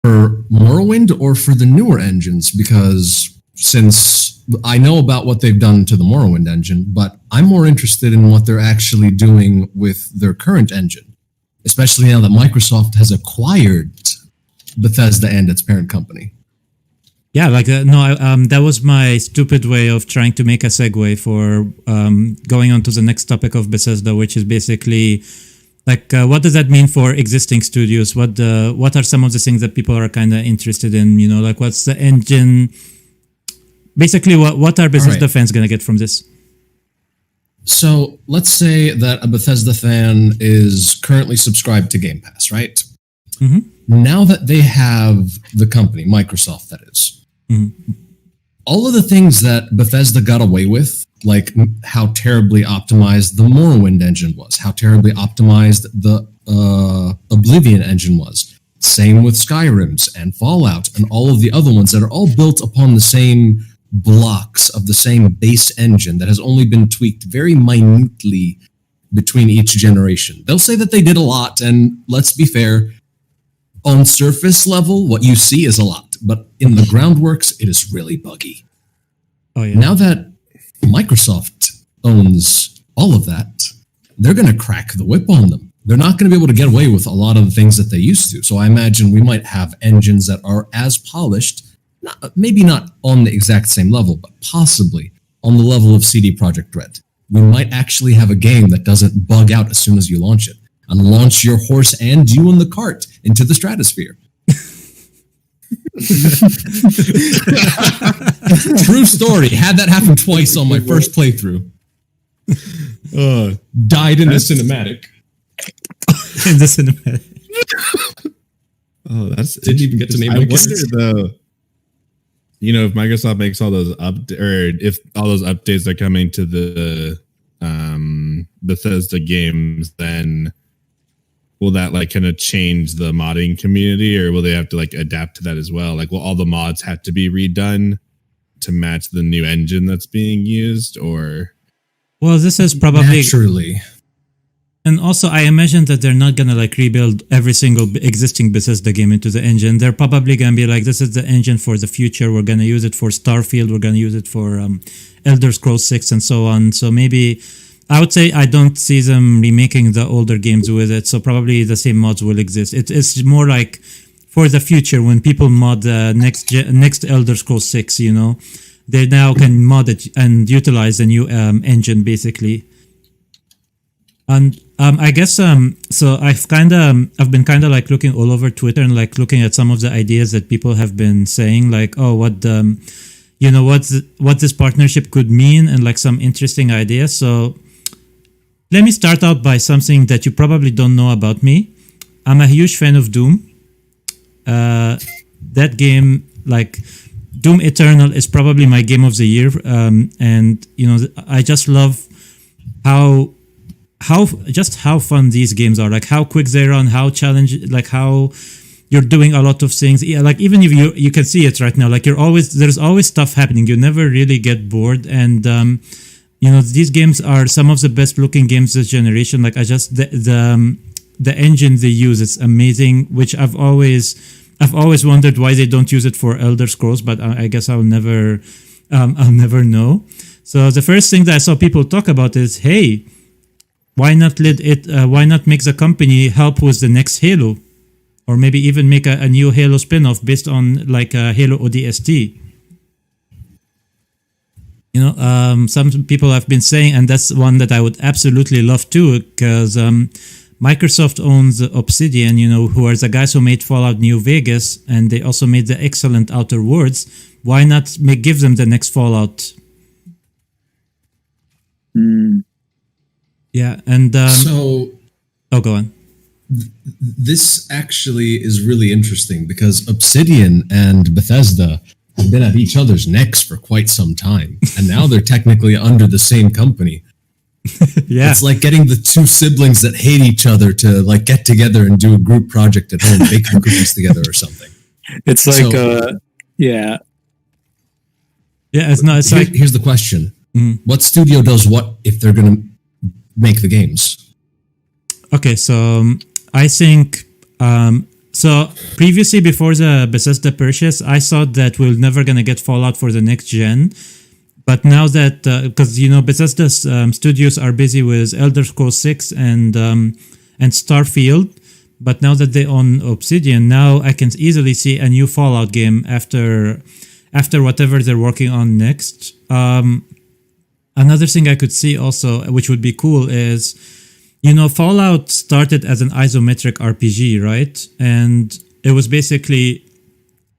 For Morrowind or for the newer engines? Because since I know about what they've done to the Morrowind engine, but I'm more interested in what they're actually doing with their current engine, especially now that Microsoft has acquired Bethesda and its parent company. Yeah, that was my stupid way of trying to make a segue for going on to the next topic of Bethesda, which is basically what does that mean for existing studios? What are some of the things that people are kind of interested in? What's the engine? Basically, what are Bethesda fans going to get from this? So let's say that a Bethesda fan is currently subscribed to Game Pass, right? Mm-hmm. Now that they have the company, Microsoft, that is, all of the things that Bethesda got away with, like how terribly optimized the Morrowind engine was, how terribly optimized the Oblivion engine was. Same with Skyrim's and Fallout and all of the other ones that are all built upon the same blocks of the same base engine that has only been tweaked very minutely between each generation. They'll say that they did a lot, and let's be fair, on surface level, what you see is a lot, but in the groundworks, it is really buggy. Oh, yeah. Now that Microsoft owns all of that, they're going to crack the whip on them. They're not going to be able to get away with a lot of the things that they used to. So I imagine we might have engines that are as polished, maybe not on the exact same level, but possibly on the level of CD Projekt Red. We might actually have a game that doesn't bug out as soon as you launch it, and launch your horse and you in the cart into the stratosphere. True story. Had that happen twice on my first playthrough. Died in the cinematic. In the cinematic. Oh, that's didn't even get to name. I wonder though. If Microsoft makes all those if all those updates are coming to the Bethesda games, then will that kind of change the modding community, or will they have to adapt to that as well? Will all the mods have to be redone to match the new engine that's being used, or? Well, this is probably naturally. And also, I imagine that they're not gonna rebuild every single existing Bethesda game into the engine. They're probably gonna be this is the engine for the future. We're gonna use it for Starfield. We're gonna use it for Elder Scrolls 6 and so on. So maybe I would say I don't see them remaking the older games with it. So probably the same mods will exist. It's more for the future when people mod the next Elder Scrolls 6. They now can mod it and utilize the new engine basically. And I guess so I've been kind of looking all over Twitter and looking at some of the ideas that people have been saying, what this partnership could mean, and some interesting ideas. So let me start out by something that you probably don't know about me. I'm a huge fan of Doom. That game, Doom Eternal, is probably my game of the year, and I just love how fun these games are, how quick they run, how challenging, how you're doing a lot of things. Yeah, even if you can see it right now, there's always stuff happening. You never really get bored, and these games are some of the best looking games this generation. The engine they use is amazing, which I've always wondered why they don't use it for Elder Scrolls, but I guess I'll never know. So the first thing that I saw people talk about is, hey, why not make the company help with the next Halo, or maybe even make a new Halo spin-off based on a Halo ODST. Some people have been saying, and that's one that I would absolutely love too, because Microsoft owns Obsidian, who are the guys who made Fallout New Vegas, and they also made the excellent Outer Worlds. Why not give them the next Fallout? Yeah, and go on. This actually is really interesting because Obsidian and Bethesda have been at each other's necks for quite some time, and now they're technically under the same company. Yeah, it's like getting the two siblings that hate each other to get together and do a group project at home, bake some cookies together or something. It's yeah. It's here's the question: what studio does what if they're going to make the games? Okay, so I think So previously, before the Bethesda purchase, I thought that we're never gonna get Fallout for the next gen. But now that because Bethesda's studios are busy with Elder Scrolls 6 and Starfield, but now that they own Obsidian, now I can easily see a new Fallout game after whatever they're working on next. Another thing I could see also, which would be cool, is Fallout started as an isometric RPG, right? And it was basically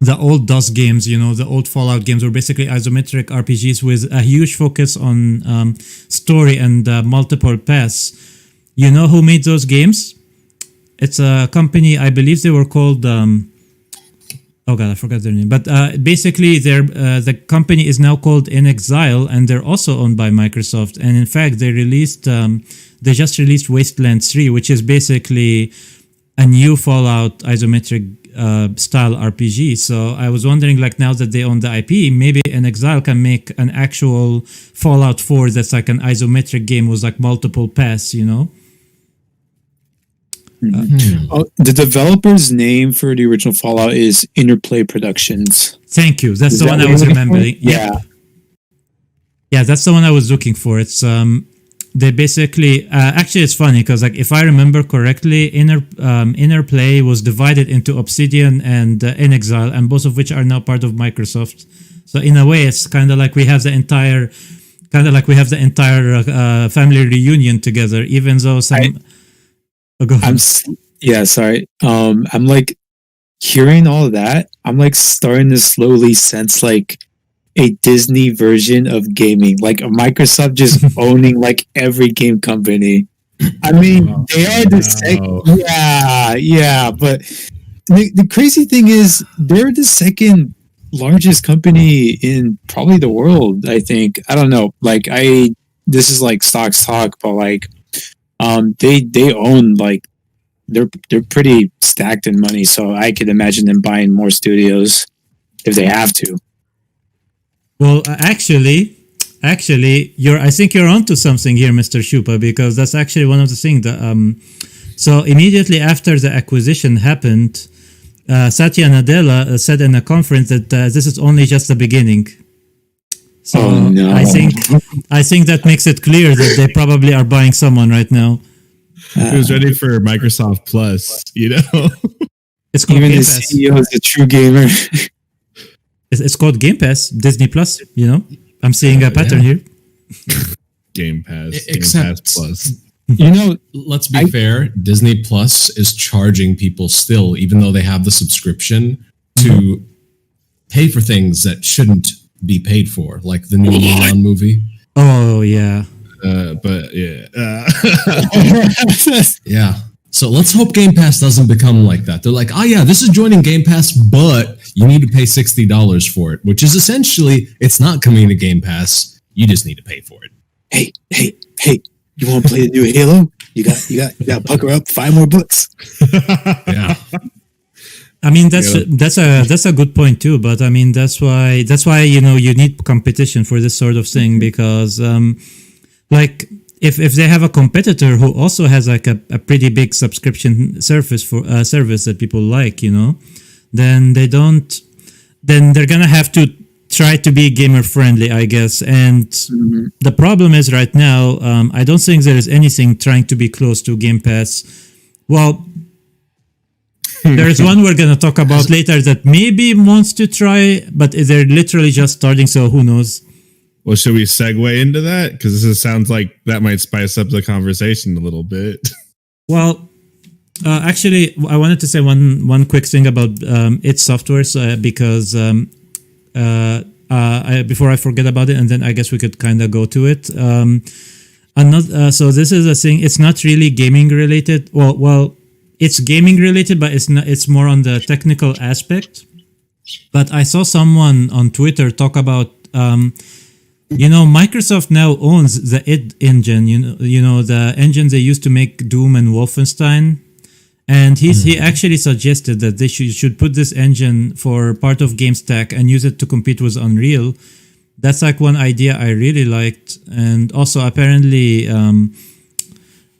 the old DOS games, the old Fallout games were basically isometric RPGs with a huge focus on story and multiple paths. You know who made those games? It's a company, I believe they were called... oh god, I forgot their name. But basically, the company is now called In Exile, and they're also owned by Microsoft. And in fact, they just released Wasteland 3, which is basically a new Fallout isometric style RPG. So I was wondering, now that they own the IP, maybe In Exile can make an actual Fallout 4 that's like an isometric game with multiple paths, The developer's name for the original Fallout is Interplay Productions. Thank you. That's the one I was remembering. Yeah. Yeah, that's the one I was looking for. It's they basically actually it's funny because if I remember correctly, Interplay was divided into Obsidian and In Exile, and both of which are now part of Microsoft. So in a way, it's kind of like we have the entire family reunion together, even though some. Go ahead. Sorry. I'm hearing all that. I'm starting to slowly sense a Disney version of gaming, Microsoft just owning every game company. I mean, they are the second. Yeah. But the crazy thing is, they're the second largest company in probably the world. I think. I don't know. This is stocks talk, but they own they're pretty stacked in money, so I could imagine them buying more studios if they have to. Well, actually, I think you're onto something here, Mr. Shupa, because that's actually one of the things that so immediately after the acquisition happened, Satya Nadella said in a conference that this is only just the beginning. So no. I think that makes it clear that they probably are buying someone right now. Who's ready for Microsoft Plus? It's called Even Game the Pass. CEO is a true gamer. It's called Game Pass, Disney Plus. I'm seeing a pattern here. Game Pass, Except, Game Pass Plus. Let's be fair. Disney Plus is charging people still, even though they have the subscription, to pay for things that shouldn't be paid for, like the new Mulan movie. Oh yeah. But yeah. Yeah. So let's hope Game Pass doesn't become like that. They're like, oh yeah, this is joining Game Pass, but you need to pay $60 for it, which is essentially, it's not coming to Game Pass. You just need to pay for it. Hey! You want to play the new Halo? You got to pucker up 5 more books. Yeah. I mean that's a good point too, but I mean that's why you need competition for this sort of thing, because if they have a competitor who also has a pretty big subscription service that people like, then they're gonna have to try to be gamer friendly, I guess. And the problem is right now, I don't think there is anything trying to be close to Game Pass. Well, there is one we're going to talk about later that maybe wants to try, but they're literally just starting, so who knows? Well, should we segue into that? Because this sounds like that might spice up the conversation a little bit. Well, actually, I wanted to say one quick thing about id Software, because before I forget about it, and then I guess we could kind of go to it. So this is a thing. It's not really gaming related. Well. It's gaming related, but it's not. It's more on the technical aspect. But I saw someone on Twitter talk about, Microsoft now owns the id engine. The engine they used to make Doom and Wolfenstein, and he actually suggested that they should put this engine for part of GameStack and use it to compete with Unreal. That's one idea I really liked, and also apparently.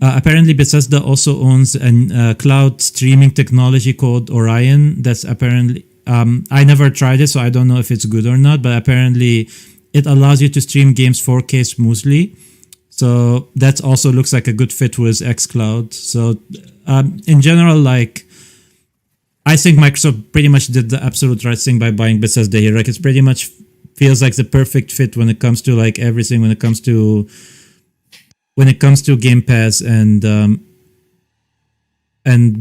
apparently Bethesda also owns a cloud streaming technology called Orion. That's apparently I never tried it, so I don't know if it's good or not. But apparently, it allows you to stream games 4K smoothly. So that also looks like a good fit with xCloud. So in general, like, I think Microsoft pretty much did the absolute right thing by buying Bethesda here. Like, it's pretty much feels like the perfect fit when it comes to like everything. When it comes to Game Pass and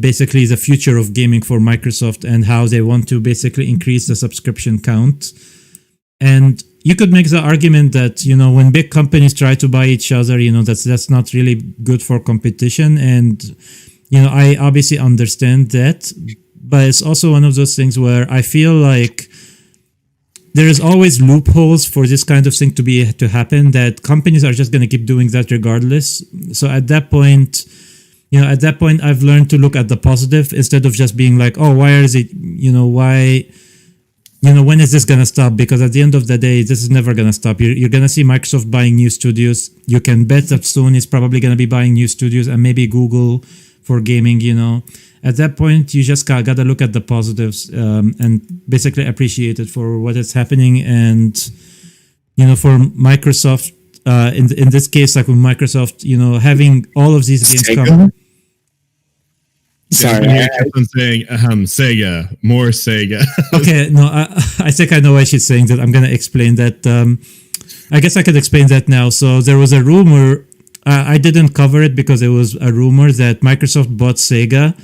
basically the future of gaming for Microsoft and how they want to basically increase the subscription count. And you could make the argument that, you know, when big companies try to buy each other, you know, that's not really good for competition. And, you know, I obviously understand that, but it's also one of those things where I feel like there is always loopholes for this kind of thing to happen, that companies are just going to keep doing that regardless. So at that point, I've learned to look at the positive instead of just being like, oh, when is this going to stop? Because at the end of the day, this is never going to stop. You're going to see Microsoft buying new studios. You can bet that Sony is probably going to be buying new studios, and maybe Google for gaming, you know. At that point, you just got to look at the positives and basically appreciate it for what is happening. And, you know, for Microsoft, in this case, like with Microsoft, you know, having all of these games come. Sorry, I kept on saying Sega, more Sega. Okay, no, I think I know why she's saying that. I'm going to explain that. I guess I could explain that now. So there was a rumor. I didn't cover it because it was a rumor that Microsoft bought Sega.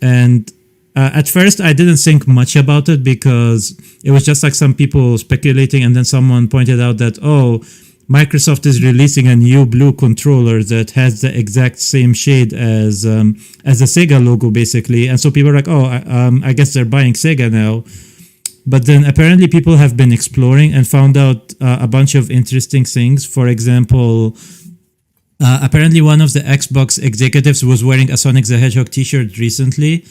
And at first, I didn't think much about it because it was just like some people speculating. And then someone pointed out that, oh, Microsoft is releasing a new blue controller that has the exact same shade as the Sega logo, basically. And so people are like, oh, I guess they're buying Sega now. But then apparently people have been exploring and found out a bunch of interesting things. For example, apparently one of the Xbox executives was wearing a Sonic the Hedgehog t-shirt recently.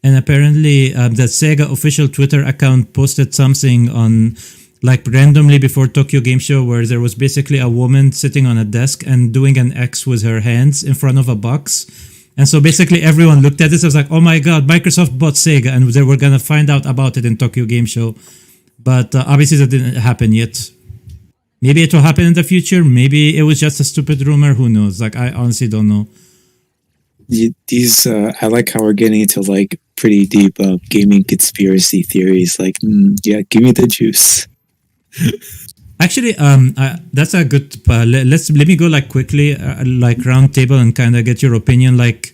And apparently the Sega official Twitter account posted something on, like, randomly before Tokyo Game Show, where there was basically a woman sitting on a desk and doing an X with her hands in front of a box. And so basically everyone looked at this and was like, oh my God, Microsoft bought Sega, and they were going to find out about it in Tokyo Game Show. But obviously that didn't happen yet. Maybe it will happen in the future. Maybe it was just a stupid rumor. Who knows? Like, I honestly don't know. These, I like how we're getting into like pretty deep gaming conspiracy theories. Like, yeah, give me the juice. Actually, that's a good. Let me go like quickly, like round table, and kind of get your opinion. Like,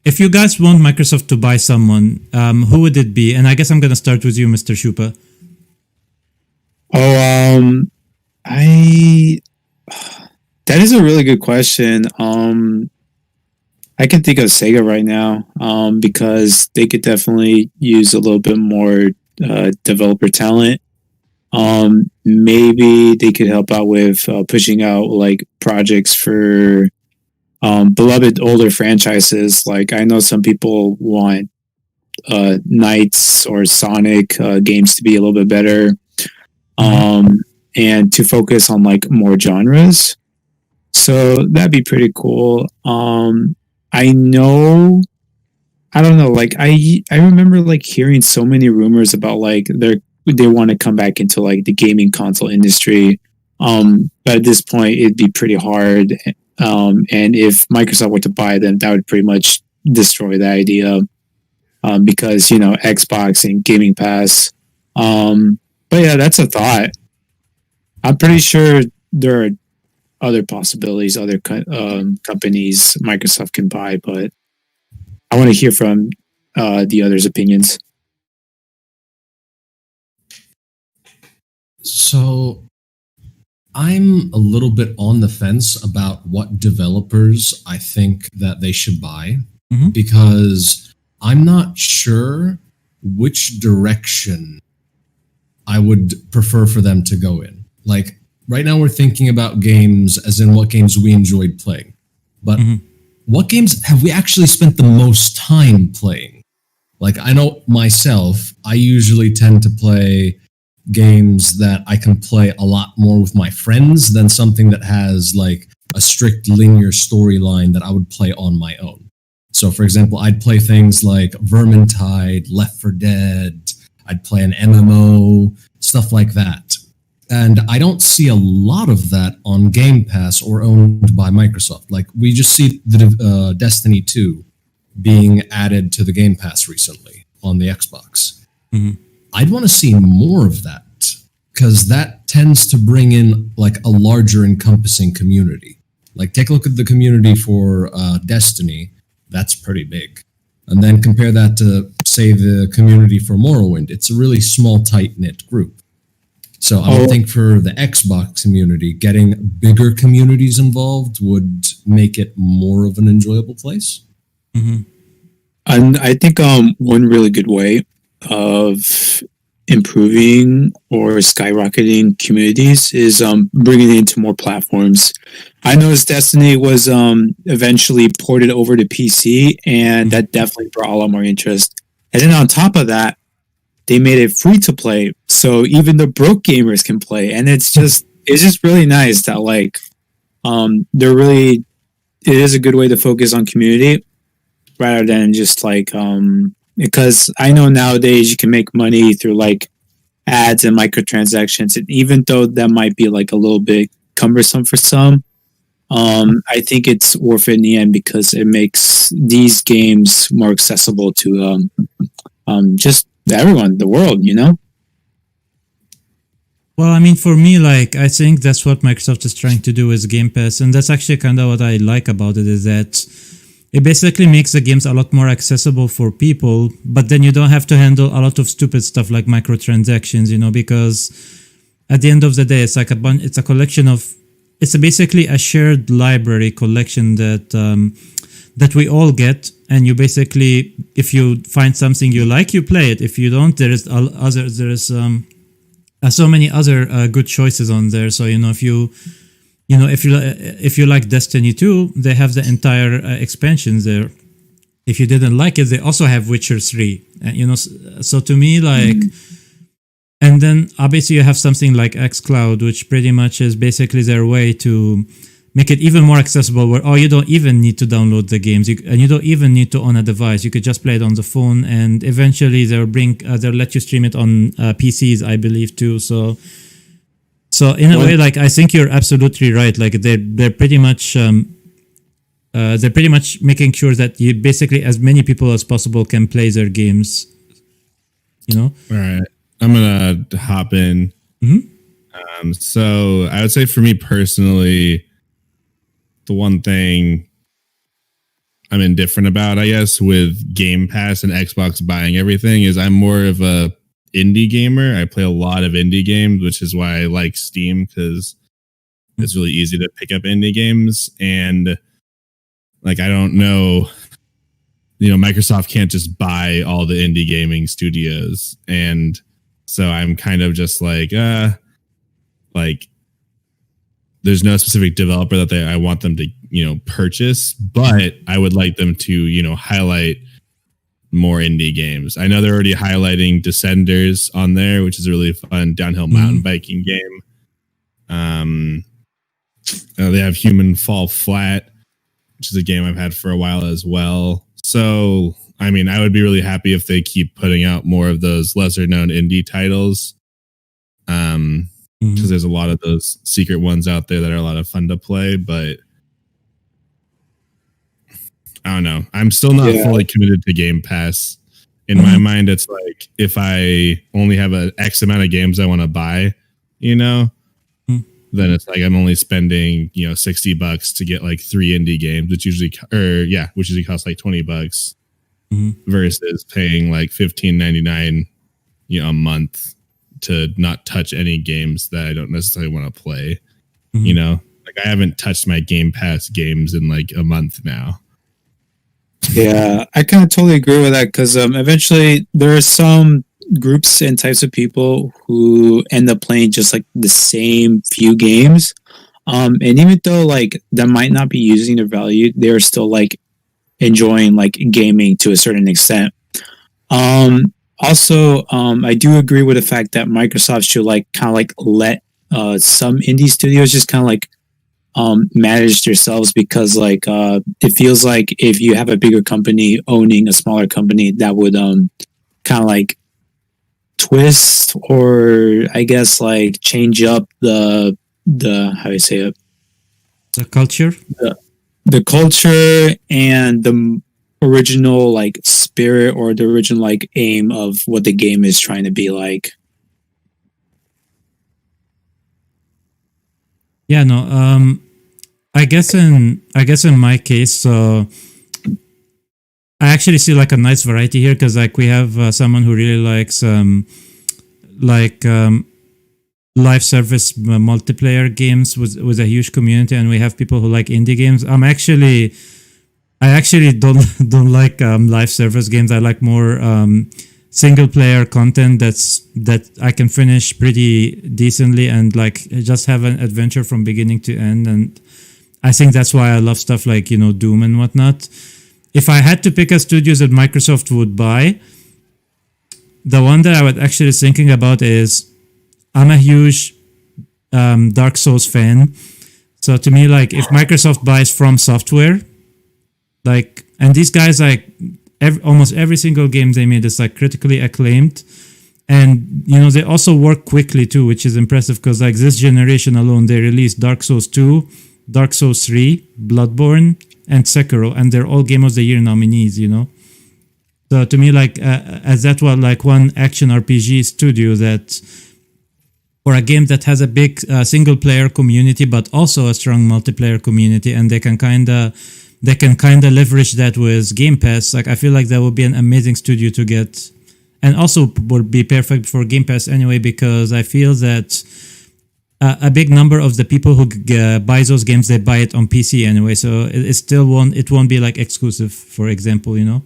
if you guys want Microsoft to buy someone, who would it be? And I guess I'm gonna start with you, Mr. Shupa. Oh, that is a really good question. I can think of Sega right now, because they could definitely use a little bit more developer talent. Maybe they could help out with pushing out like projects for beloved older franchises. Like, I know some people want Knights or Sonic games to be a little bit better, and to focus on like more genres. So that'd be pretty cool. I don't know, like I remember like hearing so many rumors about like they want to come back into like the gaming console industry. But at this point it'd be pretty hard. And if Microsoft were to buy them, that would pretty much destroy the idea. Because, you know, Xbox and Gaming Pass. But yeah, that's a thought. I'm pretty sure there are other possibilities, other companies Microsoft can buy, but I want to hear from the others' opinions. So I'm a little bit on the fence about what developers I think that they should buy, because I'm not sure which direction I would prefer for them to go in. Like, right now we're thinking about games as in what games we enjoyed playing. But what games have we actually spent the most time playing? Like, I know myself, I usually tend to play games that I can play a lot more with my friends than something that has like a strict linear storyline that I would play on my own. So, for example, I'd play things like Vermintide, Left 4 Dead, I'd play an MMO, stuff like that. And I don't see a lot of that on Game Pass or owned by Microsoft. Like, we just see the Destiny 2 being added to the Game Pass recently on the Xbox. Mm-hmm. I'd want to see more of that, because that tends to bring in like a larger encompassing community. Like, take a look at the community for Destiny. That's pretty big. And then compare that to, say, the community for Morrowind. It's a really small, tight-knit group. So I would think for the Xbox community, getting bigger communities involved would make it more of an enjoyable place. Mm-hmm. And I think one really good way of improving or skyrocketing communities is bringing it into more platforms. I noticed Destiny was eventually ported over to PC, and that definitely brought a lot more interest. And then on top of that, they made it free to play, so even the broke gamers can play. And it's just really nice that like it is a good way to focus on community rather than just like because I know nowadays you can make money through like ads and microtransactions, and even though that might be like a little bit cumbersome for some, I think it's worth it in the end because it makes these games more accessible to just everyone, the world, you know? Well, I mean, for me, like, I think that's what Microsoft is trying to do with Game Pass, and that's actually kind of what I like about it, is that it basically makes the games a lot more accessible for people, but then you don't have to handle a lot of stupid stuff like microtransactions, you know, because at the end of the day, it's like it's a collection of, it's basically a shared library collection that we all get, and you basically, if you find something you like, you play it. If you don't, there is so many other good choices on there. So if you like Destiny 2, they have the entire expansions there. If you didn't like it, they also have Witcher 3. So to me, like, and then obviously you have something like xCloud, which pretty much is basically their way to make it even more accessible, where you don't even need to download the games, and you don't even need to own a device. You could just play it on the phone, and eventually they'll let you stream it on PCs, I believe, too. So in a way, like, I think you're absolutely right. Like, they're pretty much making sure that you basically as many people as possible can play their games. You know. All right, I'm gonna hop in. Mm-hmm. So I would say for me personally, the one thing I'm indifferent about, I guess, with Game Pass and Xbox buying everything is I'm more of a indie gamer. I play a lot of indie games, which is why I like Steam, because it's really easy to pick up indie games. And like, I don't know, Microsoft can't just buy all the indie gaming studios. And so I'm kind of just like there's no specific developer that I want them to, purchase, but I would like them to, highlight more indie games. I know they're already highlighting Descenders on there, which is a really fun downhill mountain biking game. They have Human Fall Flat, which is a game I've had for a while as well. So, I mean, I would be really happy if they keep putting out more of those lesser known indie titles. Because there's a lot of those secret ones out there that are a lot of fun to play, but I don't know. I'm still not fully committed to Game Pass. In my mind, it's like, if I only have an X amount of games I want to buy, then it's like I'm only spending, $60 to get like 3 indie games, which usually costs like $20 versus paying like $15.99, a month to not touch any games that I don't necessarily want to play. Like, I haven't touched my Game Pass games in like a month now. Yeah, I kind of totally agree with that, because eventually there are some groups and types of people who end up playing just like the same few games. And even though like that might not be using their value, they're still like enjoying like gaming to a certain extent. Also, I do agree with the fact that Microsoft should like kind of like let some indie studios just kind of like managed yourselves, because like it feels like if you have a bigger company owning a smaller company, that would kind of like twist, or I guess like change up the how do you say it, The culture. the culture and the original like spirit, or the original like aim of what the game is trying to be like. Yeah, no. I guess in my case, so I actually see like a nice variety here, because like we have someone who really likes live service multiplayer games with a huge community, and we have people who like indie games. I actually don't like live service games. I like more single player content that I can finish pretty decently and like just have an adventure from beginning to end. And I think that's why I love stuff like, you know, Doom and whatnot. If I had to pick a studio that Microsoft would buy, the one that I was actually thinking about is, I'm a huge Dark Souls fan. So to me, like if Microsoft buys From Software, like, and these guys, like almost every single game they made is like critically acclaimed, and you know they also work quickly too, which is impressive, because like this generation alone they released Dark Souls 2, Dark Souls 3, Bloodborne, and Sekiro, and they're all Game of the Year nominees, you know. So to me, like as that was like one action RPG studio that, or a game that has a big single player community but also a strong multiplayer community, and they can kind of leverage that with Game Pass. Like I feel like that would be an amazing studio to get, and also would be perfect for Game Pass anyway, because I feel that a big number of the people who buy those games, they buy it on PC anyway, so it still won't be like exclusive, for example, you know.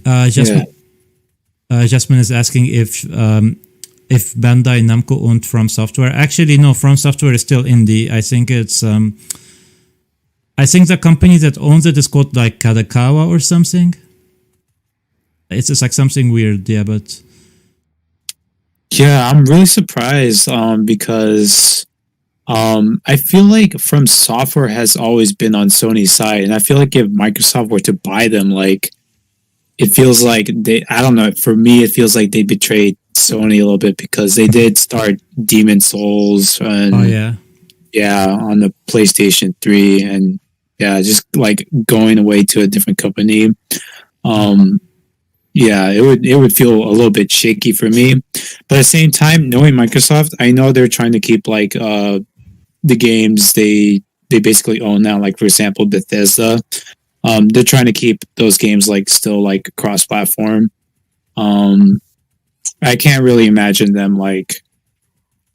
Jasmine is asking if Bandai Namco owned From Software. Actually, no, From Software is still indie. I think it's I think the company that owns it is called like Kadakawa or something. It's just like something weird, yeah, but Yeah, I'm really surprised because I feel like From Software has always been on Sony's side, and I feel like if Microsoft were to buy them, like it feels like I don't know, for me it feels like they betrayed Sony a little bit, because they did start Demon Souls and on the PlayStation 3, and just like going away to a different company. It would feel a little bit shaky for me. But at the same time, knowing Microsoft, I know they're trying to keep like the games they basically own now, like for example Bethesda. They're trying to keep those games like still like cross-platform. I can't really imagine them like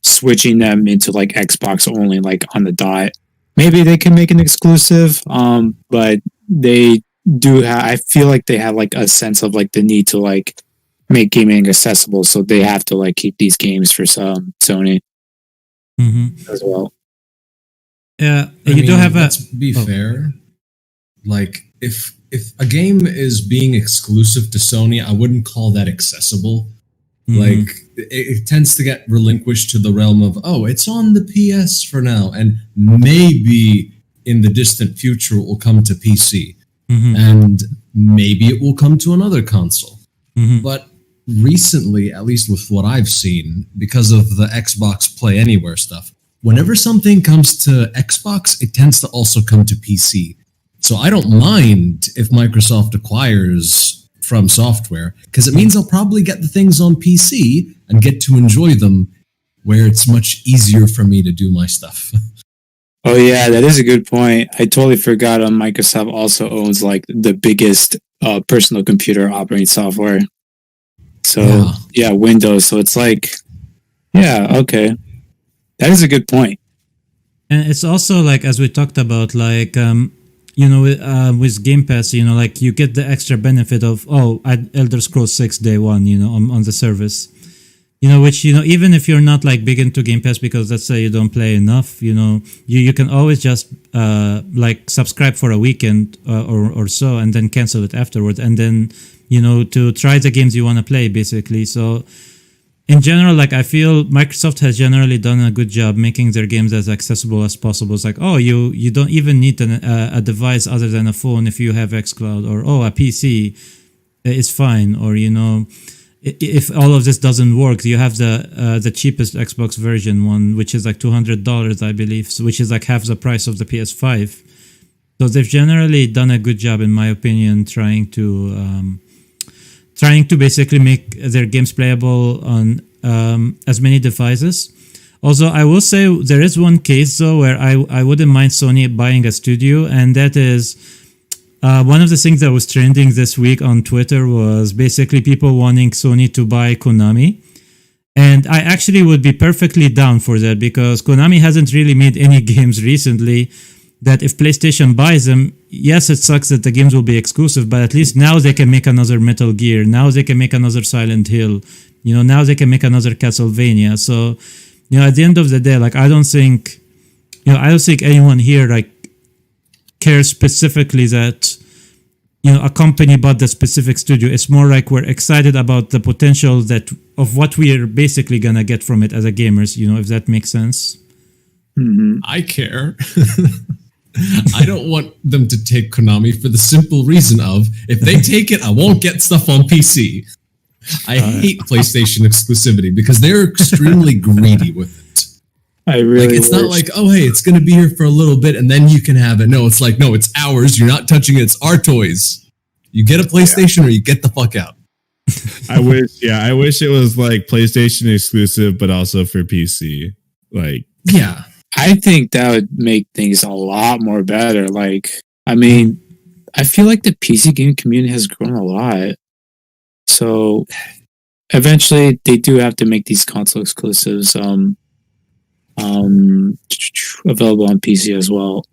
switching them into like Xbox only, like on the dot. Maybe they can make an exclusive, but they do I feel like they have like a sense of like the need to like make gaming accessible, so they have to like keep these games for some Sony as well. Yeah, let's be fair. Like if a game is being exclusive to Sony, I wouldn't call that accessible. Like it tends to get relinquished to the realm of, oh, it's on the PS for now, and maybe in the distant future it will come to PC, and maybe it will come to another console. But recently, at least with what I've seen, because of the Xbox Play Anywhere stuff, whenever something comes to Xbox, it tends to also come to PC. So I don't mind if Microsoft acquires From Software, because it means I'll probably get the things on PC and get to enjoy them, where it's much easier for me to do my stuff. Oh yeah, that is a good point. I totally forgot Microsoft also owns like the biggest personal computer operating software. So yeah, Windows. So it's like, okay. That is a good point. And it's also like, as we talked about, like with Game Pass, like you get the extra benefit of Elder Scrolls 6 day one, on the service, which even if you're not like big into Game Pass, because let's say you don't play enough, you can always just like subscribe for a weekend or so, and then cancel it afterwards, and then to try the games you want to play, basically. So in general, like I feel Microsoft has generally done a good job making their games as accessible as possible. It's like, oh, you don't even need a device other than a phone if you have xCloud, or oh, a PC is fine, or if all of this doesn't work, you have the cheapest Xbox version one, which is like $200, I believe, which is like half the price of the PS5. So they've generally done a good job, in my opinion, trying to basically make their games playable on as many devices. Also, I will say there is one case though where I wouldn't mind Sony buying a studio, and that is one of the things that was trending this week on Twitter was basically people wanting Sony to buy Konami. And I actually would be perfectly down for that, because Konami hasn't really made any games recently that if PlayStation buys them, yes, it sucks that the games will be exclusive, but at least now they can make another Metal Gear. Now they can make another Silent Hill. Now they can make another Castlevania. So, at the end of the day, like, I don't think anyone here, like, cares specifically that, a company bought the specific studio. It's more like we're excited about the potential of what we are basically gonna get from it as a gamers, if that makes sense. Mm-hmm. I care. I don't want them to take Konami for the simple reason of, if they take it, I won't get stuff on PC. I hate PlayStation exclusivity because they're extremely greedy with it. I really it's not like, oh, hey, it's going to be here for a little bit and then you can have it. No, it's like, no, it's ours. You're not touching it. It's our toys. You get a PlayStation or you get the fuck out. I wish it was like PlayStation exclusive, but also for PC. Like, yeah. I think that would make things a lot more better. Like, I mean, I feel like the PC game community has grown a lot. So eventually they do have to make these console exclusives available on PC as well.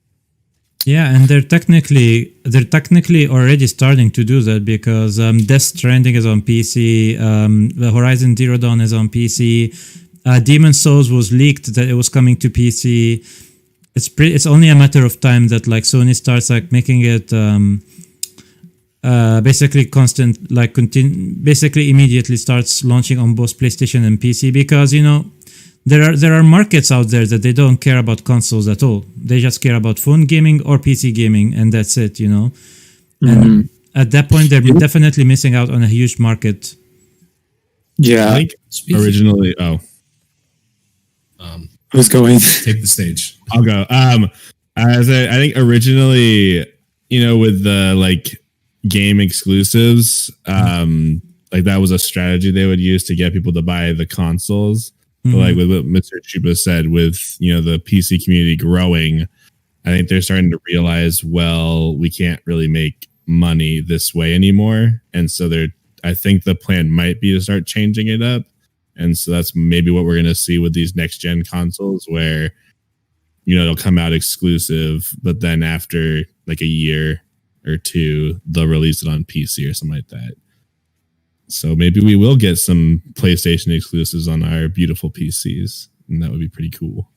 Yeah, and they're technically already starting to do that, because Death Stranding is on PC, the Horizon Zero Dawn is on PC. Demon's Souls was leaked that it was coming to PC. It's only a matter of time that like Sony starts like making it basically constant, like basically immediately starts launching on both PlayStation and PC, because there are markets out there that they don't care about consoles at all. They just care about phone gaming or PC gaming, and that's it. Mm-hmm. And at that point, they're definitely missing out on a huge market. Yeah, I think originally. Who's going? Take the stage. I'll go. I think originally, with the like game exclusives, like that was a strategy they would use to get people to buy the consoles. Mm-hmm. But like with what Mr. Chupa said, with the PC community growing, I think they're starting to realize, well, we can't really make money this way anymore, and so I think the plan might be to start changing it up. And so that's maybe what we're going to see with these next gen consoles, where, it'll come out exclusive, but then after like a year or two, they'll release it on PC or something like that. So maybe we will get some PlayStation exclusives on our beautiful PCs, and that would be pretty cool.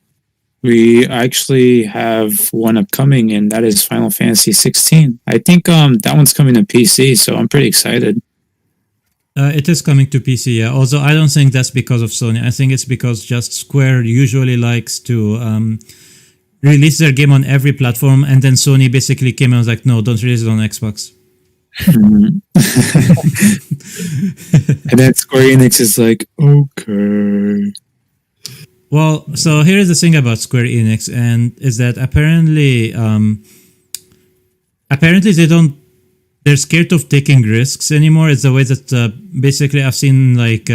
We actually have one upcoming, and that is Final Fantasy 16. I think that one's coming to PC, so I'm pretty excited. It is coming to PC, yeah. Although I don't think that's because of Sony. I think it's because just Square usually likes to release their game on every platform, and then Sony basically came and was like, no, don't release it on Xbox. And then Square Enix is like, okay. Well, so here is the thing about Square Enix, and is that apparently they're scared of taking risks anymore. It's the way that basically I've seen like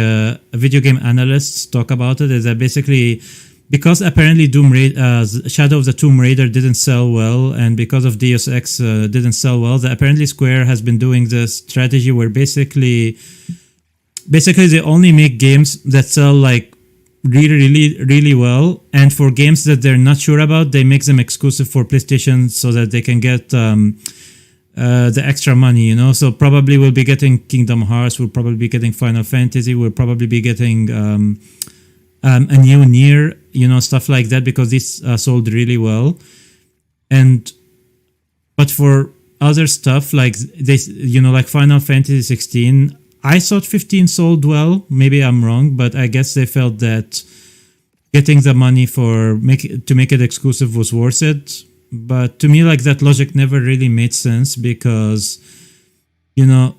video game analysts talk about it, is that basically because apparently Shadow of the Tomb Raider didn't sell well, and because of Deus Ex didn't sell well, that apparently Square has been doing this strategy where basically they only make games that sell like really well, and for games that they're not sure about, they make them exclusive for PlayStation so that they can get the extra money, So probably we'll be getting Kingdom Hearts, we'll probably be getting Final Fantasy, we'll probably be getting a new Nier, stuff like that, because these sold really well. But for other stuff like this, like Final Fantasy 16, I thought 15 sold well. Maybe I'm wrong, but I guess they felt that getting the money to make it exclusive was worth it. But to me, like, that logic never really made sense because, you know,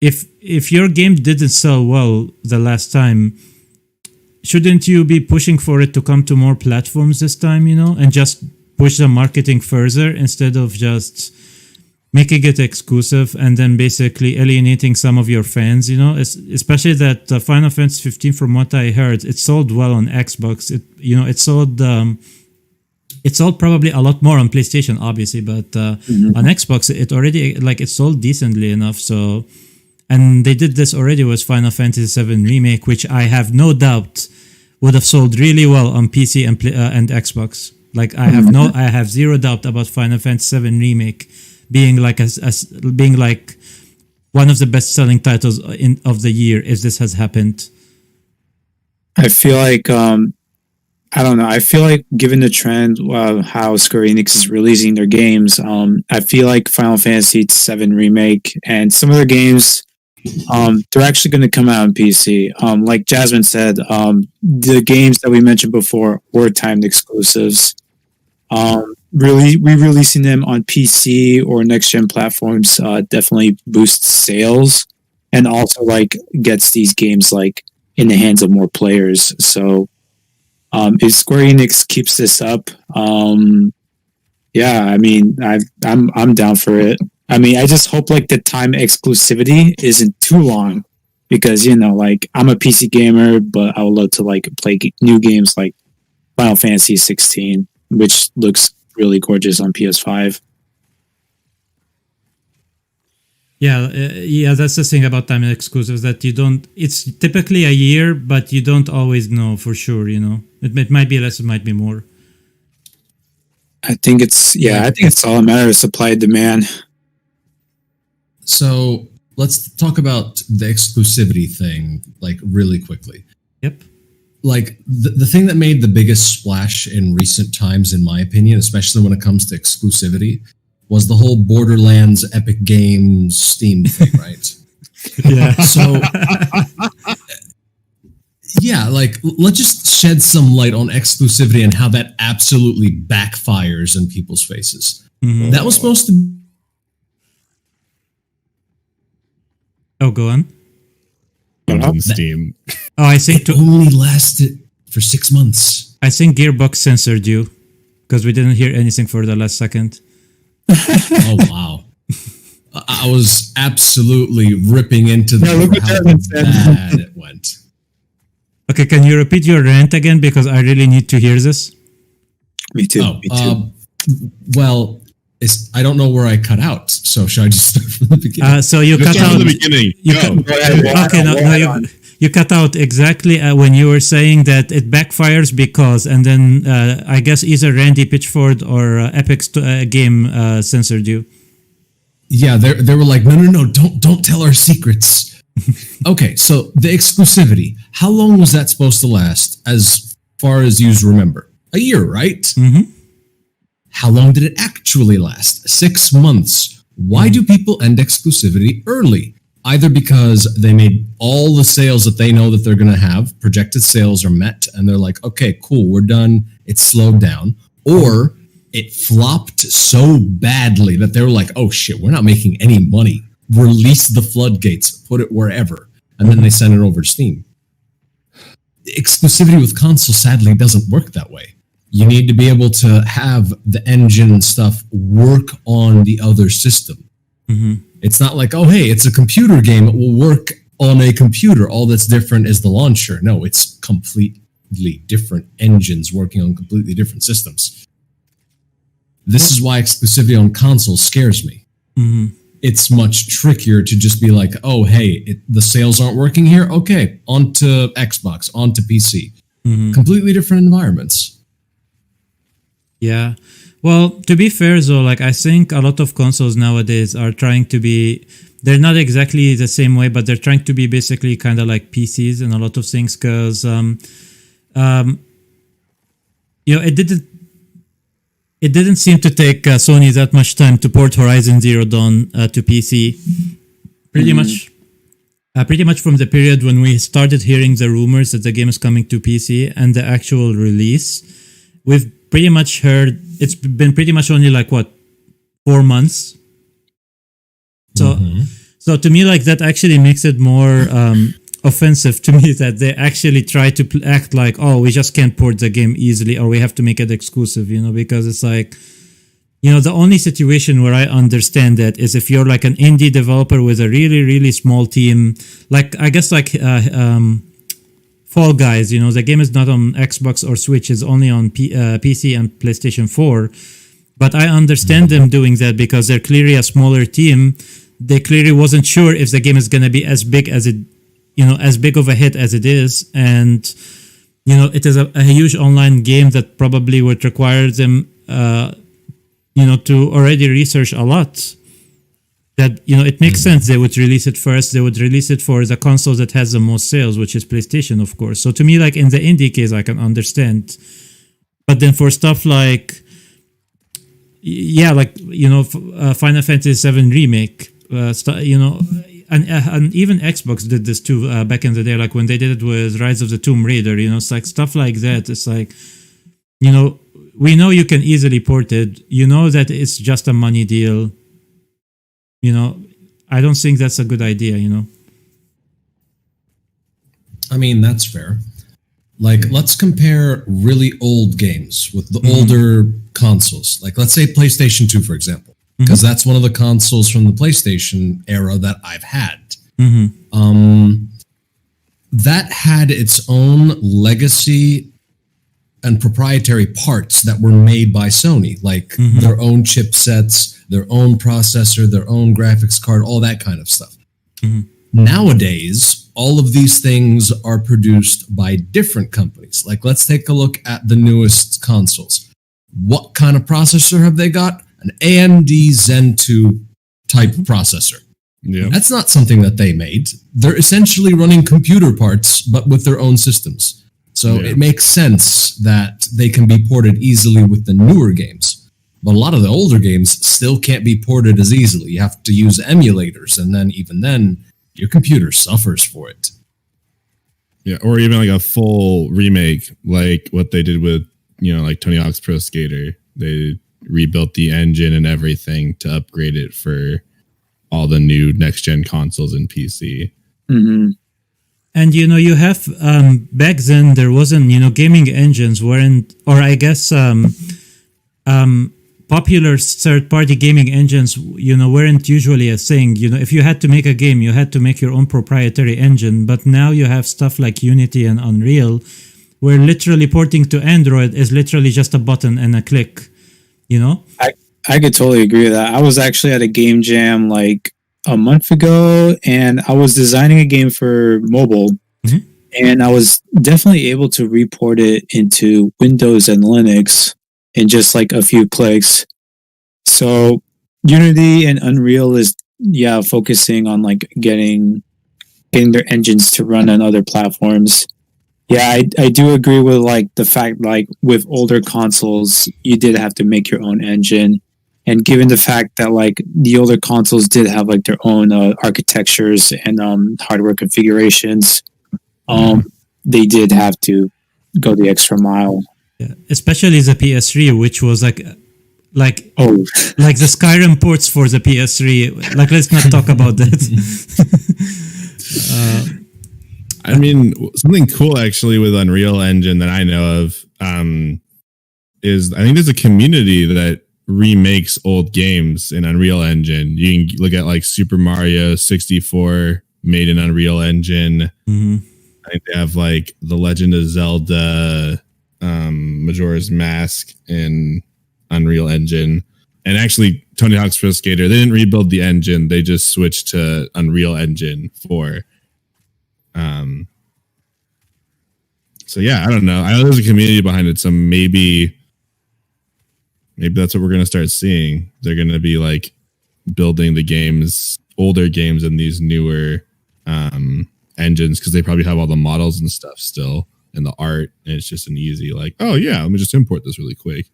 if your game didn't sell well the last time, shouldn't you be pushing for it to come to more platforms this time, you know, and just push the marketing further instead of just making it exclusive and then basically alienating some of your fans, you know, especially that Final Fantasy 15, from what I heard, it sold well on Xbox. It sold probably a lot more on PlayStation, obviously, but on Xbox, it already, like, it sold decently enough. So, and they did this already with Final Fantasy VII Remake, which I have no doubt would have sold really well on PC and Xbox. Like, I have zero doubt about Final Fantasy VII Remake being like being like one of the best-selling titles of the year if this has happened. I feel like I don't know. I feel like given the trend of how Square Enix is releasing their games, I feel like Final Fantasy VII Remake and some of their games, they're actually going to come out on PC. Like Jasmine said, the games that we mentioned before were timed exclusives. Re-releasing them on PC or next-gen platforms definitely boosts sales and also like gets these games like in the hands of more players. So if Square Enix keeps this up, yeah, I mean, I'm down for it. I mean, I just hope like the time exclusivity isn't too long because, you know, like I'm a PC gamer, but I would love to like play new games like Final Fantasy 16, which looks really gorgeous on PS5. Yeah, that's the thing about time exclusives, that you don't. It's typically a year, but you don't always know for sure. You know, it might be less, it might be more. I think it's all a matter of supply and demand. So let's talk about the exclusivity thing, like, really quickly. Yep. Like, the thing that made the biggest splash in recent times, in my opinion, especially when it comes to exclusivity, was the whole Borderlands Epic Games Steam thing, right? Yeah. So, yeah, like, let's just shed some light on exclusivity and how that absolutely backfires in people's faces. Mm-hmm. That was supposed to... Oh, go on. On Steam. Oh, I think it only lasted for 6 months. I think Gearbox censored you because we didn't hear anything for the last second. Oh, wow. I was absolutely ripping into the how bad it went. Okay, can you repeat your rant again? Because I really need to hear this. Me too. Me too. Well, I don't know where I cut out, so should I just start from the beginning? So you cut out from the beginning. You cut out exactly when you were saying that it backfires because, and then I guess either Randy Pitchford or Epic's game censored you. Yeah, they were like, no, don't tell our secrets. Okay, so the exclusivity. How long was that supposed to last? As far as you remember, a year, right? Mm-hmm. How long did it actually last? 6 months. Why do people end exclusivity early? Either because they made all the sales that they know that they're going to have, projected sales are met, and they're like, okay, cool, we're done, it's slowed down. Or it flopped so badly that they were like, oh shit, we're not making any money. Release the floodgates, put it wherever. And then they send it over to Steam. Exclusivity with console sadly doesn't work that way. You need to be able to have the engine and stuff work on the other system. Mm-hmm. It's not like, oh, hey, it's a computer game. It will work on a computer. All that's different is the launcher. No, it's completely different engines working on completely different systems. This is why exclusivity on consoles scares me. Mm-hmm. It's much trickier to just be like, oh, hey, the sales aren't working here. Okay, onto Xbox, onto PC. Mm-hmm. Completely different environments. Yeah. Well, to be fair though, like I think a lot of consoles nowadays are trying to be, they're not exactly the same way, but they're trying to be basically kind of like PCs in a lot of things because, it didn't seem to take Sony that much time to port Horizon Zero Dawn to PC. Pretty much pretty much from the period when we started hearing the rumors that the game is coming to PC and the actual release, we've pretty much heard it's been pretty much only like 4 months. So, so to me, like that actually makes it more offensive to me that they actually try to act like, oh, we just can't port the game easily, or we have to make it exclusive, because it's like, the only situation where I understand that is if you're like an indie developer with a really, really small team, like I guess like Fall Guys, the game is not on Xbox or Switch, it's only on PC and PlayStation 4. But I understand them doing that because they're clearly a smaller team. They clearly wasn't sure if the game is going to be as big as it, as big of a hit as it is. And, it is a huge online game that probably would require them, to already research a lot. That, it makes sense they would release it first. They would release it for the console that has the most sales, which is PlayStation, of course. So to me, like in the indie case, I can understand. But then for stuff like, Final Fantasy VII Remake, and even Xbox did this too back in the day, like when they did it with Rise of the Tomb Raider, it's like stuff like that. It's like, we know you can easily port it. That it's just a money deal. I don't think that's a good idea, I mean, that's fair. Like, let's compare really old games with the older consoles. Like, let's say PlayStation 2, for example, because that's one of the consoles from the PlayStation era that I've had. That had its own legacy and proprietary parts that were made by Sony, like their own chipsets, their own processor, their own graphics card, all that kind of stuff. Nowadays, all of these things are produced by different companies. Like, let's take a look at the newest consoles. What kind of processor have they got? An AMD Zen 2 type processor. Yeah. That's not something that they made. They're essentially running computer parts, but with their own systems. So it makes sense that they can be ported easily with the newer games. But a lot of the older games still can't be ported as easily. You have to use emulators, and then even then, your computer suffers for it. Yeah, or even like a full remake, like what they did with, like Tony Hawk's Pro Skater. They rebuilt the engine and everything to upgrade it for all the new next-gen consoles and PC. And, you have, back then, there wasn't, gaming engines weren't, or I guess, popular third-party gaming engines, weren't usually a thing. If you had to make a game, you had to make your own proprietary engine. But now you have stuff like Unity and Unreal, where literally porting to Android is literally just a button and a click, I could totally agree with that. I was actually at a game jam like a month ago, and I was designing a game for mobile, and I was definitely able to report it into Windows and Linux in just like a few clicks. So Unity and Unreal is focusing on like getting their engines to run on other platforms. Yeah, I do agree with like the fact like with older consoles you did have to make your own engine, and given the fact that like the older consoles did have like their own architectures and hardware configurations, they did have to go the extra mile. Yeah, especially the PS3, which was like the Skyrim ports for the PS3. Like, let's not talk about that. I mean, something cool actually with Unreal Engine that I know of is I think there's a community that remakes old games in Unreal Engine. You can look at like Super Mario 64 made in Unreal Engine. I think they have like The Legend of Zelda, Majora's Mask in Unreal Engine. And actually, Tony Hawk's Pro Skater, they didn't rebuild the engine. They just switched to Unreal Engine 4. So yeah, I don't know. I know there's a community behind it, so maybe that's what we're going to start seeing. They're going to be like building the games, older games, in these newer engines, because they probably have all the models and stuff still and the art, and it's just an easy like, oh yeah, let me just import this really quick.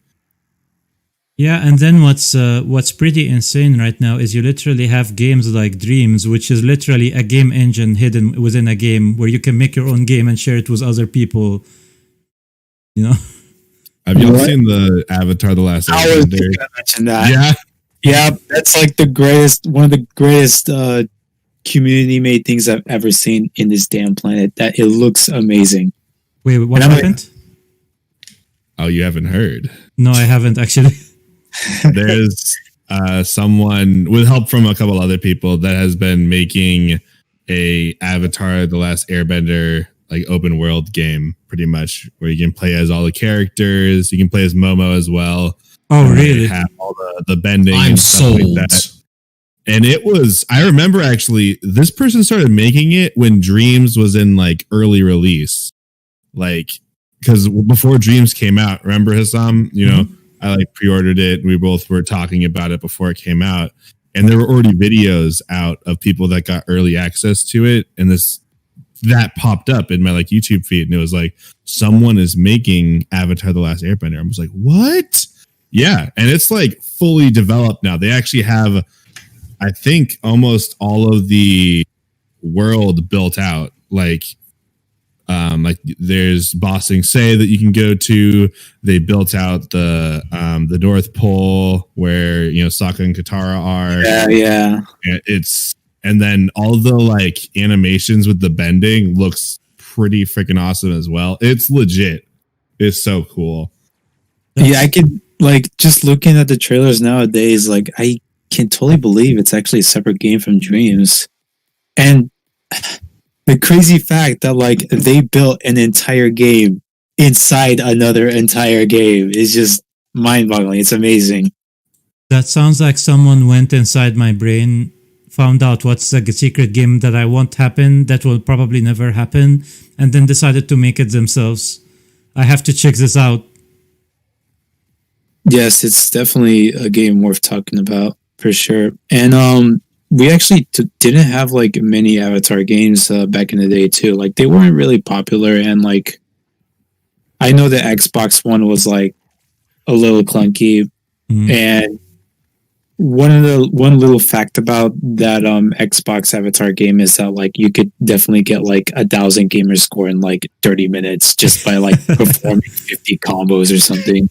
Yeah, and then what's pretty insane right now is you literally have games like Dreams, which is literally a game engine hidden within a game where you can make your own game and share it with other people. You know? Have y'all seen the Avatar: The Last I was Airbender? going to mention that. Yeah. Yeah, that's like one of the greatest community-made things I've ever seen in this damn planet. That it looks amazing. Wait, what happened? Oh, you haven't heard? No, I haven't actually. There's someone with help from a couple other people that has been making a Avatar: The Last Airbender like open world game, pretty much, where you can play as all the characters. You can play as Momo as well. Oh, really? Have all the bending I'm and stuff sold. like that. And it was, I remember actually, this person started making it when Dreams was in like early release. Like, because before Dreams came out, remember Hassam? You know, I like pre-ordered it. We both were talking about it before it came out. And there were already videos out of people that got early access to it. And that popped up in my like YouTube feed. And it was like, someone is making Avatar: The Last Airbender. I was like, what? Yeah. And it's like fully developed now. They actually have, I think, almost all of the world built out. Like there's Ba Sing Se that you can go to. They built out the North Pole where, you know, Sokka and Katara are. Yeah. And then all the like animations with the bending looks pretty freaking awesome as well. It's legit. It's so cool. Yeah, I could like just looking at the trailers nowadays, like I can totally believe it's actually a separate game from Dreams. And the crazy fact that like they built an entire game inside another entire game is just mind-boggling. It's amazing. That sounds like someone went inside my brain, found out what's the secret game that I want happen, that will probably never happen, and then decided to make it themselves. I have to check this out. Yes, it's definitely a game worth talking about for sure. And we actually didn't have like many Avatar games back in the day too. Like they weren't really popular, and like I know the Xbox One was like a little clunky. And one little fact about that Xbox Avatar game is that like you could definitely get like 1,000 gamer score in like 30 minutes just by like performing 50 combos or something.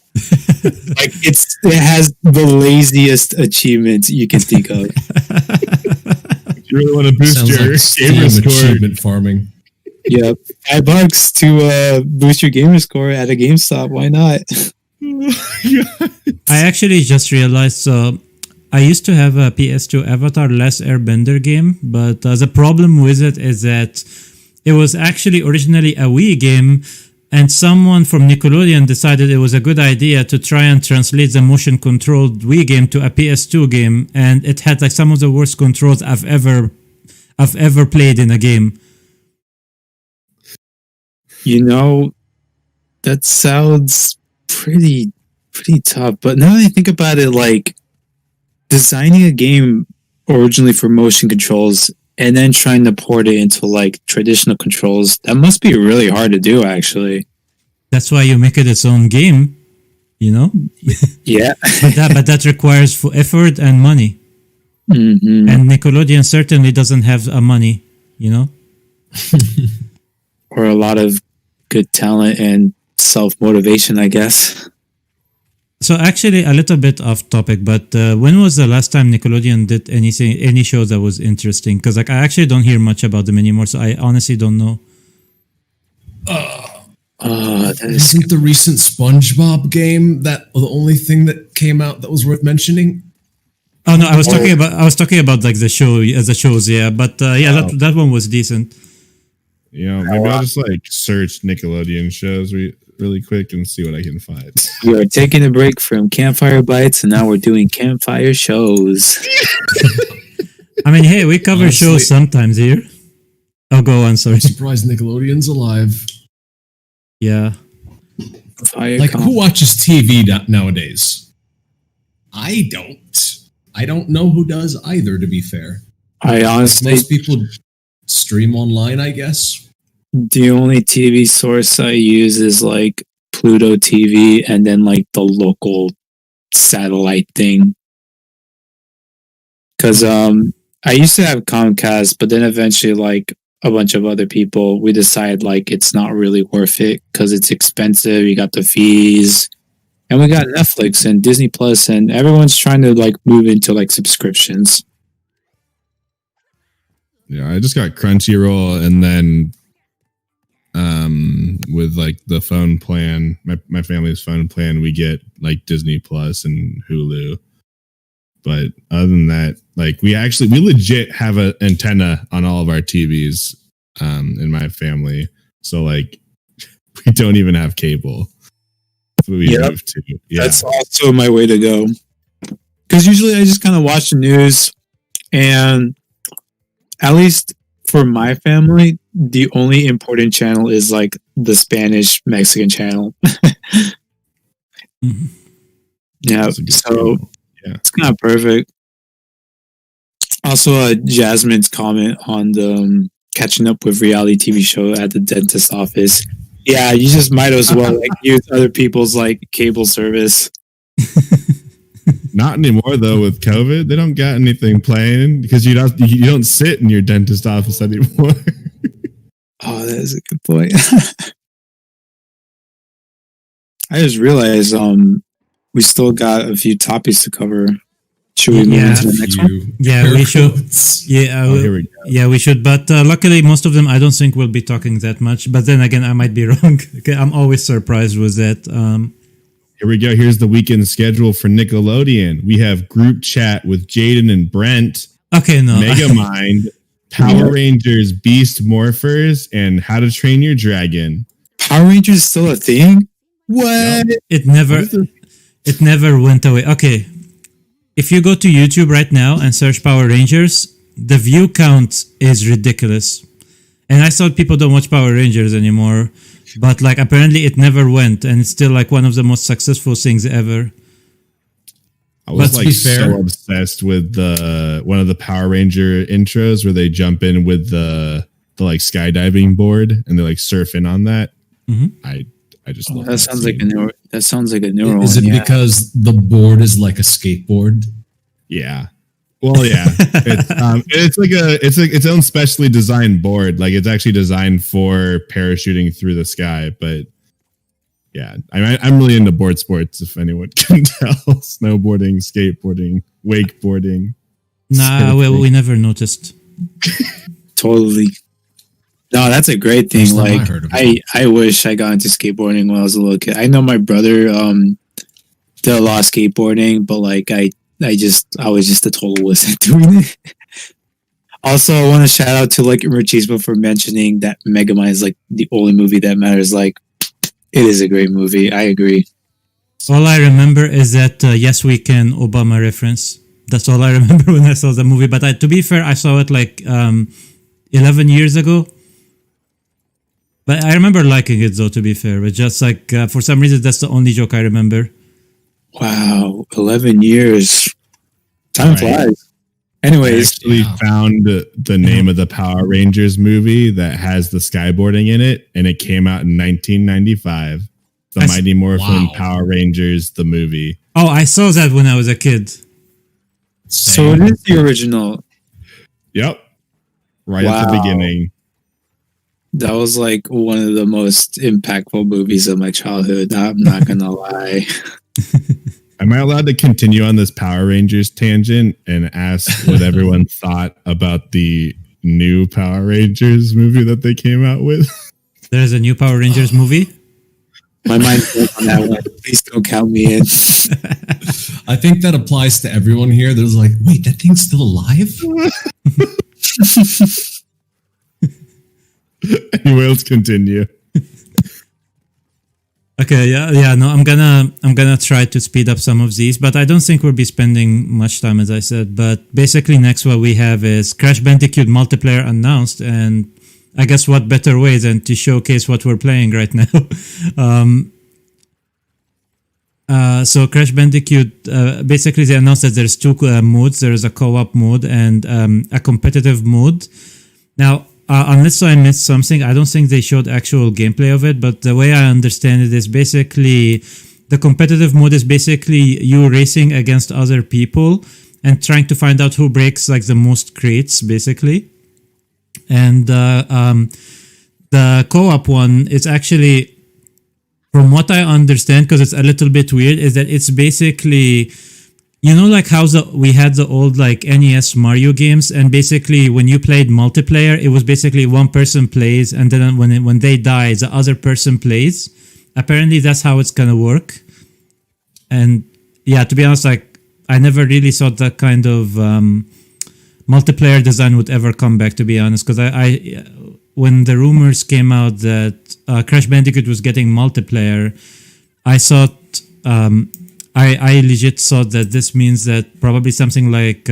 Like it has the laziest achievements you can think of. You really want to boost Sounds your like gamer Steam score. achievement farming. Yep, $5 to boost your gamer score at a GameStop. Why not? I actually just realized, I used to have a PS2 Avatar: Last Airbender game, but the problem with it is that it was actually originally a Wii game, and someone from Nickelodeon decided it was a good idea to try and translate the motion-controlled Wii game to a PS2 game, and it had like some of the worst controls I've ever played in a game. You know, that sounds pretty tough. But now that I think about it, like designing a game originally for motion controls and then trying to port it into like traditional controls, that must be really hard to do, actually. That's why you make it its own game, you know? Yeah. but that requires effort and money. Mm-hmm. And Nickelodeon certainly doesn't have money, you know? Or a lot of good talent and self-motivation, I guess. So actually, a little bit off topic, but when was the last time Nickelodeon did any show that was interesting? Because like I actually don't hear much about them anymore, so I honestly don't know. Isn't the recent SpongeBob game that the only thing that came out that was worth mentioning? Oh no, I was talking about like the shows, yeah. But that one was decent. Yeah, maybe I'll just like search Nickelodeon shows really quick and see what I can find. We are taking a break from Campfire Bytes, and now we're doing Campfire shows. I mean, hey, we cover shows sometimes here. Oh, go on, sorry. Surprised Nickelodeon's alive. Yeah. Who watches TV nowadays? I don't know who does either, to be fair. I honestly... Most people stream online, I guess. The only TV source I use is like Pluto TV and then like the local satellite thing. Because I used to have Comcast, but then eventually, like a bunch of other people, we decided like it's not really worth it because it's expensive. You got the fees, and we got Netflix and Disney Plus, and everyone's trying to like move into like subscriptions. Yeah, I just got Crunchyroll, and then with like the phone plan, my family's phone plan, we get like Disney Plus and Hulu. But other than that, like we legit have an antenna on all of our TVs in my family. So like we don't even have cable. That's what we moved to. Yeah. That's also my way to go. Because usually I just kind of watch the news, and at least for my family, the only important channel is like the Spanish Mexican channel. Mhm. Yeah, so channel. Yeah. it's kind of perfect. Also, Jasmine's comment on the catching up with reality TV show at the dentist office. Yeah, you just might as well like use other people's like cable service. Not anymore though. With COVID, they don't got anything playing because you don't sit in your dentist office anymore. Oh, that is a good point. I just realized we still got a few topics to cover. Should we move into the next one? Yeah, we should. Yeah, Here we go. yeah, we should. But luckily, most of them I don't think we'll be talking that much. But then again, I might be wrong. Okay, I'm always surprised with that. Here we go. Here's the weekend schedule for Nickelodeon. We have group chat with Jaden and Brent, Okay, no. Megamind, Power Rangers, Beast Morphers, and How to Train Your Dragon. Power Rangers is still a thing? What? It never went away. Okay. If you go to YouTube right now and search Power Rangers, the view count is ridiculous. And I thought people don't watch Power Rangers anymore, but like apparently it never went, and it's still like one of the most successful things ever. I was Let's like be fair. so obsessed with one of the Power Ranger intros where they jump in with the like skydiving board and they like surf in on that. Mhm. I just love That sounds like a newer. That sounds like a newer one. Is it yeah. because the board is like a skateboard? Yeah. Well, yeah. It's like it's like its own specially designed board. Like it's actually designed for parachuting through the sky. But yeah, I'm really into board sports. If anyone can tell, snowboarding, skateboarding, wakeboarding. Nah, well, we never noticed. Totally. No, that's a great thing. First time I Like heard of it. I wish I got into skateboarding when I was a little kid. I know my brother did a lot of skateboarding, but like I was just a total wuss at doing it. Also, I want to shout out to like Machismo for mentioning that Megamind is like the only movie that matters. Like, it is a great movie. I agree. All I remember is that Yes We Can Obama reference. That's all I remember when I saw the movie. But to be fair, I saw it like 11 years ago. But I remember liking it though, to be fair. But just like, for some reason, that's the only joke I remember. Wow, 11 years. Time Right. flies. I Anyways, actually found the name of the Power Rangers movie that has the skyboarding in it, and it came out in 1995. The Mighty Morphin Wow. Power Rangers, the movie. Oh, I saw that when I was a kid. so it is the original. Yep. Right at the Wow. beginning. That was like one of the most impactful movies of my childhood. I'm not gonna lie. Am I allowed to continue on this Power Rangers tangent and ask what everyone thought about the new Power Rangers movie that they came out with? There's a new Power Rangers movie. My mind went on that one. Please don't count me in. I think that applies to everyone here. There's like, wait, that thing's still alive? Anyway, let's continue. Okay, no, I'm gonna try to speed up some of these, but I don't think we'll be spending much time, as I said. But basically, next what we have is Crash Bandicoot multiplayer announced, and I guess what better way than to showcase what we're playing right now. So Crash Bandicoot, basically they announced that there's two modes. There's a co-op mode and a competitive mode. Now, unless I missed something, I don't think they showed actual gameplay of it, but the way I understand it is basically the competitive mode is basically you racing against other people and trying to find out who breaks like the most crates, basically. And the co-op one is actually, from what I understand, because it's a little bit weird, is that it's basically, you know, like how we had the old like NES Mario games, and basically when you played multiplayer, it was basically one person plays, and then when they die, the other person plays. Apparently, that's how it's gonna work. And yeah, to be honest, like I never really thought that kind of multiplayer design would ever come back. To be honest, because I when the rumors came out that Crash Bandicoot was getting multiplayer, I thought. I legit thought that this means that probably something like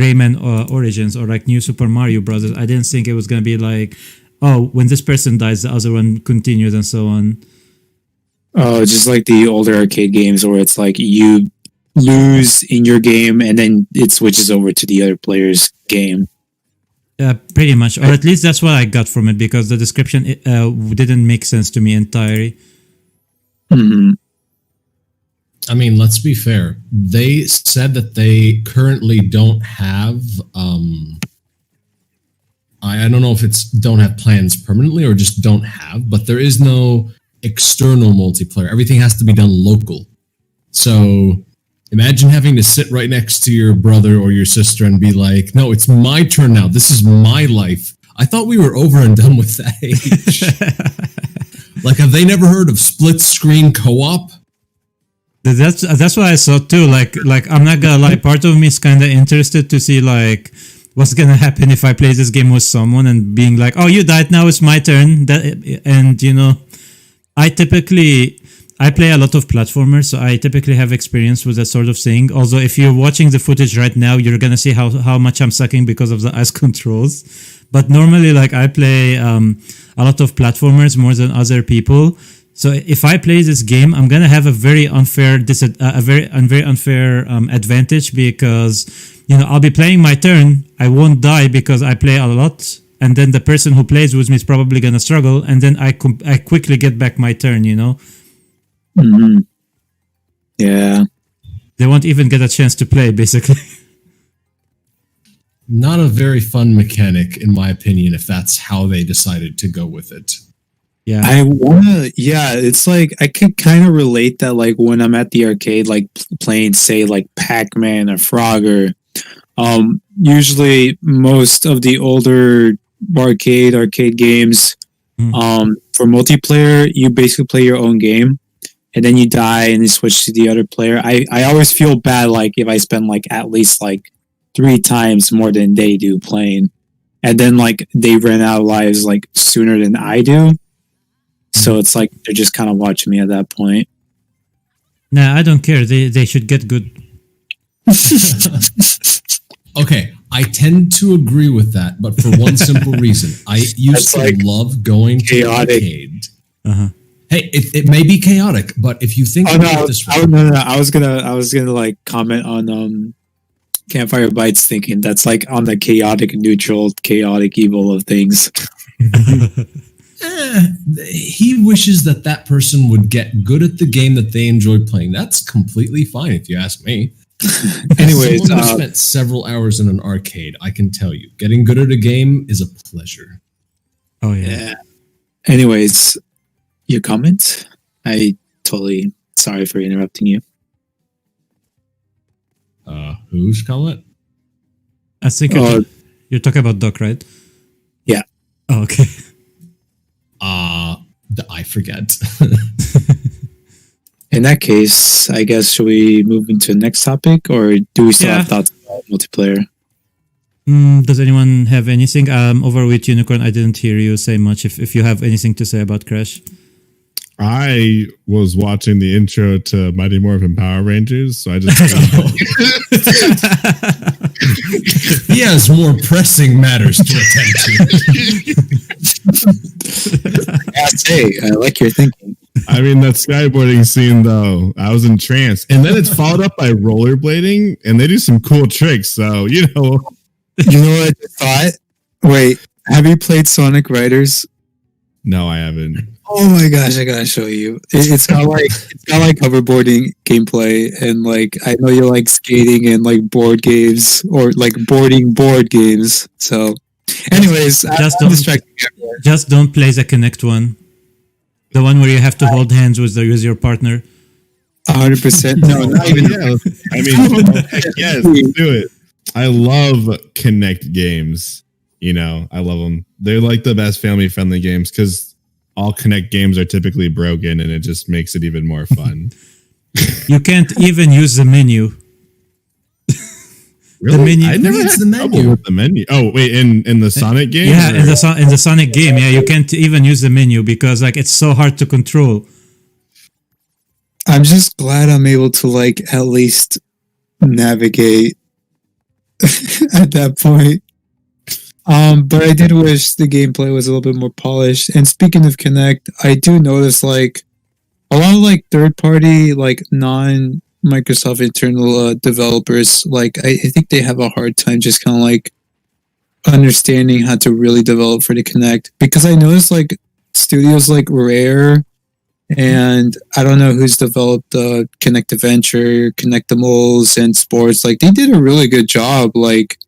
Rayman Origins or like New Super Mario Brothers. I didn't think it was going to be like, oh, when this person dies, the other one continues and so on. Oh, just like the older arcade games where it's like you lose in your game and then it switches over to the other player's game. Pretty much, or at least that's what I got from it, because the description didn't make sense to me entirely. Mm-hmm. I mean, let's be fair. They said that they currently don't have. I don't know if it's don't have plans permanently or just don't have, but there is no external multiplayer. Everything has to be done local. So imagine having to sit right next to your brother or your sister and be like, "No, it's my turn now. This is my life. I thought we were over and done with that age." Like, have they never heard of split screen co-op? That's what I thought too. Like I'm not gonna lie, part of me is kind of interested to see like what's gonna happen if I play this game with someone and being like, "Oh, you died, now it's my turn." And you know, I play a lot of platformers, so I typically have experience with that sort of thing. Although if you're watching the footage right now, you're gonna see how much I'm sucking because of the ice controls. But normally, like I play a lot of platformers more than other people. So if I play this game, I'm gonna have a very unfair advantage, because you know I'll be playing my turn. I won't die because I play a lot, and then the person who plays with me is probably gonna struggle, and then I quickly get back my turn. You know. Mm-hmm. Yeah. They won't even get a chance to play, basically. Not a very fun mechanic, in my opinion, if that's how they decided to go with it. Yeah, it's like I could kind of relate that, like when I'm at the arcade, like playing, say, like Pac-Man or Frogger. Usually most of the older arcade games, for multiplayer, you basically play your own game, and then you die and you switch to the other player. I always feel bad, like if I spend like at least like 3 times more than they do playing, and then like they run out of lives like sooner than I do. So it's like they're just kind of watching me at that point. Nah, I don't care. They should get good. Okay, I tend to agree with that, but for one simple reason. I used to love going to the arcade. Uh-huh. Hey, it may be chaotic, but if you think about it this way... No. I was gonna like comment on Campfire Bytes, thinking that's like on the chaotic neutral, chaotic evil of things. He wishes that person would get good at the game that they enjoy playing. That's completely fine, if you ask me. Anyways, someone who spent several hours in an arcade, I can tell you, getting good at a game is a pleasure. Oh yeah. Anyways, your comment? I totally sorry for interrupting you. Whose comment? I think you're talking about Doc, right? Yeah. Oh, okay. I forget. In that case, I guess, should we move into the next topic, or do we still have thoughts about multiplayer? Does anyone have anything? Over with Unicorn, I didn't hear you say much. If you have anything to say about Crash. I was watching the intro to Mighty Morphin Power Rangers, so I just... He has more pressing matters to attend to. Hey, I like your thinking. I mean, that skydboarding scene, though, I was entranced. And then it's followed up by rollerblading, and they do some cool tricks, so, you know. You know what I thought? Wait, have you played Sonic Riders? No, I haven't. Oh my gosh, I gotta show you. It's got like hoverboarding gameplay, and like I know you like skating and like board games or like boarding board games. So, anyways, just don't play the Kinect one, the one where you have to hold hands with your partner. 100%. No, not even. Yeah. I mean, yes, do it. I love Kinect games. You know, I love them. They're like the best family-friendly games because all Kinect games are typically broken, and it just makes it even more fun. You can't even use the menu. Really? The menu. I never had the menu. with the menu. Oh wait, in the Sonic game? Yeah, in the Sonic game, yeah, you can't even use the menu because like it's so hard to control. I'm just glad I'm able to like at least navigate at that point. But I did wish the gameplay was a little bit more polished. And speaking of Kinect, I do notice like a lot of like third party, like non Microsoft internal developers, like I think they have a hard time just kind of like understanding how to really develop for the Kinect, because I noticed like studios like Rare, and I don't know who's developed Kinect Adventure, Kinectimals, and Sports. Like they did a really good job, like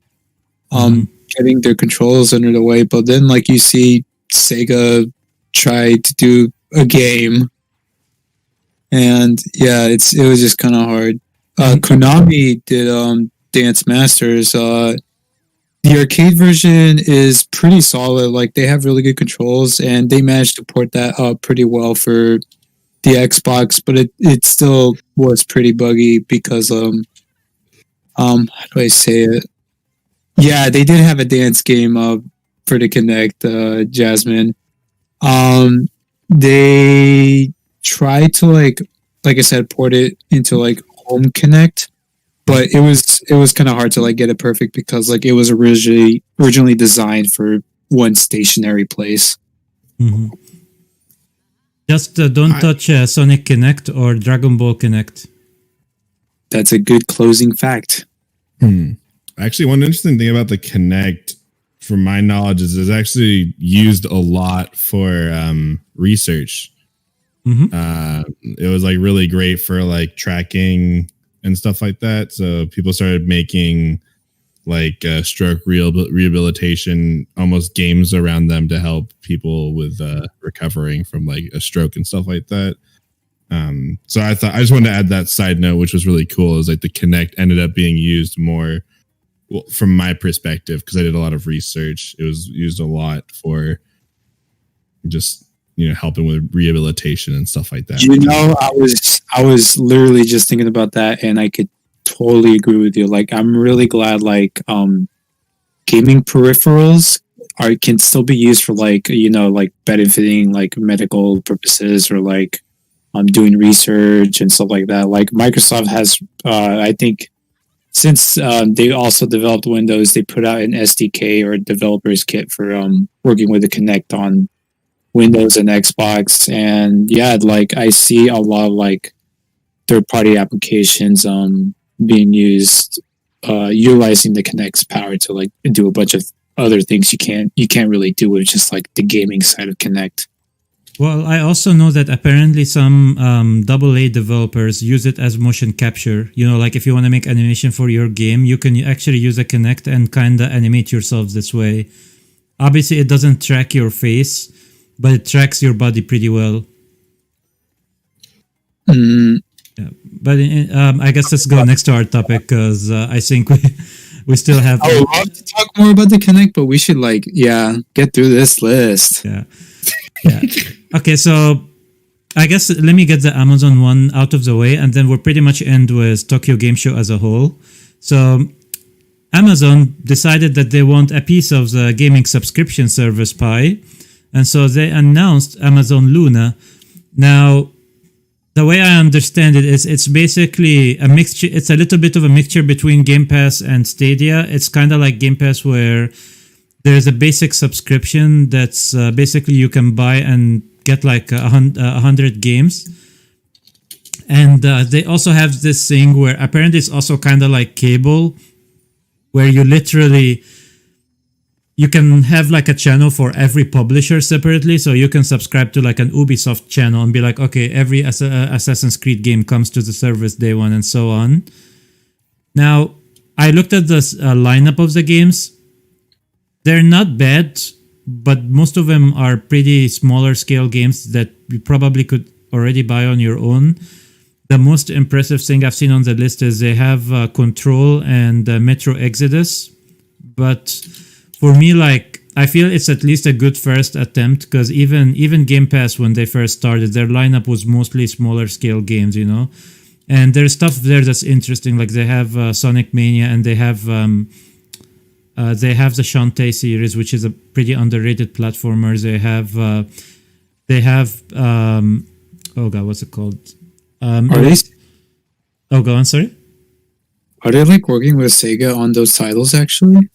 getting their controls under the way. But then, like you see, Sega try to do a game, and yeah, it was just kind of hard. Konami did Dance Masters. The arcade version is pretty solid. Like they have really good controls, and they managed to port that up pretty well for the Xbox. But it still was pretty buggy because how do I say it? Yeah, they did have a dance game for the Kinect, Jasmine. They tried to like I said, port it into like Home Kinect. But it was kind of hard to like get it perfect because like it was originally designed for one stationary place. Mm-hmm. Just don't touch Sonic Kinect or Dragon Ball Kinect. That's a good closing fact. Actually, one interesting thing about the Kinect, from my knowledge, is it's actually used a lot for research. It was like really great for like tracking and stuff like that. So people started making like stroke rehabilitation, almost games around them to help people with recovering from like a stroke and stuff like that. So I just wanted to add that side note, which was really cool. Is like the Kinect ended up being used more, well, from my perspective, because I did a lot of research. It was used a lot for just, you know, helping with rehabilitation and stuff like that. You know, I was literally just thinking about that, and I could totally agree with you. Like, I'm really glad like gaming peripherals can still be used for like, you know, like benefiting like medical purposes or like doing research and stuff like that. Like Microsoft has, I think, since they also developed Windows, they put out an SDK or developers kit for working with the Kinect on Windows and Xbox. And yeah, like I see a lot of like third-party applications being used, utilizing the Kinect's power to like do a bunch of other things you can't really do with just like the gaming side of Kinect. Well, I also know that apparently some AA developers use it as motion capture. You know, like if you want to make animation for your game, you can actually use a Kinect and kind of animate yourself this way. Obviously, it doesn't track your face, but it tracks your body pretty well. Yeah. But I guess let's go next to our topic, because I think we still have... I would love to talk more about the Kinect, but we should get through this list. Yeah. Okay, so I guess let me get the Amazon one out of the way, and then we'll pretty much end with Tokyo Game Show as a whole. So Amazon decided that they want a piece of the gaming subscription service pie, and so they announced Amazon Luna. Now, the way I understand it is it's basically a mixture. It's a little bit of a mixture between Game Pass and Stadia. It's kind of like Game Pass, where there's a basic subscription that's basically you can buy and get like 100 games. And they also have this thing where apparently it's also kind of like cable, where you literally you can have like a channel for every publisher separately. So you can subscribe to like an Ubisoft channel and be like, okay, every Assassin's Creed game comes to the service day one and so on. Now, I looked at the lineup of the games. They're not bad, but most of them are pretty smaller scale games that you probably could already buy on your own. The most impressive thing I've seen on the list is they have Control and Metro Exodus. But for me, like, I feel it's at least a good first attempt, because even Game Pass, when they first started, their lineup was mostly smaller scale games, you know? And there's stuff there that's interesting, like they have Sonic Mania, and they have the Shantae series, which is a pretty underrated platformer. They have oh god, what's it called? Are they? Oh, go on. Sorry. Are they like working with Sega on those titles actually?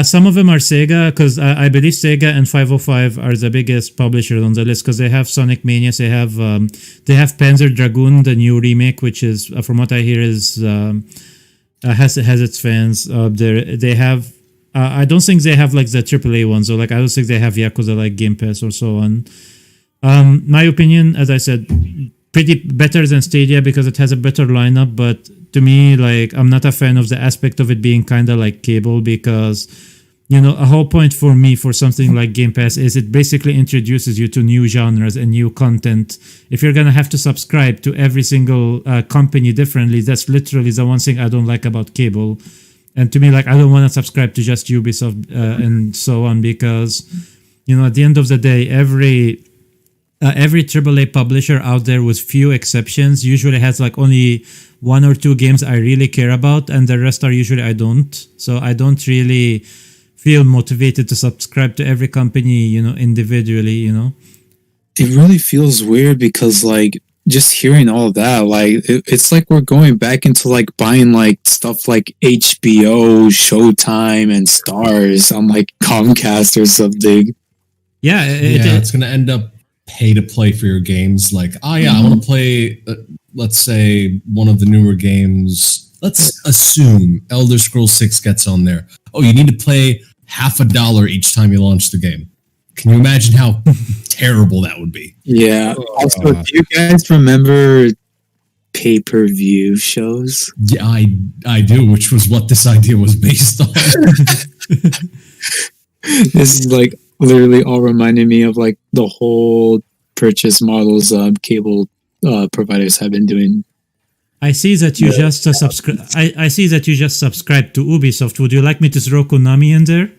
Some of them are Sega, because I believe Sega and 505 are the biggest publishers on the list, because they have Sonic Mania, they have Panzer Dragoon, the new remake, which is, from what I hear, is has its fans. They have. I don't think they have like the AAA ones, or like I don't think they have Yakuza like Game Pass or so on. My opinion, as I said, pretty better than Stadia because it has a better lineup, but to me, like, I'm not a fan of the aspect of it being kind of like cable, because, you know, a whole point for me for something like Game Pass is it basically introduces you to new genres and new content. If you're going to have to subscribe to every single company differently, that's literally the one thing I don't like about cable. And to me, like, I don't want to subscribe to just Ubisoft and so on, because, you know, at the end of the day, every AAA publisher out there, with few exceptions, usually has like only one or two games I really care about, and the rest are usually I don't. So I don't really feel motivated to subscribe to every company, you know, individually, you know. It really feels weird because, like, just hearing all of that, like, it's like we're going back into like buying like stuff like HBO, Showtime, and Stars on like Comcast or something. Yeah, it's going to end up pay to play for your games. Like, I want to play, let's say, one of the newer games. Let's assume Elder Scrolls 6 gets on there. Oh, you need to pay $50 each time you launch the game. Can you imagine how terrible that would be? Yeah. Also, do you guys remember pay-per-view shows? Yeah, I do, which was what this idea was based on. This is like literally all reminding me of like the whole purchase models cable providers have been doing. I see that you just subscribe. I see that you just subscribed to Ubisoft. Would you like me to throw Konami in there?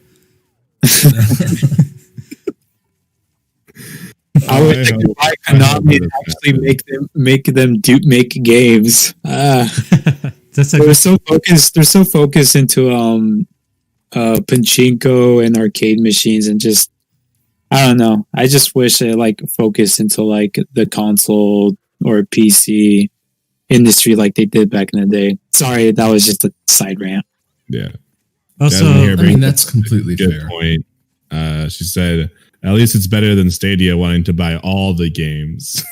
I would like to buy Konami and actually make them make games. They're so focused. They're so focused into pachinko and arcade machines, and just, I don't know. I just wish they like focused into like the console or PC industry like they did back in the day. Sorry, that was just a side rant. Yeah. Also, I mean, that's completely good fair. point. She said, at least it's better than Stadia wanting to buy all the games.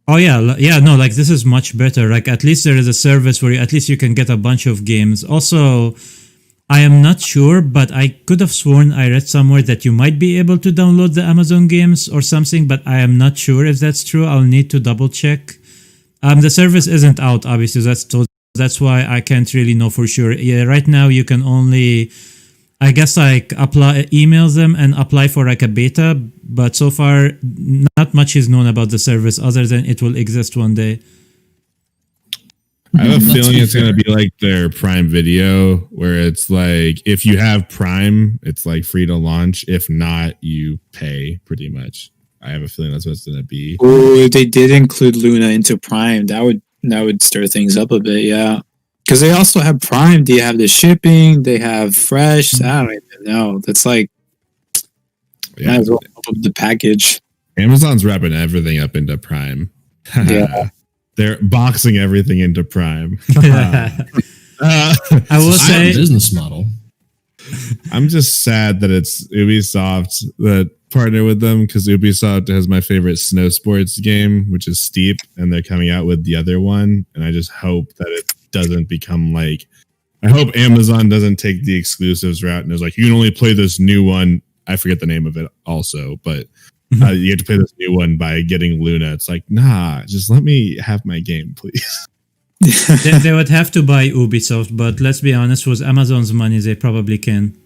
Oh yeah, no, like this is much better. Like at least there is a service where at least you can get a bunch of games. Also, I am not sure, but I could have sworn I read somewhere that you might be able to download the Amazon games or something, but I am not sure if that's true. I'll need to double check. The service isn't out, obviously. That's why I can't really know for sure. Yeah, right now you can only, I guess, like email them and apply for like a beta, but so far not much is known about the service other than it will exist one day. I have a feeling it's going to be like their Prime Video, where it's like, if you have Prime, it's like free to launch. If not, you pay pretty much. I have a feeling that's what it's going to be. Oh, they did include Luna into Prime. That would stir things up a bit, yeah. Because they also have Prime. They have the shipping. They have Fresh. I don't even know. That's like, might as well up the package. Amazon's wrapping everything up into Prime. Yeah. They're boxing everything into Prime. I will say, business model. I'm just sad that it's Ubisoft that partner with them, because Ubisoft has my favorite snow sports game, which is Steep, and they're coming out with the other one, and I just hope that it doesn't become like I hope Amazon doesn't take the exclusives route and is like, you can only play this new one. I forget the name of it also, but you have to play this new one by getting Luna. It's like, nah, just let me have my game, please. They would have to buy Ubisoft, but let's be honest, with Amazon's money, they probably can.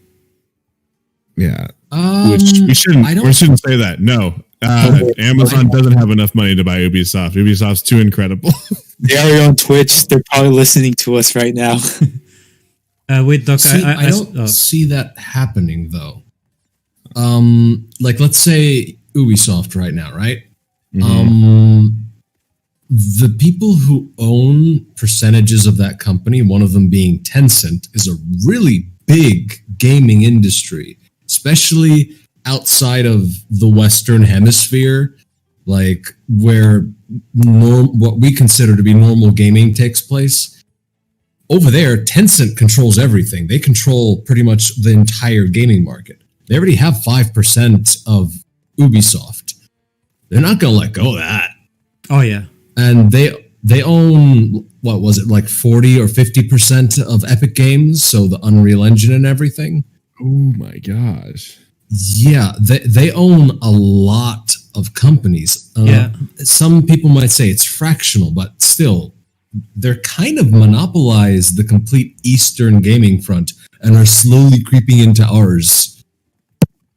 Yeah. Which we shouldn't say that. No. Amazon doesn't have enough money to buy Ubisoft. Ubisoft's too incredible. They are on Twitch. They're probably listening to us right now. Wait, Doc, I don't see that happening though. Like let's say Ubisoft right now, right? The people who own percentages of that company, one of them being Tencent, is a really big gaming industry, especially outside of the Western Hemisphere, like where what we consider to be normal gaming takes place. Over there, Tencent controls everything. They control pretty much the entire gaming market. They already have 5% of Ubisoft. They're not going to let go of that. Oh, yeah. And they own, what was it, like 40 or 50% of Epic Games, so the Unreal Engine and everything. Oh my gosh. Yeah, they own a lot of companies. Some people might say it's fractional, but still, they're kind of monopolized the complete Eastern gaming front and are slowly creeping into ours.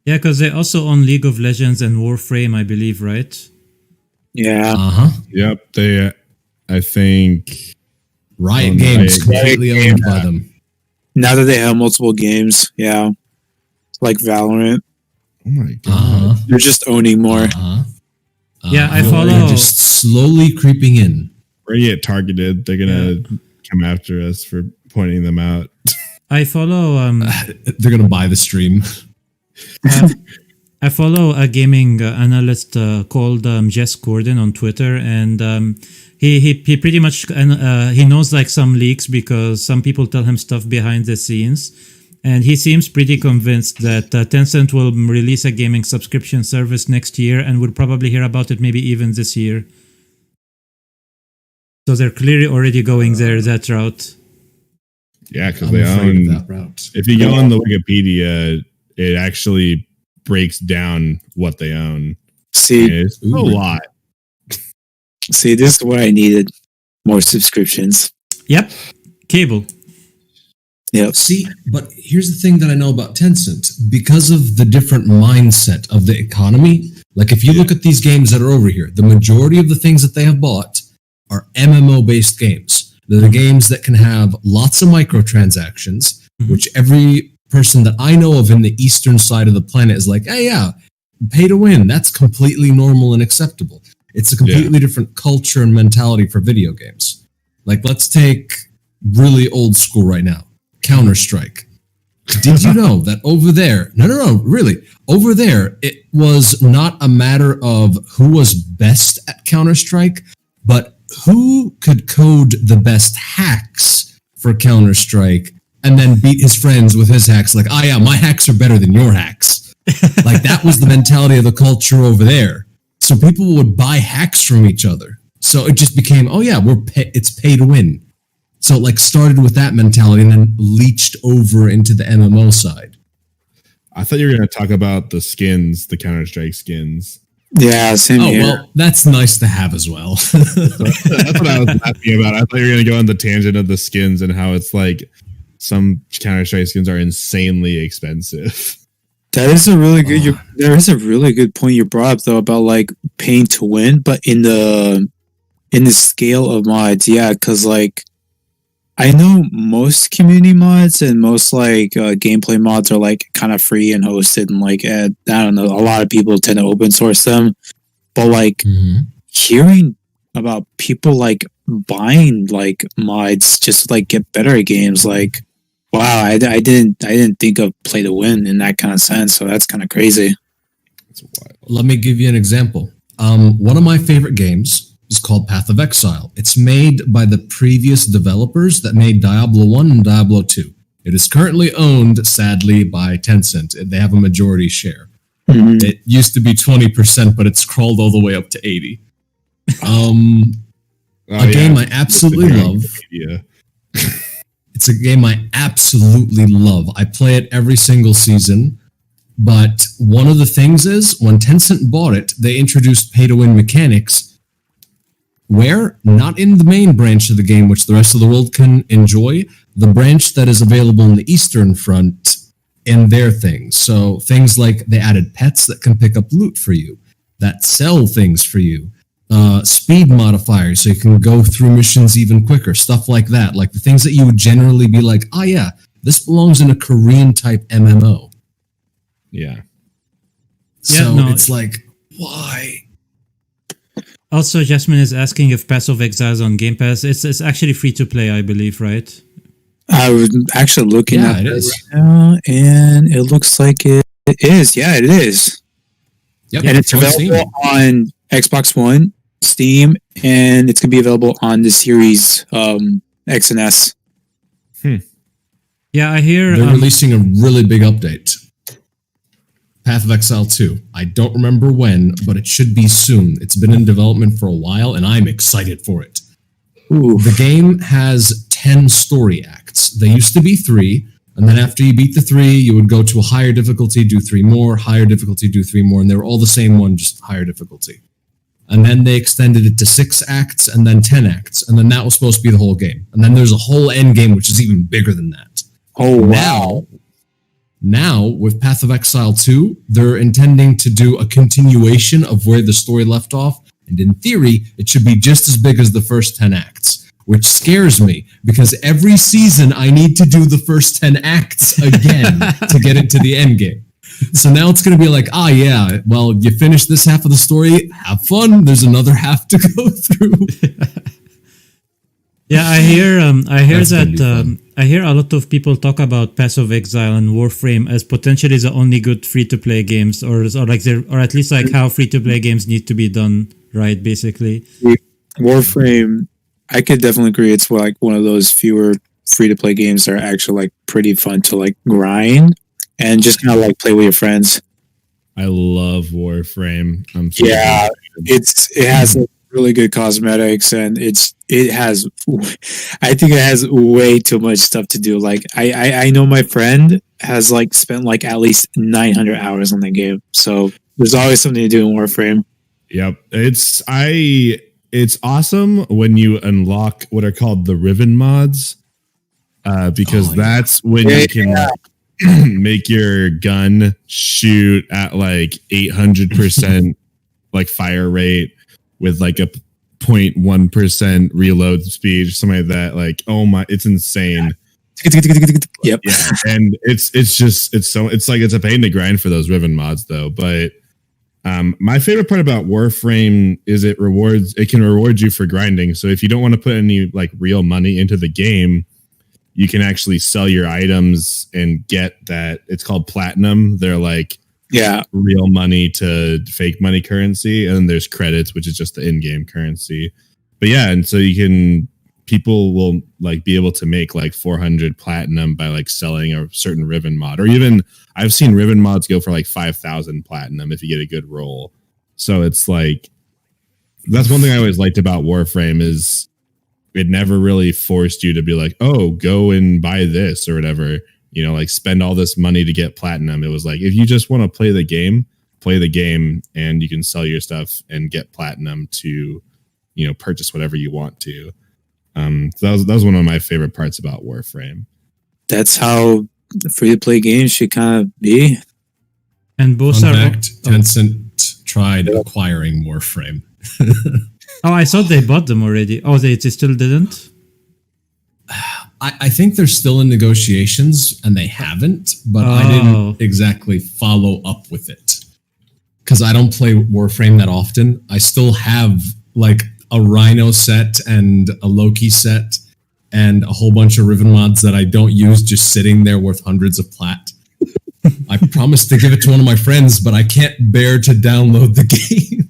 Yeah, because they also own League of Legends and Warframe, I believe, right? Yeah. Yep. They, I think, Riot Games completely owned by them. Now that they have multiple games, yeah, like Valorant. Oh my god! They're just owning more. Yeah, I follow. They're just slowly creeping in. We're gonna get targeted. They're gonna come after us for pointing them out. I follow. They're gonna buy the stream. I follow a gaming analyst called Jess Gordon on Twitter, and he pretty much he knows like some leaks because some people tell him stuff behind the scenes, and he seems pretty convinced that Tencent will release a gaming subscription service next year, and we'll probably hear about it maybe even this year. So they're clearly already going that route. Yeah, because they own that route. If you go on the Wikipedia, it actually breaks down what they own. See, it's a lot. See, this is what I needed. More subscriptions. Yep. Cable. Yep. See, but here's the thing that I know about Tencent. Because of the different mindset of the economy, like if you look at these games that are over here, the majority of the things that they have bought are MMO-based games. They're the games that can have lots of microtransactions, which every person that I know of in the eastern side of the planet is like, hey, yeah, pay to win. That's completely normal and acceptable. It's a completely different culture and mentality for video games. Like, let's take really old school right now, Counter-Strike. Did you know that over there, no, really, over there, it was not a matter of who was best at Counter-Strike, but who could code the best hacks for Counter-Strike and then beat his friends with his hacks. Like, yeah, my hacks are better than your hacks. Like, that was the mentality of the culture over there. So people would buy hacks from each other. So it just became, it's pay to win. So it like started with that mentality and then leached over into the MMO side. I thought you were going to talk about the skins, the Counter-Strike skins. Yeah, same here. Well, that's nice to have as well. That's what I was asking about. I thought you were going to go on the tangent of the skins and how it's like some Counter-Strike skins are insanely expensive. That is a really good. There is a really good point you brought up though about like paying to win, but in the scale of mods, yeah, because like I know most community mods and most like gameplay mods are like kind of free and hosted, and like I don't know, a lot of people tend to open source them, but like hearing about people like buying like mods just to like get better at games, like. Wow, I didn't think of play to win in that kind of sense, so that's kind of crazy. Let me give you an example. One of my favorite games is called Path of Exile. It's made by the previous developers that made Diablo 1 and Diablo 2. It is currently owned, sadly, by Tencent. They have a majority share. It used to be 20%, but it's crawled all the way up to 80%. A game I absolutely love. It's a game I absolutely love. I play it every single season. But one of the things is, when Tencent bought it, they introduced pay-to-win mechanics where, not in the main branch of the game, which the rest of the world can enjoy, the branch that is available in the Eastern Front in their things. So things like they added pets that can pick up loot for you, that sell things for you, speed modifiers so you can go through missions even quicker, stuff like that. Like the things that you would generally be like, oh yeah, this belongs in a Korean-type MMO. Yeah. So it's like, why? Also, Jasmine is asking if Pass of Exile is on Game Pass. It's actually free to play, I believe, right? I was actually looking at it it is. right now, and it looks like it is. Yeah, it is. Yep, And it's available on Xbox One, Steam, and it's going to be available on the Series X and S. Yeah, I hear they're releasing a really big update. Path of Exile 2. I don't remember when, but it should be soon. It's been in development for a while, and I'm excited for it. Ooh. The game has 10 story acts. They used to be 3, and then after you beat the 3, you would go to a higher difficulty, do 3 more, higher difficulty, do 3 more, and they were all the same one, just higher difficulty. And then they extended it to 6 acts, and then 10 acts, and then that was supposed to be the whole game. And then there's a whole end game, which is even bigger than that. Oh, wow. Now, with Path of Exile 2, they're intending to do a continuation of where the story left off, and in theory, it should be just as big as the first 10 acts, which scares me, because every season I need to do the first 10 acts again to get into the end game. So now it's going to be like, yeah, well, you finish this half of the story, have fun, there's another half to go through. Yeah, I hear that I hear a lot of people talk about Pass of Exile and Warframe as potentially the only good free-to-play games, or at least like how free-to-play games need to be done right, basically. Warframe, I could definitely agree. It's like one of those fewer free-to-play games that are actually like pretty fun to like grind and just kind of like play with your friends. I love Warframe. It has really good cosmetics, and I think it has way too much stuff to do. Like I know my friend has like spent like at least 900 hours on the game, so there's always something to do in Warframe. Yep, it's awesome when you unlock what are called the Riven mods, because that's when you can make your gun shoot at like 800% like fire rate with like a 0.1% reload speed, something like that. Like, oh my, it's insane. Yep. Yeah, and it's a pain to grind for those Riven mods though. But my favorite part about Warframe is it can reward you for grinding. So if you don't want to put any like real money into the game, you can actually sell your items and get that. It's called platinum. They're like real money to fake money currency, and then there's credits, which is just the in-game currency. But yeah, and so people will like be able to make like 400 platinum by like selling a certain Riven mod, or even I've seen Riven mods go for like 5,000 platinum if you get a good roll. So it's like, that's one thing I always liked about Warframe is it never really forced you to be like, oh, go and buy this or whatever, like spend all this money to get platinum. It was like, if you just want to play the game, and you can sell your stuff and get platinum to, purchase whatever you want to. So that was one of my favorite parts about Warframe. That's how free-to-play games should kind of be. And both Tencent tried acquiring Warframe. Oh, I thought they bought them already. Oh, they still didn't? I think they're still in negotiations, and they haven't, but I didn't exactly follow up with it. Because I don't play Warframe that often. I still have, like, a Rhino set and a Loki set and a whole bunch of Riven mods that I don't use, just sitting there worth hundreds of plat. I promised to give it to one of my friends, but I can't bear to download the game.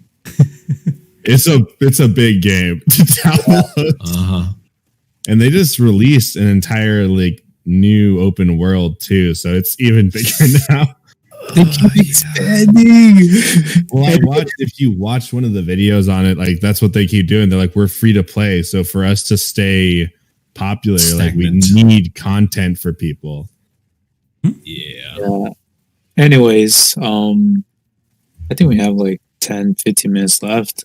It's a big game to download. And they just released an entire like new open world too, so it's even bigger now. They keep expanding. Well, if you watch one of the videos on it, like that's what they keep doing. They're like, we're free to play, so for us to stay popular. Stagnant. Like we need content for people. Yeah. Anyways, I think we have like 10, 15 minutes left.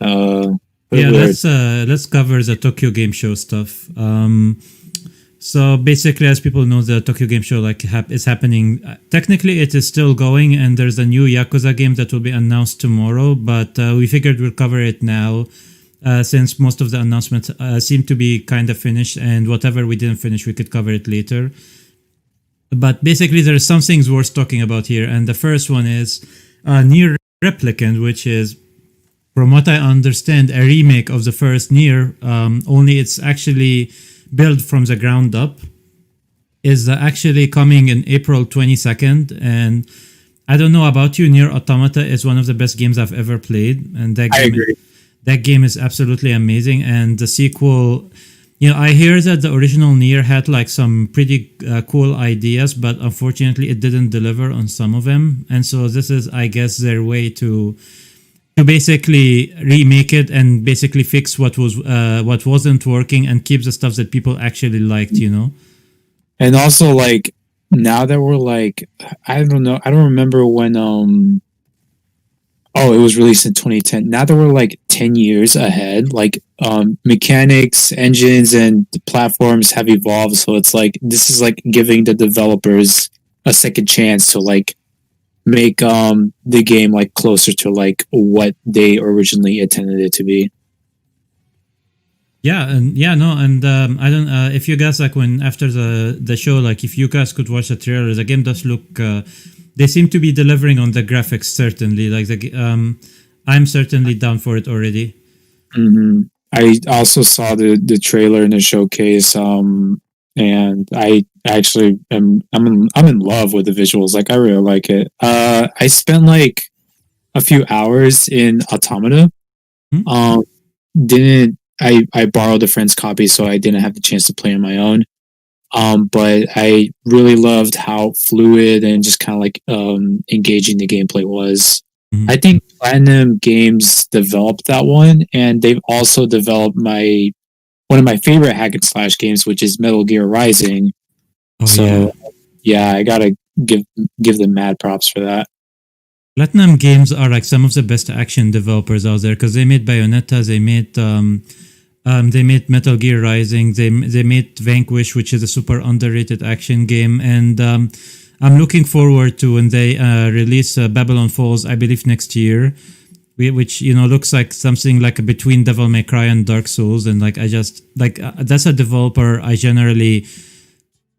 Let's cover the Tokyo Game Show stuff. So basically, as people know, the Tokyo Game Show is happening. Technically, it is still going, and there's a new Yakuza game that will be announced tomorrow. But we figured we'll cover it now, since most of the announcements seem to be kind of finished, and whatever we didn't finish, we could cover it later. But basically, there are some things worth talking about here, and the first one is Nier Replicant, which is, from what I understand, a remake of the first Nier. Only it's actually built from the ground up. Is actually coming in April 22nd, and I don't know about you, Nier Automata is one of the best games I've ever played, and I agree. That game is absolutely amazing. And the sequel, I hear that the original Nier had like some pretty cool ideas, but unfortunately it didn't deliver on some of them. And so this is, I guess, their way to basically remake it and basically fix what wasn't working and keep the stuff that people actually liked, And also, like, now that we're like, I don't know, I don't remember when it was released in 2010. Now that we're like 10 years ahead, like mechanics, engines, and the platforms have evolved. So it's like, this is like giving the developers a second chance to like make the game like closer to like what they originally intended it to be. I don't if you guys like when after the show, like if you guys could watch the trailer, the game does look they seem to be delivering on the graphics, certainly. Like I'm certainly down for it already. Mm-hmm. I also saw the trailer in the showcase, and I actually I'm in love with the visuals. Like I really like it. I spent like a few hours in Automata. I borrowed a friend's copy, so I didn't have the chance to play on my own. But I really loved how fluid and just kind of like engaging the gameplay was. I think Platinum Games developed that one, and they've also developed one of my favorite hack and slash games, which is Metal Gear Rising. I gotta give them mad props for that. Platinum Games are like some of the best action developers out there, because they made Bayonetta, they made Metal Gear Rising, they made Vanquish, which is a super underrated action game, and I'm looking forward to when they release Babylon Falls, I believe next year, which looks like something like between Devil May Cry and Dark Souls, and like I just like that's a developer I generally.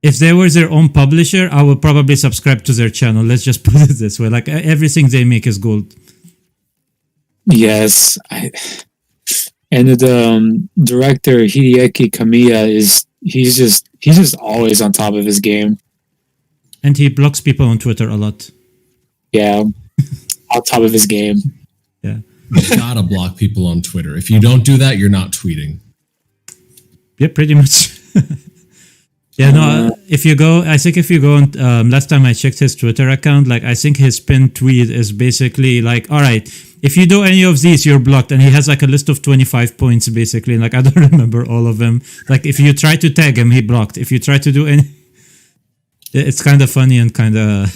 If they were their own publisher, I would probably subscribe to their channel. Let's just put it this way. Like everything they make is gold. Yes. And the director, Hideaki Kamiya, he's just always on top of his game. And he blocks people on Twitter a lot. Yeah. On top of his game. Yeah. You gotta block people on Twitter. If you don't do that, you're not tweeting. Yeah, pretty much. If you go on, last time I checked his Twitter account, like I think his pinned tweet is basically like, all right, if you do any of these, you're blocked. And he has like a list of 25 points, basically. Like I don't remember all of them. Like if you try to tag him, he blocked. If you try to do any, it's kind of funny and kind of,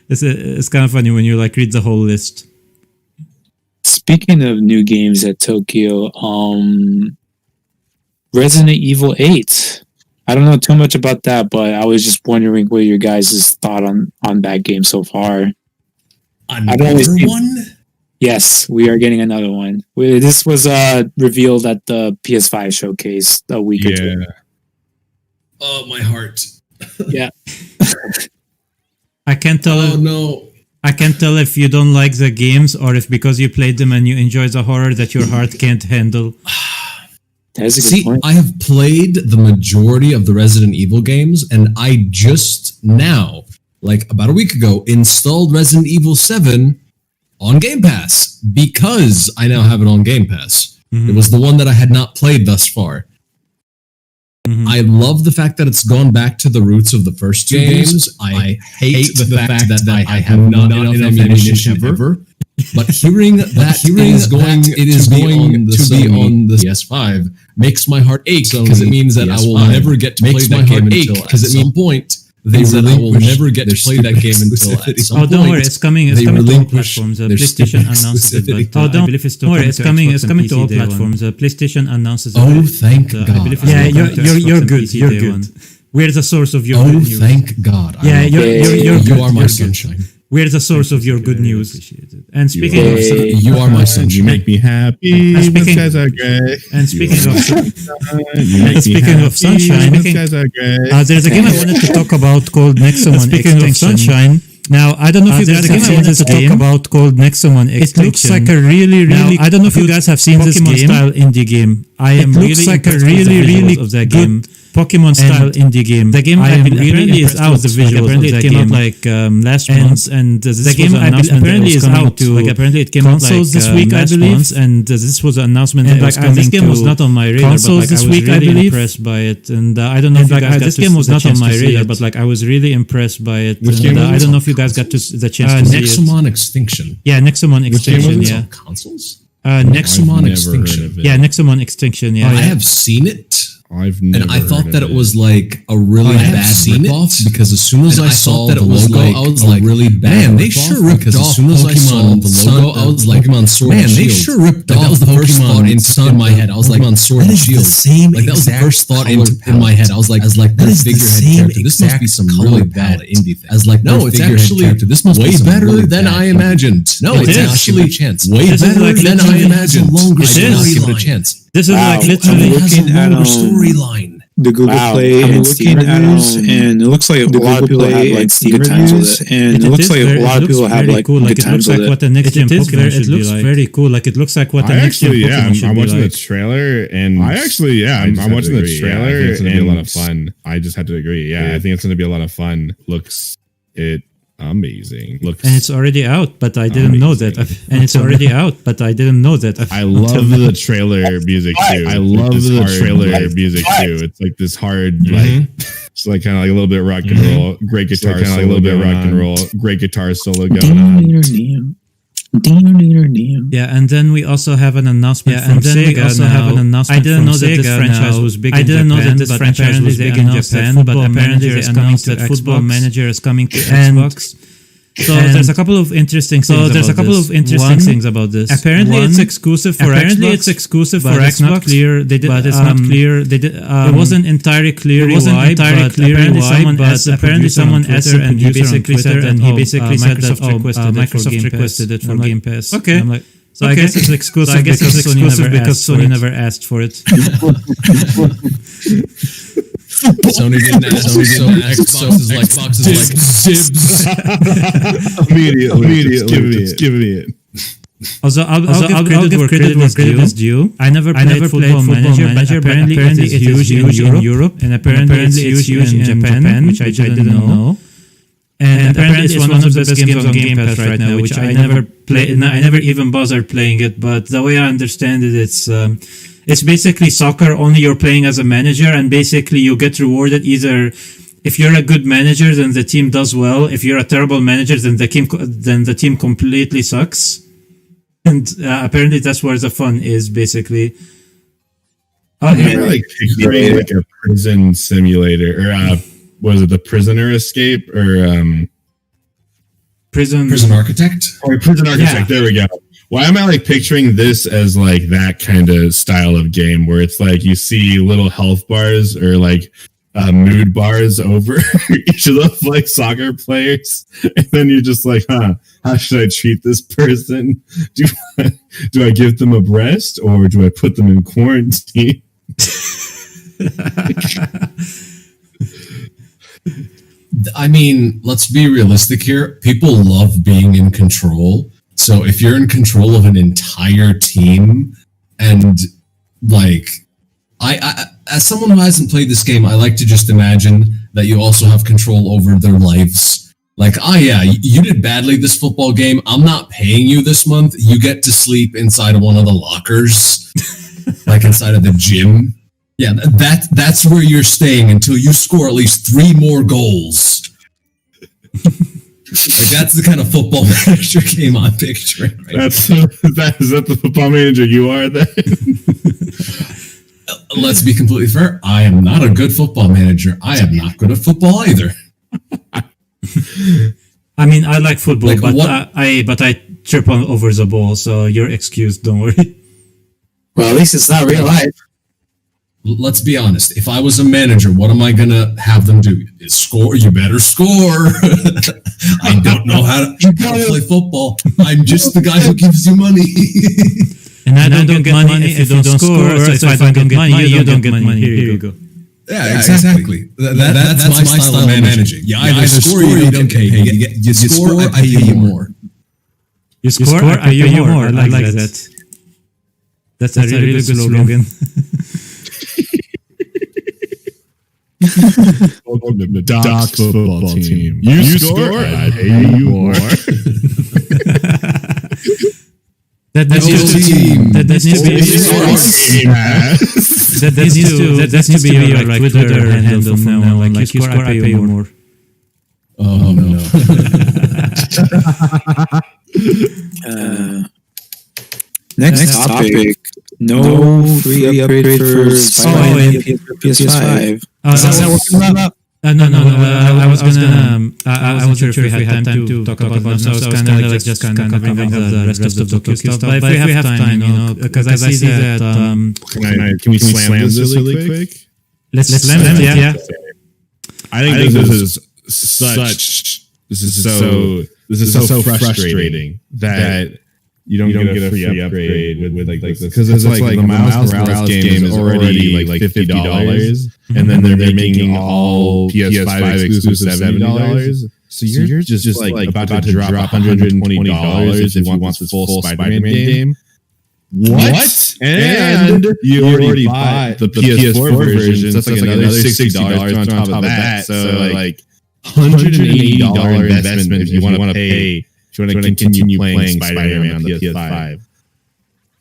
it's kind of funny when you like read the whole list. Speaking of new games at Tokyo, Resident Evil 8. I don't know too much about that, but I was just wondering what your guys' thought on that game so far. Another one? Yes, we are getting another one. This was revealed at the PS5 showcase a week or two. Oh, my heart. Yeah. I can't tell. Oh, no. I can't tell if you don't like the games or if because you played them and you enjoy the horror that your heart can't handle. That's a good point. I have played the majority of the Resident Evil games, and I just now, like about a week ago, installed Resident Evil 7 on Game Pass because I now have it on Game Pass. It was the one that I had not played thus far. I love the fact that it's gone back to the roots of the first two games. I hate the fact that I have not enough ammunition ever. But hearing that it is going to be on the PS5 makes my heart ache because it means that I will never get to play that game until at some point. I will never get to play that game until at some point. Oh, don't worry, it's coming. It's coming to all platforms. PlayStation announces it, but don't worry, it's coming. It's coming to all platforms. PlayStation announces it. Oh, thank God! Yeah, you're good. You're good. We're the source of your good news. Thank God! Yeah, you are my sunshine. We're the source of your good news. And speaking of you are my sunshine. You make me happy. And speaking, guys are great. And speaking of sunshine, guys are great. There's a game I wanted to talk about called Nexomon Extinction. Speaking of sunshine. Now, I don't know if you guys have seen this game. Talk about called Nexomon Extinction. It looks like a really I don't know if you guys have seen this game. Style indie game. I am really like a really of that game. Pokemon style indie game. The game apparently is out. The visuals apparently it came out like last month, and the game apparently is out too. Like apparently it came out like this week, I believe. And this was an announcement that was coming. This game was not on my radar, but like I was really impressed by it. And I don't know if you guys got this game was not on my radar, but like I was really impressed by it. And I don't know if you guys got the chance to see it. Nexomon Extinction. Yeah, Nexomon Extinction. Yeah, consoles. Nexomon Extinction. Yeah, Nexomon Extinction. Yeah, I have seen it. And I thought that it was like a really bad ripoff because as soon as I saw that it was logo, I was like, really bad. Man, they sure ripped off. As soon as I saw the logo, I was like, Pokemon Sword and Shield. Man, they sure ripped off. That was the first thought in my head. I was like, Pokemon Sword and Shield. Like that was the first thought in my head. I was like, that is the same character. This must be some really bad indie thing. As like, no, it's actually this must way better than I imagined. No, it's actually way better than I imagined. I did not give it a chance. This is like literally looking at storyline. The Google Play and Steam reviews, and it looks like a lot of people have like good times with it, and it looks like a lot of people have like good times with it. What the next gen Pokemon should be like. It looks very cool. Like it looks like what the next gen Pokemon should be like. I'm watching the trailer, and I'm watching the trailer, and it's gonna be a lot of fun. I just had to agree. Yeah, I think it's gonna be a lot of fun. Looks amazing. And it's already out, but I didn't know that. I love the trailer music too. It's like this hard, like it's like kind of like a little bit rock and roll. Great guitar, kind of like a little bit rock and roll. Great guitar solo going on. Yeah, and then we also have an announcement from Sega. I didn't know that this franchise was big in Japan, but apparently they announced that Football Manager is coming to Xbox. So there's a couple of interesting things about this. Apparently it's exclusive for Xbox, but it's not clear. It wasn't entirely clear why, but apparently someone asked the producer on Twitter, and he basically said that Microsoft requested it for Game Pass. Okay. I'm like, so I guess it's exclusive because Sony never asked for it. Sony didn't ask. Xbox is like Zibs. Immediately, just give me it. Also, I'll give credit where credit is due. I never played Football Manager, but apparently it is huge in Europe, and apparently it's huge in Japan, which I didn't know. And apparently it's one of the best games on Game Pass right now, which I never played. I never even bothered playing it. But the way I understand it, it's basically soccer. Only you're playing as a manager, and basically you get rewarded either. If you're a good manager, then the team does well. If you're a terrible manager, then the team completely sucks. And apparently that's where the fun is, basically. I remember like picturing like a prison simulator, or was it the Prisoner Escape, or Prison Architect? Or Prison Architect, yeah. There we go. Why am I like picturing this as like that kind of style of game where it's like you see little health bars or like mood bars over each of the like soccer players, and then you're just like, how should I treat this person? Do I give them a breast, or do I put them in quarantine? I mean, let's be realistic here. People love being in control. So if you're in control of an entire team, and like, I as someone who hasn't played this game, I like to just imagine that you also have control over their lives. Like, you did badly this football game. I'm not paying you this month. You get to sleep inside of one of the lockers, like inside of the gym. Yeah, that's where you're staying until you score at least 3 more goals. Like that's the kind of football manager game I'm picturing. Right? Is that the football manager you are then? Let's be completely fair. I am not a good football manager. I am not good at football either. I mean, I like football, Like, but what- I trip over the ball, so you're excused. Don't worry. Well, at least it's not real life. Let's be honest. If I was a manager, what am I gonna have them do? Is score? You better score. I don't know how to play football. I'm just the guy who gives you money. And I don't get money if you don't score. So if I don't get money, you don't get money. Here you go. Yeah, exactly. That's my style of managing. You either score or you don't get paid. You score, I pay you more. You score, I pay you more. I like that. That's a really good slogan. Welcome to the Doc's football team. You score, I pay you more. That needs to be your like Twitter handle from now on. Like you score, I pay you more. Oh no. Next topic. No free upgrade for Spider-Man PS5. Is that working out? No. I was gonna. I wasn't sure if we had time to talk about that. So I was kind of like just kind of covering up the rest of the Tokyo stuff. But if we have time, you know, because I see that. Can we slam this really quick? Let's slam it. Yeah. I think this is so frustrating that you don't get a free upgrade with like this, because it's like the Miles Morales game is already like $50, and then they're making all PS5 exclusive $70. So you're just like about to drop $120 if you want this full Spider-Man game. What? And you already bought the PS4 version, so that's like another $60 on top of that. So like $180 investment if you want to pay. If you want to continue playing Spider-Man on the PS5.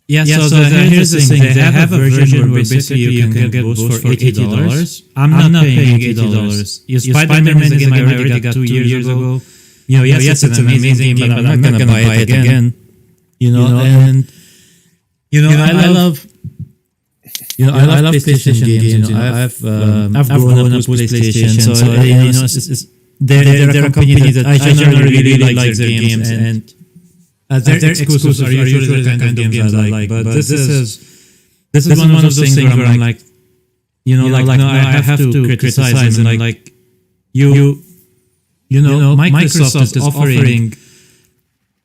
Yeah, so here's the thing. They have a version where basically you can get both for $80. I'm not paying $80. Spider-Man is a game I already got 2 years ago. You know, yes, it's an amazing game, but I'm not gonna buy it again. You know, and I love PlayStation games. You know, I've grown up with PlayStation, so you know, they're a company that I generally really like their games, and their exclusives are usually the kind of games I like. But this is one of those things where I'm like, you know, like no, I have to criticize them. Like you know, Microsoft is offering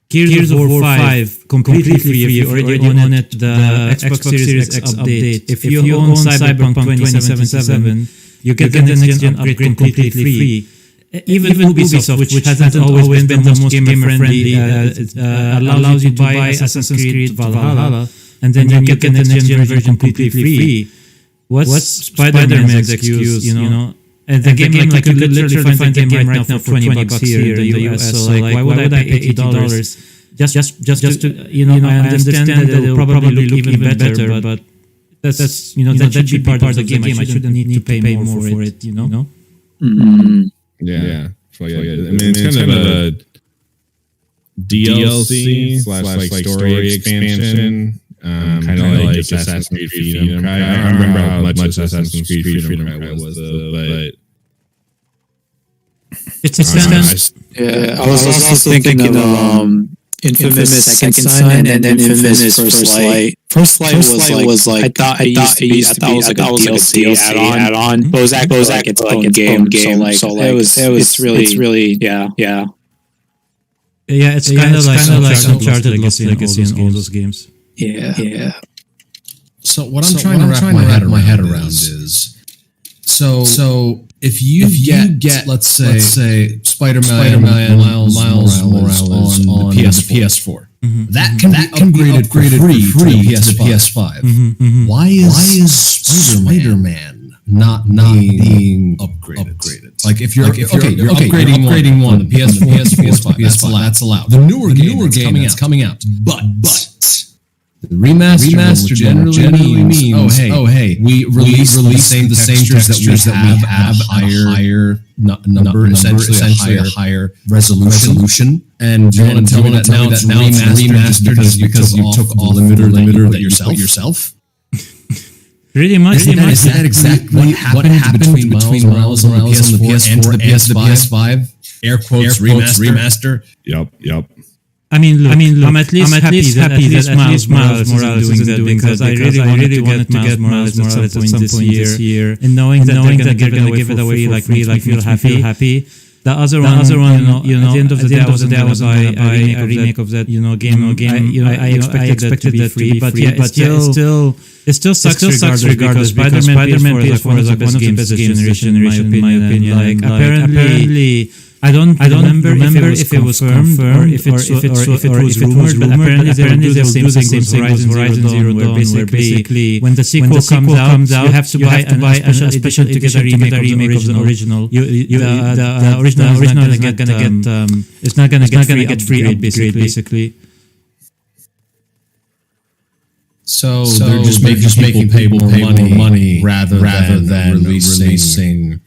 Gears of War 5 completely free if you already own it, the Xbox Series X update. If you own Cyberpunk 2077, you get the next gen upgrade completely free. Even Ubisoft, which hasn't always been the most gamer-friendly, allows you to buy Assassin's Creed Valhalla, and then you get the next gen version completely free. What's Spider-Man's excuse, you know? And the game like you could literally find the game right now for $20 here in the US. So like, why would I pay $80 just to, you know? I understand that it'll probably look even better, but that's you know, that should be part of the game. I shouldn't need to pay more for it, you know? Mm-hmm. Yeah. I mean, it's kind of a DLC / story expansion. Kind of like Assassin's Creed Freedom Cry. I don't remember how much Assassin's Creed Freedom Cry was, but it's extension. Yeah, I was also thinking of Infamous Second Son and then Infamous First Light. First Light was like, I thought it used to be a DLC add-on. But it was actually like its own game. So like it's really yeah. Yeah, it's kind of like Uncharted Legacy and all those games. Yeah. So what I'm trying to wrap my head around is, so if you get let's say Spider-Man Miles Morales on the PS4, that can be upgraded for free to the PS5. Why is Spider-Man not being upgraded? Like if you're upgrading one, the PS4, PS5, that's allowed. The newer game coming out, but Remaster generally means, hey, we release the same textures that we have at a higher number, essentially a higher resolution. And you want to tell me that now it's remastered just because you took all the limiter that yourself? Pretty much. Is that exactly what happened between Miles on the PS4 and the PS5? Air quotes remaster. Yep. I mean, look, I'm at least happy that Miles Morales isn't doing that because I really wanted to get Miles Morales at some point this year, and knowing that they're gonna give it away for free, like feel happy. The other one, at the end of the day, I was buy a remake of that, game. I expected that to be free, but it still sucks regardless. Spider-Man PS4 is like one of the best generation in my opinion. Like apparently. I don't remember if it was confirmed or if it was rumored, but apparently they will do the same thing with Horizon Zero Dawn, where basically when the sequel comes out, you have to buy a special edition to get a remake of the original. The original is not gonna get free upgrade basically. So they're just making people pay more money rather than releasing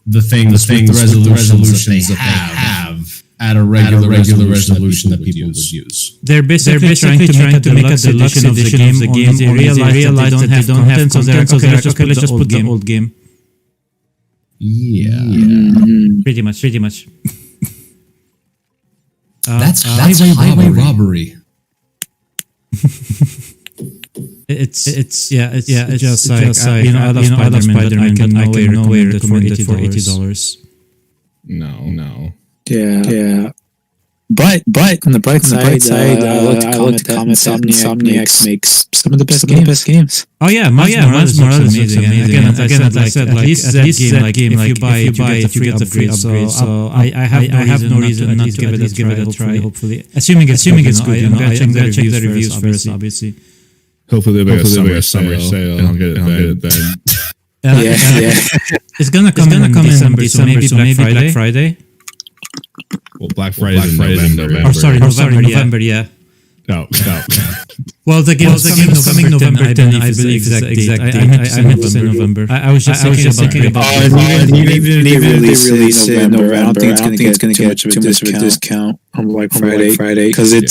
the things with the resolutions that they have at a regular resolution that people would use. They're basically trying to make a deluxe edition of the game. They realize that they don't have content, so they're like, okay, let's just put the old game. Yeah. Pretty much. That's highway robbery. It's just like I love Spider-Man, but I can nowhere recommend it for $80. No. Yeah. But on the bright side, I like to comment that Insomniac makes some of the best games. Oh yeah, Miles Morales is amazing. Again, as I said, at least that game, if you buy it, you get the free upgrade. So I have no reason not to give it a try. Hopefully, assuming it's good. I'm gonna check the reviews first, obviously. Hopefully they'll be a summer sale and I'll get it then. Yeah. It's gonna come in December, so maybe Black Friday. Well, Black Friday is in November. Oh, sorry, November, yeah. No. Well, the game is coming November 10, I believe exactly. I meant to say November. I was just thinking about even if they release it in November, I don't think it's going to get too much of a discount on Black Friday because it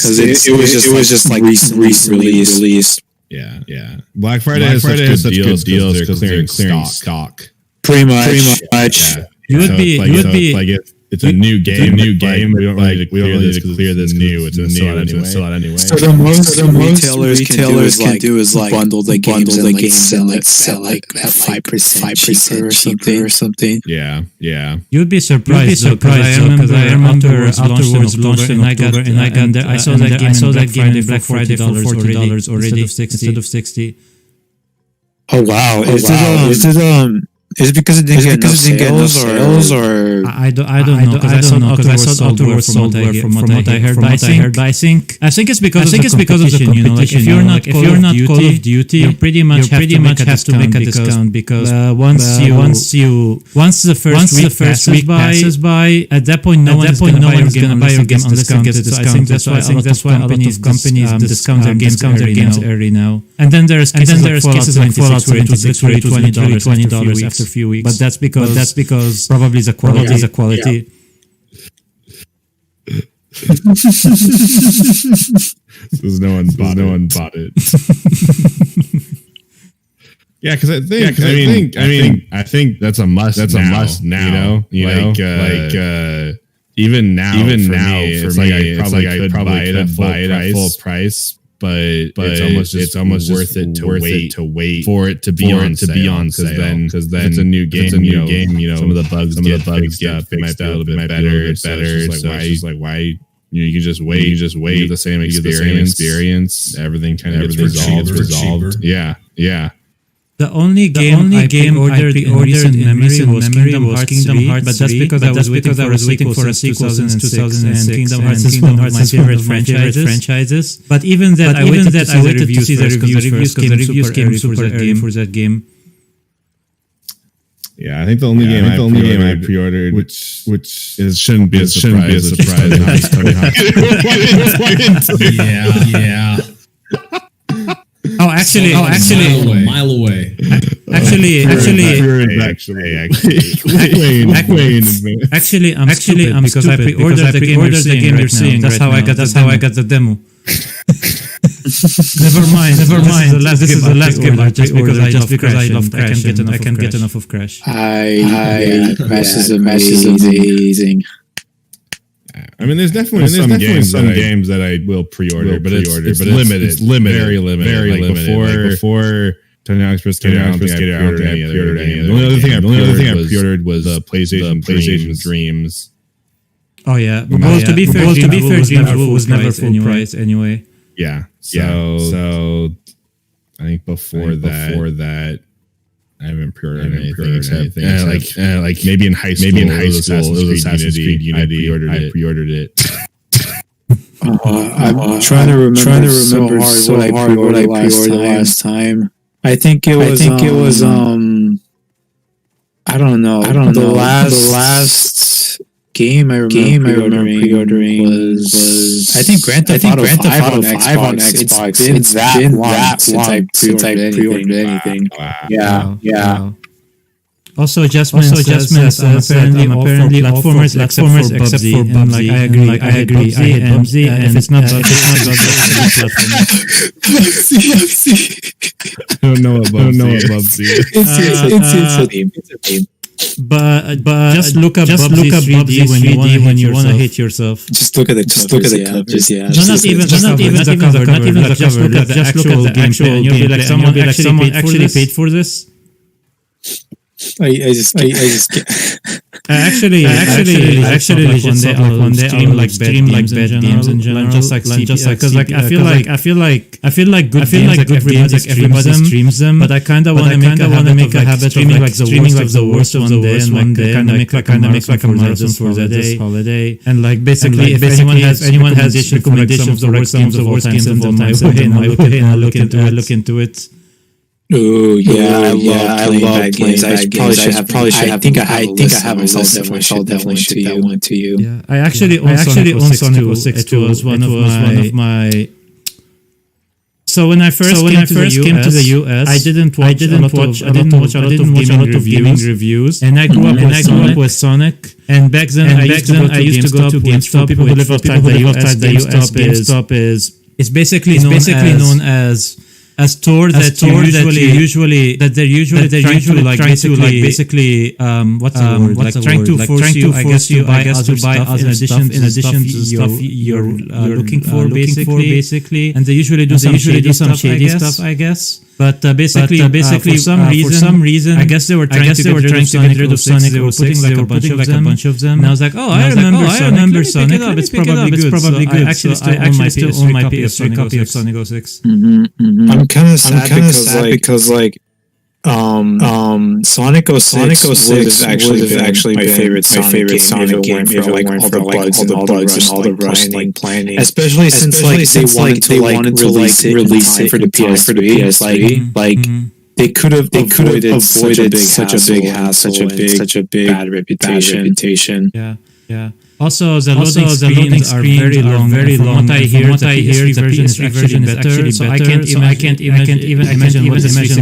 was just like recently released. Yeah. Black Friday has such good deals because they're clearing stock. Pretty much. Yeah. You would be like it's a new game. We don't need to clear this new. It's still out anyway. So the most retailers can do is like bundle the games and like sell like that 5% cheaper or something. Yeah. You'd be surprised because I remember afterwards launched in October and I got there. I saw that game in Black Friday for $40 already instead of $60. Oh wow! Is it because it didn't get enough sales or I don't know because I saw afterwards sold from what I heard. But I think it's because of the competition. Like if you're not Call of Duty, you pretty much have to make a discount because once the first week passes by, at that point no one is going to buy your game unless it gets discounted. So I think that's why a lot of companies discount their games early now. And then there's cases like Fallout 76 where it was literally $20 after a few weeks. But that's because probably the quality. Because no one bought it. Yeah, because I think that's a must. That's a must now. Even now, for me, I probably could buy it at full price. But it's almost worth it to wait for it to be on sale because then it's a new game. Some of the bugs get fixed up, a little bit better. So it's like why you can just wait. You get the same experience. Everything kind of gets resolved. Yeah. The only game I pre-ordered in recent memory was Kingdom Hearts 3, but that's because I was waiting for a sequel since 2006, and Kingdom Hearts is one of my favorite franchises. But even that, I waited to see the reviews because the reviews came super early for that game. Yeah, I think the only game I pre-ordered, which shouldn't be a surprise. Yeah. actually, a mile away. Actually, I'm stupid because I pre-ordered the game you're seeing. That's how I got the demo. Never mind. This is the last game I just because I love Crash. I can't get enough of Crash. Crash is amazing. I mean, there's definitely some games that I will pre-order, but it's limited, very limited. Before Tony Hawk's Pro Skater, I don't think I pre-ordered any of them. The only other thing I pre-ordered was the PlayStation Dreams. Oh yeah, well, to be fair, Dreams was never full price anyway. Yeah, so I think before that. I haven't pre-ordered anything except like maybe in high school. It was Assassin's Creed Unity. I pre-ordered it. I'm trying to remember so hard what I pre-ordered last time. I think it was I don't know. The last game I remember pre-ordering was I think Grand Theft Auto 5 on Xbox. It's been that long since I pre-ordered anything. Wow. Yeah. Also, Jasmine says apparently all platformers except for PUBG. And like I agree, I hate PUBG, and if it's not PUBG, I don't know about PUBG. It's a theme. But just look up PUBG 3D when you want to hate yourself. Just look at the covers. Not even the cover. Just look at the actual gameplay, and you'll be like, someone actually paid for this. I just get. Actually, one day I'll stream like bad games in general, just like because like I feel like good games like everybody streams them, but I kind of want to make a habit of streaming like the worst of the worst one day, kind of make like a marathon for this holiday, and like basically if anyone has recommendation of the worst games of all time, send them my way, and I'll look into it. Oh yeah, I love games. I probably should have. I think I have a list. Definitely shoot that one to you. Yeah, I actually own Sonic 06 too. It was one of my. So when I first came to the US, I didn't watch a lot of gaming reviews, and I grew up with Sonic. And back then, I used to go to GameStop. People who live outside the US, GameStop is basically known as store that they're usually trying to force you to buy other stuff in addition to the stuff you're looking for basically, and they usually do some shady stuff, I guess. But basically, for some reason, I guess they were trying to get rid of Sonic. They were putting like a bunch of them. And I was like, I remember Sonic. It's probably good. I actually still own my PS3 copy of Sonic 06. I'm kind of sad because Sonic 06 would have actually my favorite Sonic game for all the bugs and all the planning. Especially since they wanted to release it for the PS3. Like they could have avoided such a big hassle, such a big bad reputation. Yeah. Also, the loading screens are very long. From what I hear, the PS3 version is actually better. So I can't even imagine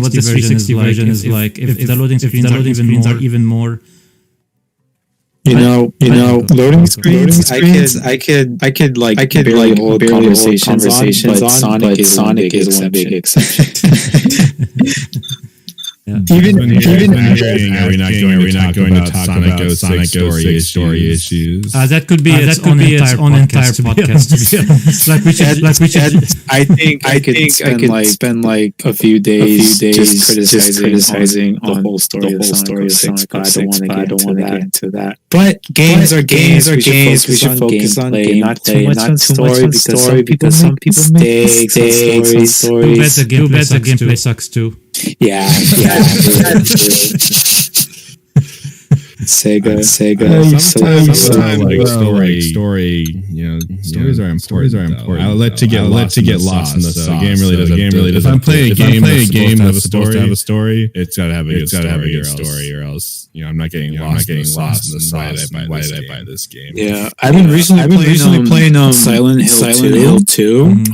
what the 360 version is like. If the loading screens are even more. You know, loading screens. I could barely hold conversations on, but Sonic is one big exception. Even are we not going to talk about Sonic 06 story issues? That could be its own entire podcast. To be honest, we should. I think I could spend like a few days just criticizing the whole story of Sonic 06, but I don't want to get into that. But games are games. We should focus on gameplay, not too much on story, because some people make mistakes on stories. Too bad the gameplay sucks too. Yeah. Sega. Story. Stories are important. I'll let to get lost in the sauce. Game really doesn't. If I'm playing a game that's supposed to have a story, it's got to have a good story, or else I'm not getting lost in the sauce. Why did I buy this game? Yeah, I've been recently playing Silent Hill 2.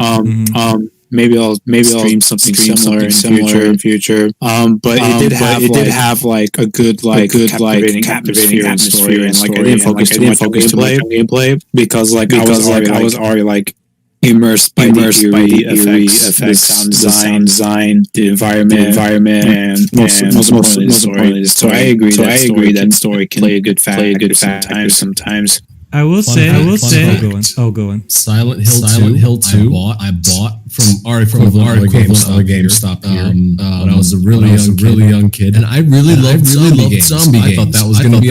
stream something similar in future. But it did have like a good captivating atmosphere and like I didn't focus too much on gameplay because I was already like immersed by the effects, sound design, the environment, and most importantly the story. So I agree that story can play a good fact sometimes. I will say. Go on. Silent Hill 2. I bought from our equivalent of a GameStop here when I was a really young kid, and I really loved zombie games. I thought that was going to be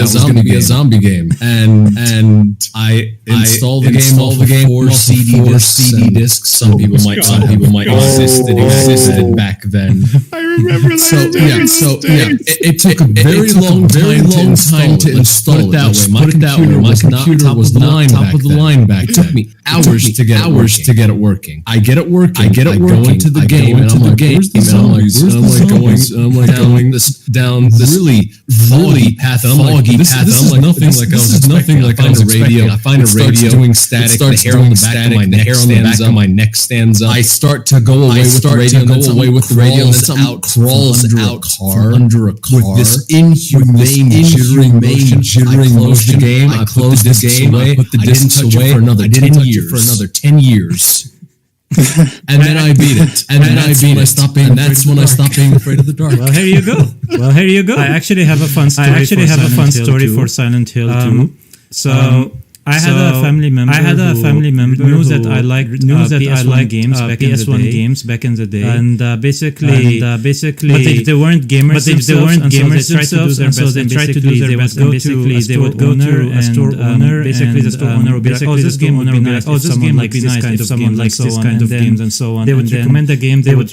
a zombie game, and I installed the game off of 4 CD discs. Some people might existed back then. I remember that. So it took a very long time to install it that way. My computer was not top of the line back then. It took me hours to get it working. I get it working. I go into the game, and I'm like, where's the zombies? And I'm like going down this really foggy path. I'm like, this is nothing like I was expecting. I find a radio. Doing static. The hair on the back of my neck stands up. I start to go away with the radio, and then something crawls out under a car with this inhumane jittering motion. I closed the game. I put the discs away for another 10 years. And then I beat it. And that's when I stopped being afraid of the dark. Well, here you go. I actually have a fun story for Silent Hill 2. I had a family member who knew that I liked PS1 games back in the day, and basically, but if they weren't gamers themselves, so they tried to do their best. Basically, they would go to a store owner, basically the store owner would be like, "Oh, this game would be nice. Oh, this game would be nice if someone likes this kind of games and so on." They would recommend the game. They would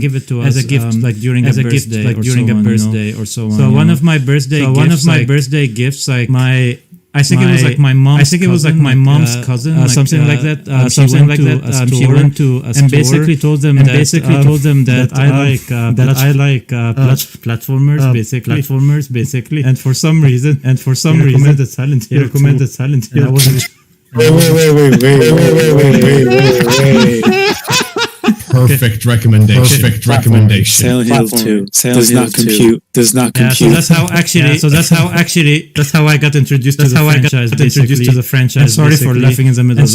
give it to us as a gift, like during a birthday or so on. So one of my birthday gifts. Like I think it was like my mom's cousin, something like that. She went to a store and basically told them that I like platformers, basically. And for some reason, recommended Silent Hill. And I wasn't. Wait. Perfect recommendation. Silent Hill 2 does not compute. Yeah, so that's how I got introduced to the franchise. I'm sorry for laughing in the middle of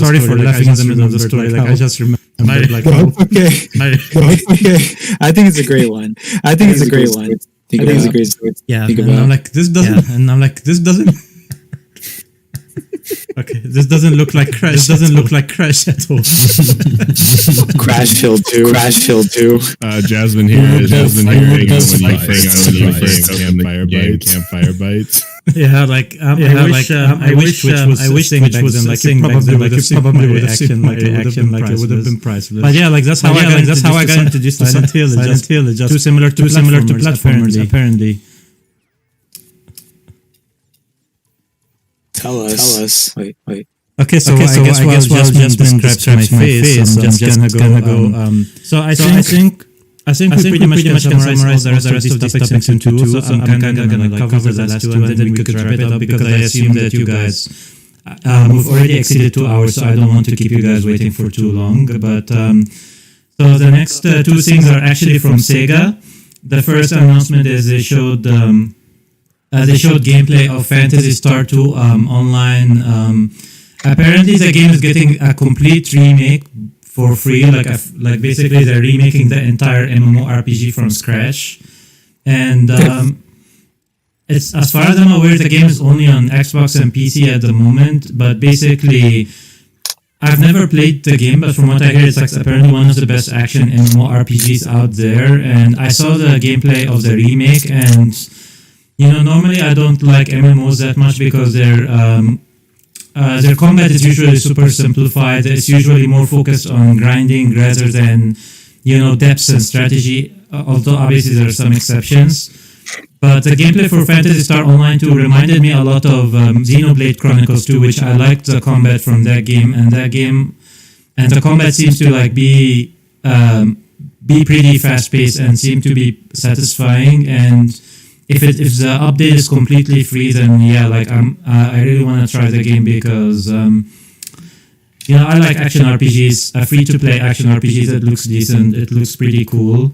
the story. Like I just remember. Okay. I think it's a great one. I think it's a great story. Yeah, and I'm like, this doesn't. Okay, this doesn't look like Crash. At all. Crash Hill 2. Jasmine here. When you Campfire Bytes. Yeah, like I wish Twitch was saying back then, like it probably would have seen my reaction, like it would have been priceless. But yeah, like that's how I got introduced to Silent Hill. It's just too similar to platformers apparently. Tell us. Wait. Okay, so I guess while Jasmine describes my face, I'm just gonna go. So I think we pretty much can summarize all the rest of these topics into two. So I'm kind of gonna cover the last two, and then we could wrap it up because I assume that you guys we've already exceeded 2 hours, so I don't want to keep you guys waiting for too long. But so the next two things are actually from Sega. The first announcement is they showed gameplay of Phantasy Star 2 online. Apparently, the game is getting a complete remake for free. Like basically, they're remaking the entire MMORPG from scratch. And it's, as far as I'm aware, the game is only on Xbox and PC at the moment. But basically, I've never played the game, but from what I hear, it's like apparently one of the best action MMORPGs out there. And I saw the gameplay of the remake, and normally I don't like MMOs that much because their combat is usually super simplified. It's usually more focused on grinding rather than, depth and strategy, although obviously there are some exceptions. But the gameplay for Phantasy Star Online 2 reminded me a lot of Xenoblade Chronicles 2, which I liked the combat from that game, and the combat seems to be pretty fast-paced and seem to be satisfying. And if the update is completely free, then I really want to try the game because I like action RPGs, free-to-play action RPGs. It looks decent. It looks pretty cool.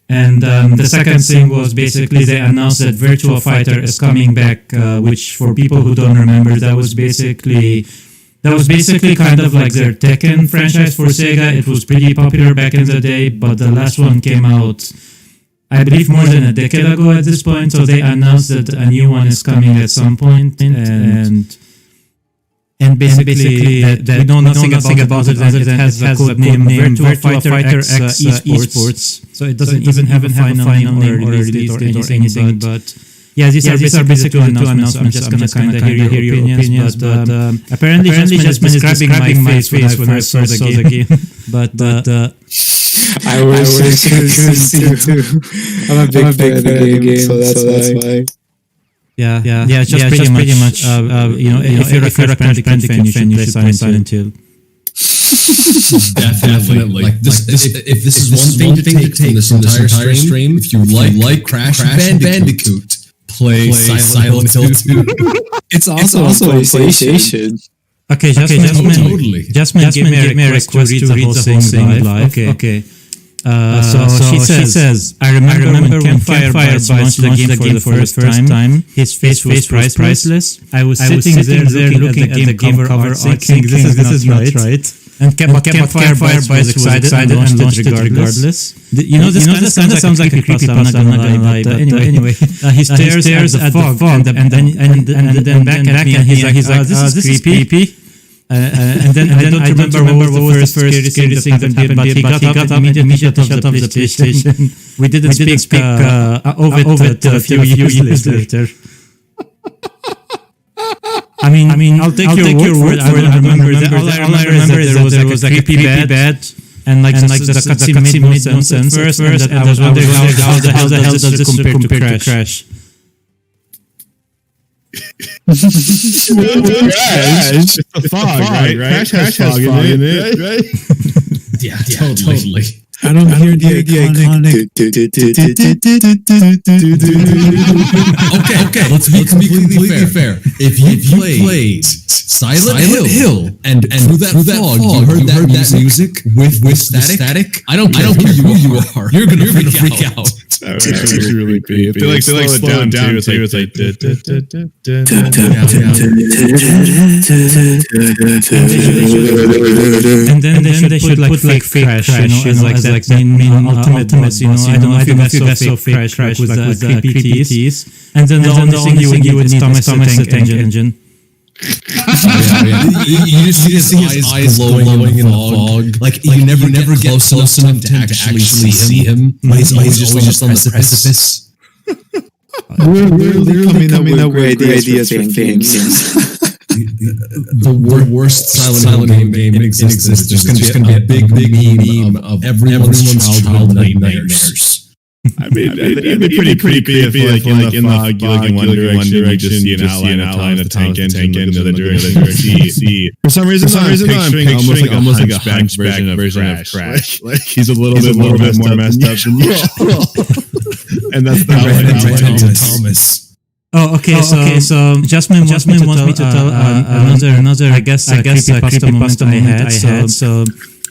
And the second thing was basically they announced that Virtua Fighter is coming back, which for people who don't remember, that was basically kind of like their Tekken franchise for Sega. It was pretty popular back in the day, but the last one came out, I believe, more than a decade ago at this point. So they announced that a new one is coming at some point, and basically that we know nothing about it other than it has the code name Virtua Fighter X Esports. So it doesn't even have a final name or release date or anything. But yeah, these are basically two announcements. I'm just gonna kind of hear your opinions. But apparently Jasmine is describing my face when I saw the game. But I was too. I'm a big fan of the game, so that's why. Yeah, just pretty much. If you're a Crash Bandicoot fan, you should play Silent Hill. Definitely. Like this, if this is one thing to take from this entire stream, if you like Crash Bandicoot, play Silent Hill 2. It's also on PlayStation. Okay, Jasmine gave me a request to read the whole thing live. Okay. So she says, I remember when Campfire Bytes launched the game for the first time. His face was priceless. I was sitting there looking at the game cover art, thinking this is not right. And Campfire Bytes was excited and launched it regardless. This kind of sounds like a creepypasta, I'm not gonna lie. But anyway, he stares at the fog and then back at me and he's like, this is creepy. And then I don't remember what was the first scary thing that happened, but he got up immediately shut off the PlayStation. We didn't speak of it a few years later. I mean, I'll take your word for it. I don't remember that. All I remember is that there was like a creepy bed, and the cutscene made no sense at first, and I was wondering how the hell does this compare to Crash? Crash. It's the fog, right? Crash has fog in it, right? Yeah, totally. I don't hear the iconic. Okay. Let's be completely fair. If you played Silent Hill and through that fog you heard that music with static, I don't care who you are. You're gonna freak out. That was really creepy. If they like slow it down too, it's like and then they should put fake Crash, as like main ultimate boss. I don't know if you guys saw fake Crash with the creepy teeth. And then the only thing you would need is Thomas the Tank Engine. You just see his eyes glowing in the fog. Like you never get close enough to actually see him. He's always just on the precipice. We're really coming up with ideas for games. The worst Silent Hill game in existence. There's just going to be a big meme of everyone's childhood nightmares. I mean, it'd be pretty creepy if, in the fog, you look in one direction, you just see an outline of tank engine, in the other direction, For some reason, I'm picturing almost like a hunchback version of Crash. Like he's a little bit more messed up than you. And that's the Thomas. Oh, okay. So Jasmine wants me to tell another I guess creepypasta moment I had. So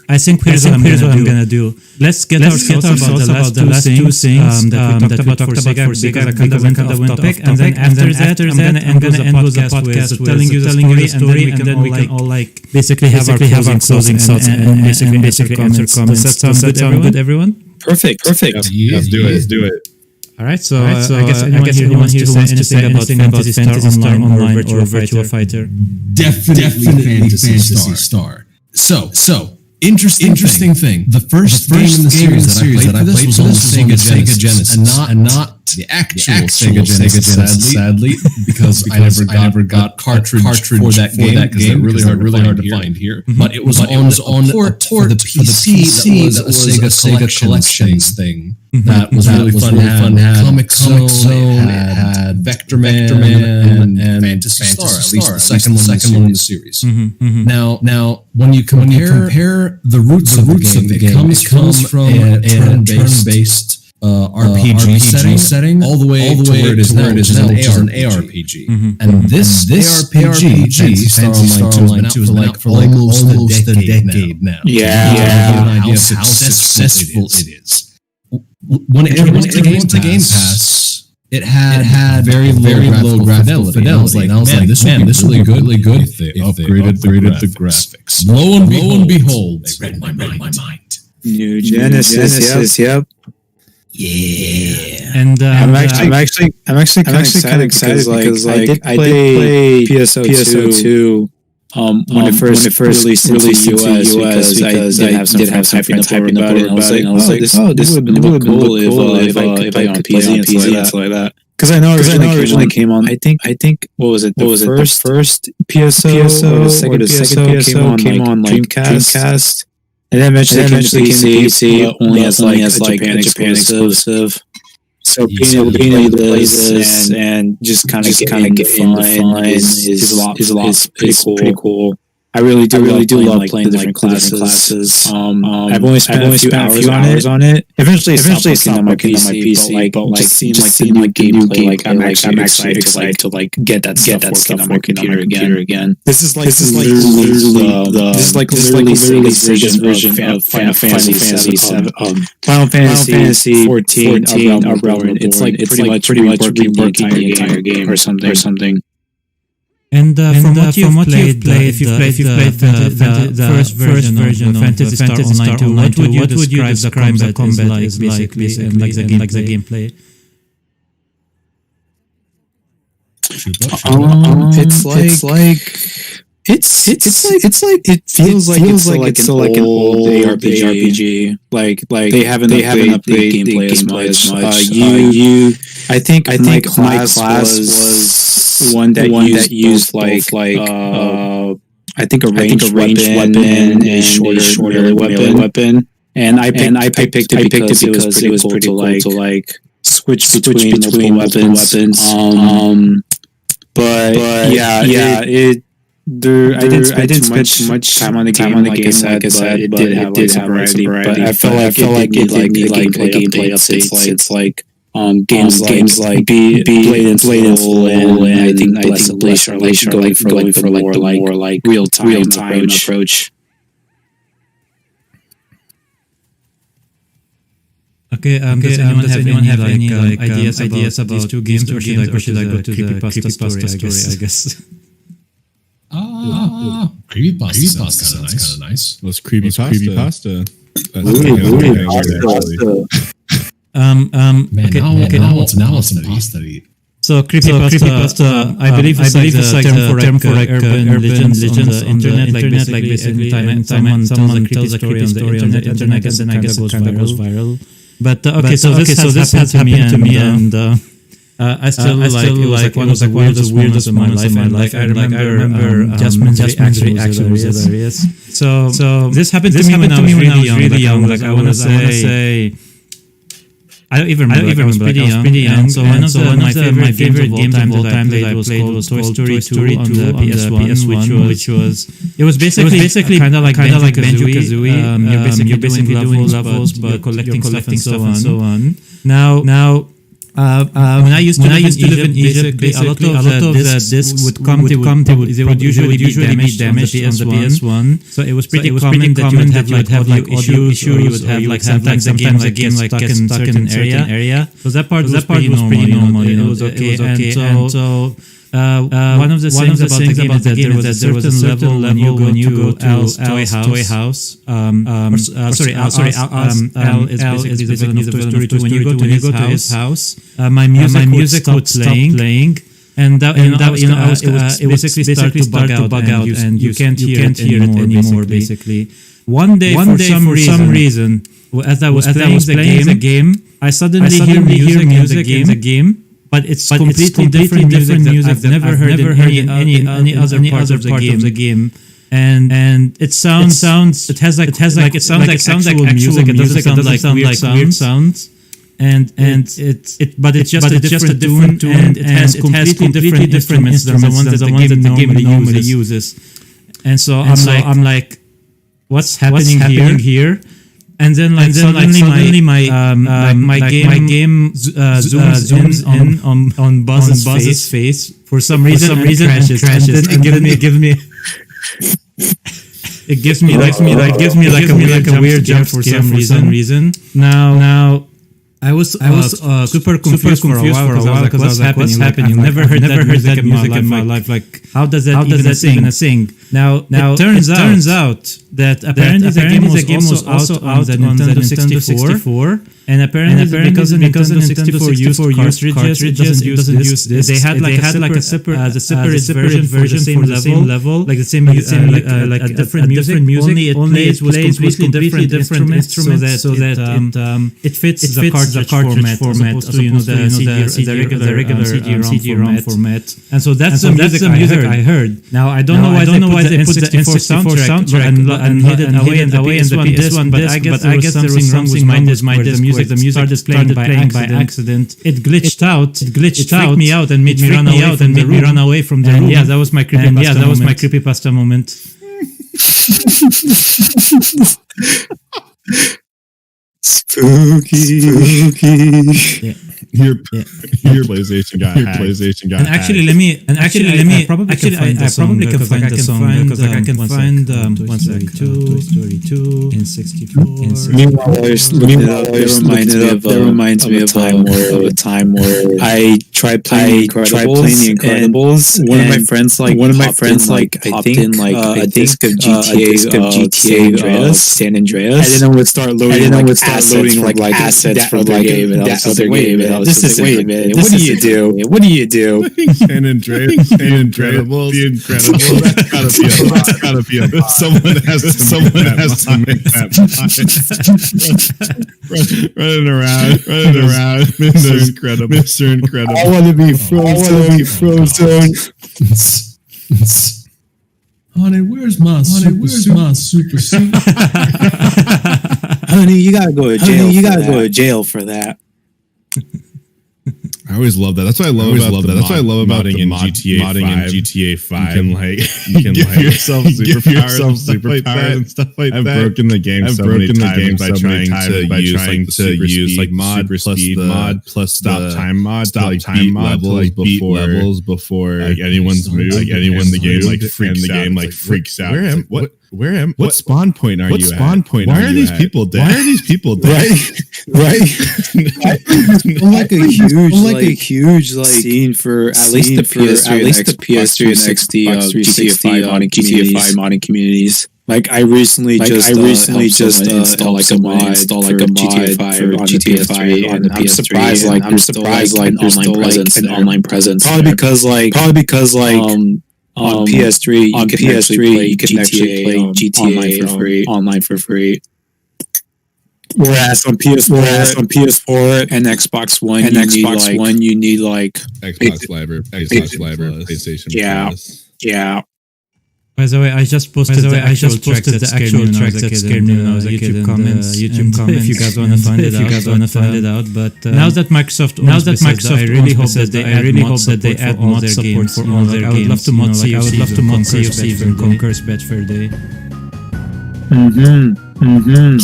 I think here's what I'm gonna do. Let's get our thoughts about the last two things that we talked about for Sega because I kind of went off topic. And then after that, I'm gonna end the podcast with telling you the story, and then we can all like basically have our closing thoughts and basically answer comments. Does that sound good, everyone? Perfect. Let's do it. All right, so I guess anyone here who wants to say anything about Phantasy Star Online or Virtua Fighter? Definitely Phantasy Star. So. Interesting thing. The first game in the series that I played was on the Sega Genesis, and not the actual Sega Genesis, sadly, because I never got cartridge for that game because they're really hard to find here. But it was on a port for the PC that was a Sega Collections thing. That was really fun. It had Comic Zone, it had Vector Man, and Phantasy Star, at least the second one in the series. Now, when you compare the roots of the game, it comes from a turn-based RPG setting, all the way to where it is now, which is an ARPG. And this ARPG, Fantasy Star Online 2, has been out for almost a decade now. Yeah. How successful it is. When it came to Game Pass, it had very low graphical fidelity. And I was like, this would be really good if they upgraded the graphics. Lo and behold, they read my mind. New Genesis, yep. Yeah, and I'm actually kind of excited because I did play PSO2 when it first released into the US because I did have some friends hyping about it, and I was like, this would be really cool if I could play on PC and stuff like that. Because I know originally came on. I think what was it? The first PSO or the second PSO came on like Dreamcast. And then eventually came to PC, only as like a Japan exclusive. So being able to play this and just kind of get in the fun is pretty cool. I really do love playing the different classes. I've only spent a few hours on it. Eventually it's on my PC, but like just seeing like gameplay, I'm actually excited to like get that stuff on my computer again. This is literally the version of Final Fantasy 7. Final Fantasy 14 of Realm. It's like pretty much reworking the entire game or something. And from what you've played, if you've played the first version of Fantasy Star Online 2, what would you describe the combat is basically like the gameplay? It feels like it's like an old ARPG. Like they haven't updated gameplay as much. I think my class was one that used like I think a ranged weapon and a shorter weapon. And I picked it because it was pretty cool to like switch between multiple weapons. But I didn't spend too much time on the game, like I said, but it did have variety. But I felt like it needed like gameplay updates. It's like games like Blade and Soul, and I think less going for more like real time approach. Okay, does anyone have any ideas about these two games, or should I go to the creepypasta story, I guess? Creepypasta sounds kind of nice. Let's creepypasta. Now what's an pasta to eat? So creepypasta, I believe it's like the term for like urban legends on the internet. Like basically, someone tells a creepy story on the internet, and then I guess it kind of goes viral. But okay, so this has happened to me, and I still like one of the weirdest moments of my life. Like I remember Jasmine's reaction was hilarious. So this happened to me when I was really young. Like I want to say, I don't even remember. I was pretty young. So one of my favorite games of all time that I played was Toy Story 2 on the PS1, which was basically kind of like Banjo-Kazooie. You're basically doing levels, but collecting stuff and so on. Now. When I used to live in Egypt, a lot of the discs would come. They would usually be damaged on the PS1. So it was pretty common that you would have like audio issues, or you would have like sometimes the game gets stuck in an area. So that part was pretty normal. It was okay. And so one of the things about the game is that there was a certain level when you go to Al's toy house. Al is basically the villain of Toy Story 2. When you go to his house, my music would stop playing. And it basically started to bug out, and you can't hear it anymore. Basically, one day for some reason, as I was playing the game, I suddenly hear music in the game. But it's completely different music. I've never heard in any other part of the game. And it sounds like actual music. It doesn't sound like weird sounds. But it's just a different tune, and it has completely different instruments than the ones that the game normally uses. And so I'm like, what's happening here? and then suddenly my game zooms in on Buzz's face for some reason crashes and then it gives me a weird jump for some reason. Now I was super confused for a while because I was like, what's happening? I've never heard that music in my life. Like, how does that even sing? Now it turns out that apparently the game was also out on the Nintendo 64. And apparently because the Nintendo 64 used cartridges, it doesn't use this. They had a separate version for the same level, like the same a different music. Only it plays with completely different instruments, so that it fits the cartridge format, as opposed to the regular CD-ROM format. And so that's the music I heard. Now I don't know why they put the N64 soundtrack and hid it away in this one, but I guess there was something wrong with my disc. The music started playing by accident. It glitched out. It freaked me out and made me run away from the room. Yeah, that was my creepypasta moment. Spooky. Yeah. Your PlayStation got hacked. And actually, let me. I probably can find the song because I can find 1 Story 2 in 64. That reminds me of a time where I tried playing the Incredibles. One of my friends popped in a disc of GTA San Andreas. And then it would start loading assets from the game and other game. This is wait a minute. What do you do? San Andreas, The Incredibles. That's gotta be a bot. Someone has to make that bot. running around, Mr. Incredible. I want to be frozen. Honey, where's my super suit? Honey, you gotta go to jail for that. I always love that. That's what I love about modding in GTA 5. You can give yourself superpowers and stuff like that. I've broken the game so many times by trying to use mod plus stop time mod beat levels before anyone's moved, anyone the game freaks out. What spawn point are you at? Why are these people dead? Right. Like a huge scene for at least the PS3 and XD of GTA 5 modding communities. Like I recently just installed a mod for GTA 5 on GTA 5 on the PS3. I'm surprised there's an online presence. Probably because on PS3 you can actually play GTA online for free. Whereas on PS4 and Xbox One, you need like Xbox Live, PlayStation Plus. Yeah. By the way, I just posted the actual tracks that scared me when I was a kid. YouTube comments. If you guys want to find it out. But now that Microsoft, I really hope that they add mod support for all their games. I would love to mod Sea of Thieves and Conquer's Bad Fur Day.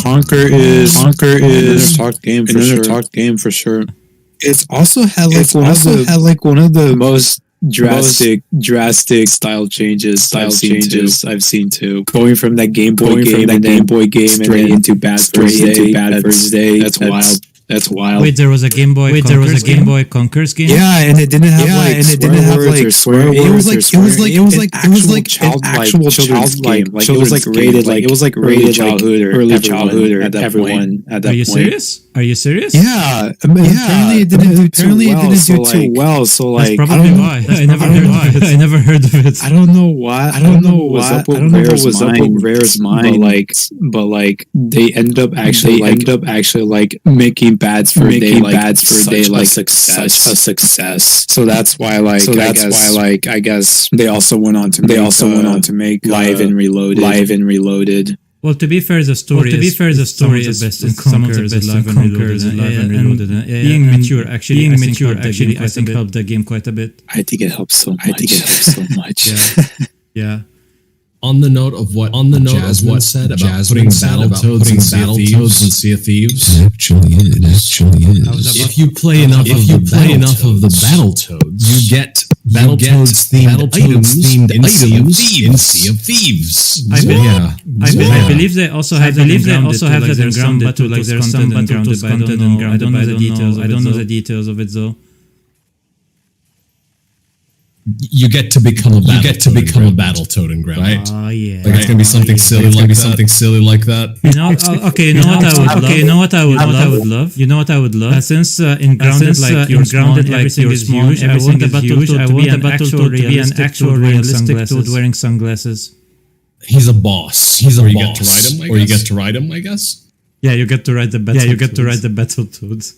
Conquer is another talk game for sure. It's also had one of the most drastic style changes I've seen too. Going from that Game Boy game straight into Bad First Day. That's wild. Wait, there was a Game Boy Conquer's game? Yeah, and it didn't have swear words. It was like actual children's game. Like it was like rated childhood or early childhood or at that point. Are you serious? Yeah. Apparently it didn't do too well. So like, that's probably why. I never heard of it. I don't know why. I don't know what was up with Rare's mind. But like they ended up actually making Bad Fur Day like such a success. So that's why I guess they also went on to make Live and Reloaded. Well, to be fair, the story is best in some of the best in Conquer is Live and Reloaded. Being mature actually I think helped the game quite a bit. I think it helps so much. Yeah. On the note of what Jasmine said about putting Battletoads and Sea of Thieves, it actually is. if you play enough of the Battletoads, you get Battletoads themed items in Sea of Thieves. I believe they also have that in Grounded too. Like there's some Battletoads content in Grounded. I don't know the details. I don't know the details of it though. You get to become a Battletoad in Grounded, right? Oh yeah, like it's gonna be something silly like that. You know, okay. You know what I would love. You know what I would love. Since in Grounded, like you're grounded, like everything is huge. I want the Battletoad to be an actual realistic Toad wearing sunglasses. He's a boss. You get to ride him, I guess. Yeah, you get to ride the Battletoads.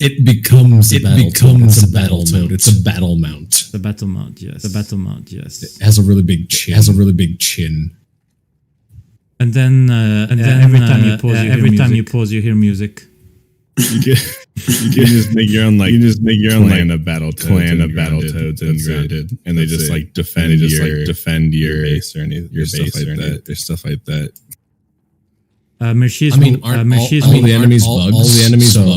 It becomes a Battletoad. It's a battle mount. The battle mount, yes. It has a really big chin. And then every time you pause, you hear music. You can just make your own clan of Battletoads and Grounded, and they just like defend your base or anything, your stuff like that. There's stuff like that. All the enemies bugs.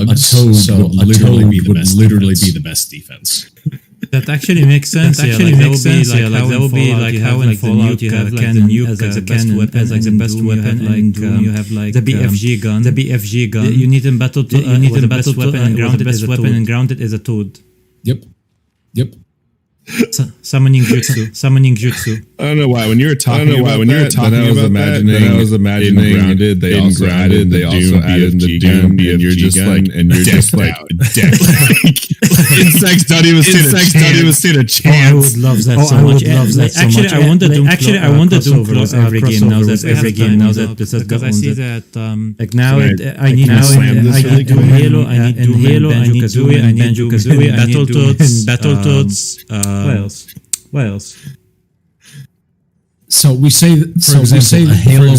A Toad would literally be the best defense. That actually makes sense. That would be like how in Fallout you have like the nuke as the best weapon. Like you have like the BFG gun. You need in Battletoad. You need the best weapon in Grounded. The best weapon in Grounded is a Toad. Yep. Summoning jutsu. I don't know why. When you were talking about that, I was imagining Grounded. They also added the Doom BFG, and you're just like dead. Insects don't even stand a chance. I would love that so much. Actually, I want the Doom crossover every game now. That because I see that like now I need Doom Halo. I need Doom Halo. I need Banjo-Kazooie. I need Battletoads. What else? So we say, for example, a Halo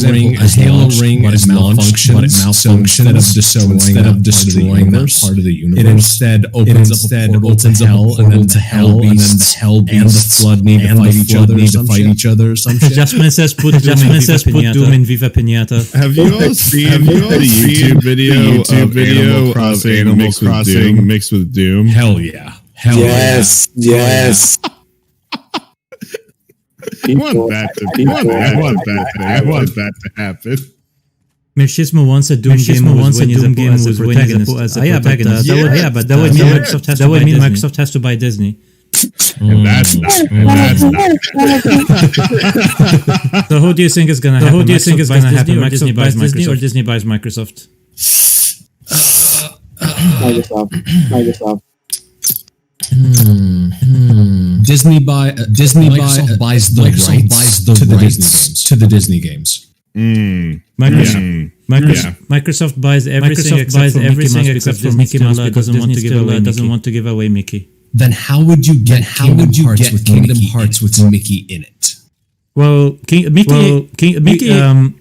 ring is malfunctioned instead of destroying that part of the universe. It instead opens up a portal to hell, and then the hell beasts and the flood need to fight each other or some shit. Jasmine says put Doom in Viva Pinata. Have you all seen the YouTube video of Animal Crossing mixed with Doom? Hell yeah. Yes. I want that to happen. Machismo wants a Doom game was when the protagonist. But that would mean Microsoft has to buy Disney. And that's not. So who do you think is going to happen? Disney buys Microsoft or Disney buys Microsoft? Microsoft. Disney buys the rights to the Disney games. Microsoft buys everything except for Mickey Mouse because doesn't want to give away Mickey. Then how would you get Kingdom Hearts with Mickey in it? Well, Mickey,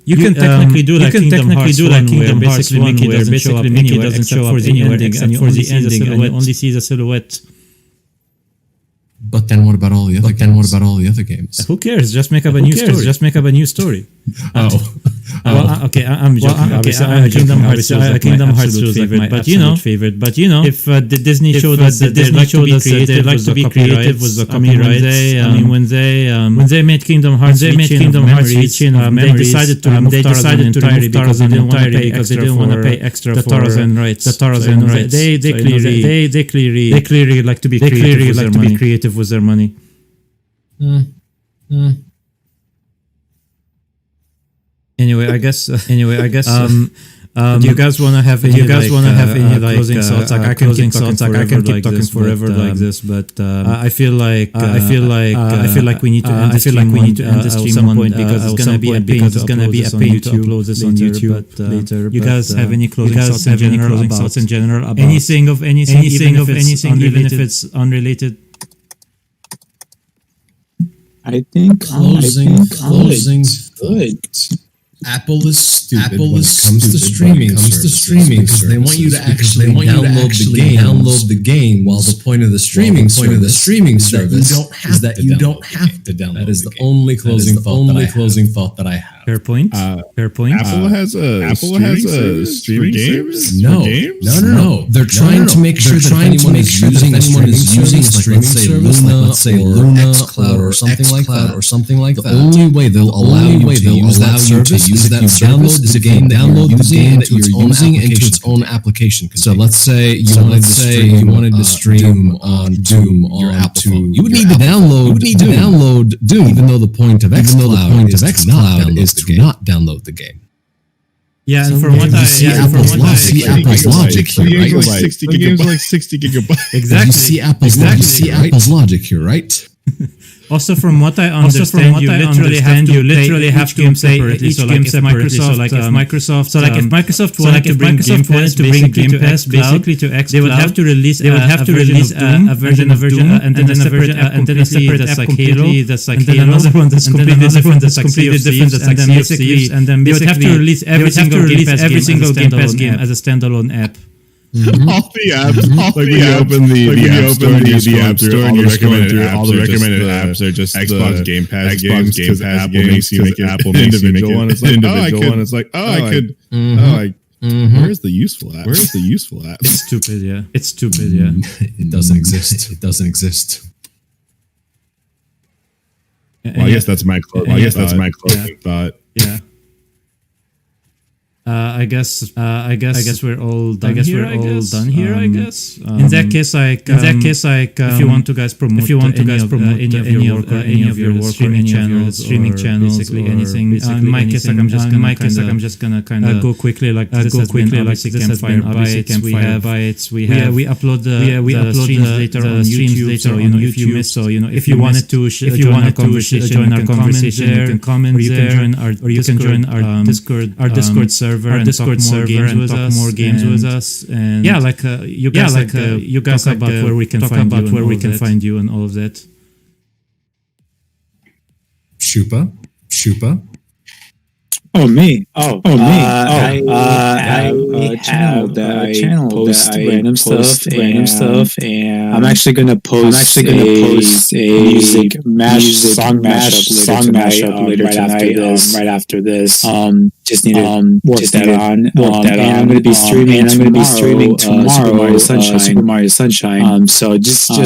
you can technically do like Kingdom Hearts where basically Mickey doesn't show up anywhere except for the ending and you only see the silhouette. But then what about all the other games? Who cares? Just make up a new story. Okay, I'm joking. Kingdom Hearts was like my absolute favorite. But you know, if Disney showed us that they'd like to be creative with the copyright. When they made Kingdom Hearts, they decided to remove Tarzan entirely because they didn't want to pay extra for the Tarzan rights. They clearly like to be creative with their money. Anyway, I guess. Do you guys want to have any closing thoughts? I can keep talking forever like this, but I feel like we need to end this stream at some point because it's gonna be a pain to upload this on YouTube later. You guys have any closing thoughts in general about anything, even if it's unrelated? I think closing's good. Apple is stupid when it comes to streaming because they want you to actually download the game while the point of the streaming service is that you don't have to download. That is the only closing thought that I have. Fair point. Apple has a streaming service. No. They're trying to make sure that anyone is using a streaming service, like let's say Luna or something like that, the only way they'll allow you to use that service is if you download the game that you're using into its own application. So let's say you wanted to stream on Doom on your Apple phone. You would need to download Doom, even though the point of xCloud is to not download the game. Yeah, and from what I see, Apple's logic here, right? The games are like 60 gigabytes. Exactly. You see Apple's logic here, right? Also, from what I understand, you literally have to play each game separately. So, like if Microsoft wanted to bring Game Pass basically to xCloud, they would have to release a version of Doom, and then a separate app that's like Halo, and then another one that's completely different, that's like Sea of Thieves, and then they would have to release every single Game Pass game as a standalone app. Mm-hmm. All the apps, when you open the App Store and you're scrolling through all the recommended apps are just Xbox Game Pass games because Apple makes you make an individual one. It's like, where's the useful app? It's stupid, yeah. It doesn't exist. Well, I guess that's my closing thought. Yeah. I guess we're all done here. I guess. In that case, if you want to guys promote any of your work or any streaming channels, basically anything. In my case, I'm just gonna kind of go quickly. Like this has been obviously Campfire, Bytes. We upload the streams later on YouTube. So if you wanted to join our conversation, you can comment there, or you can join our Discord server. And talk more games with us, and yeah, like you guys talk about where we can find you and all of that. Shupa. Oh, me. I have a channel that I post random stuff, and I'm actually gonna post a music song mashup later tonight. Right after this. Just need to work that on. And I'm going to be streaming tomorrow. Super Mario Sunshine. So just to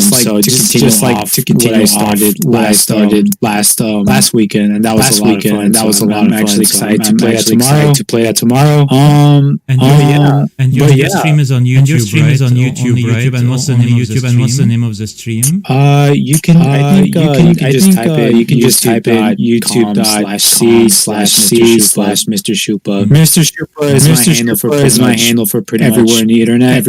continue what I started last weekend, and that was a lot of fun. I'm actually excited to play that tomorrow. And your stream is on YouTube, right? And what's the name of the stream? You can just type in youtube.com/c/Mr. Shupa. Mr. Shupa is my handle for pretty much everywhere in the internet. If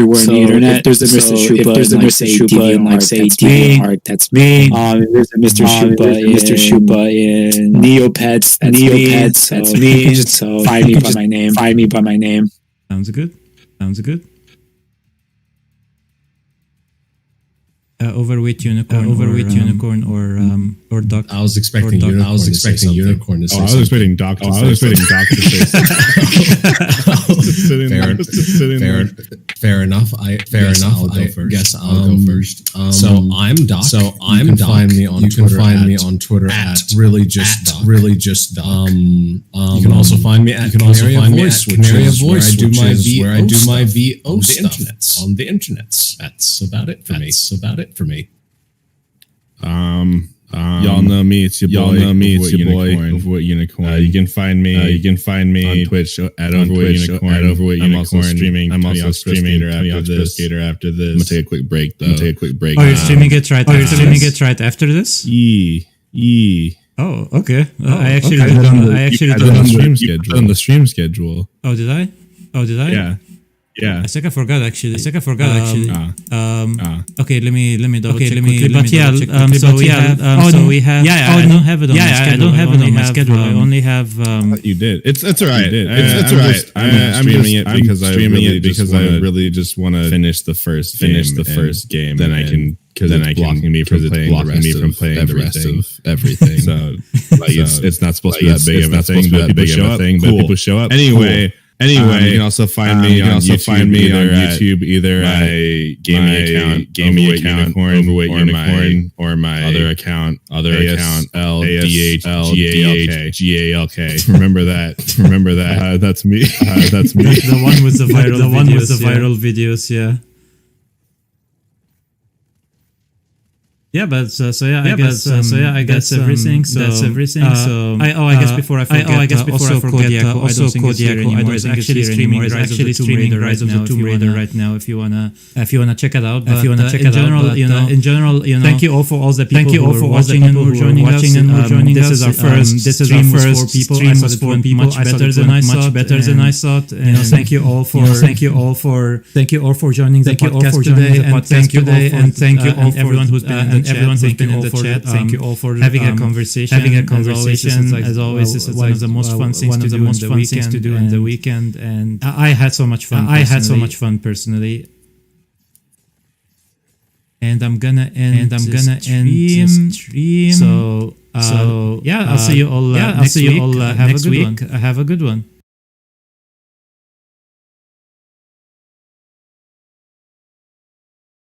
there's a Mr. Shupa in like say DeviantArt, that's me. There's a Mr. Shupa in Neopets, that's me. So find me by my name. Sounds good. Overweight unicorn or duck. I was expecting unicorn. I was expecting unicorn to say something. I was expecting Doc to say Fair enough. I guess I'll go first. So I'm Doc. You can find me on Twitter at really just Doc. You can also find me at Canary Voice, where I do my VO stuff on the internets. That's about it for me. Y'all know me. It's your boy. Overweight Unicorn. You can find me on Twitch at Overweight Unicorn. I'm also streaming after this. I'm gonna take a quick break though. Oh, you're streaming it right after this? Oh, okay. I actually don't know the stream schedule. Oh, did I? Yeah. Yeah. I think I forgot actually. Okay, let me double check. But yeah, we have. Yeah, I don't have it on my schedule. I don't have it on my schedule. I only have. You did. It's all right. It's all right. I'm streaming it because I really just want to finish the first game. Then I can. Because then blocking me from playing the rest of everything. So it's not supposed to be that big of a thing, but people show up. Anyway, you can also find me on YouTube either at gaming account, Overweight Unicorn, or my other account, ASLDHGALK. Remember that. That's me. The one with the viral videos. Yeah. Yeah, but I guess everything. That's everything. I guess before I forget, also Kodiako. I don't think it's here anymore. It's actually streaming Rise of the Tomb Raider right now. If you wanna check it out. In general, thank you all for all the people who are watching and who are joining us. This is our first stream with 4 people. I thought it went much better than I thought. Thank you all for joining the podcast today, and thank you all for everyone who's been everyone who's been in the chat. Thank you all for having a conversation. As always, this is one of the most fun things to do in the weekend. And I had so much fun. Personally. And I'm gonna end the stream. So yeah, I'll see you all next week. Have a good one.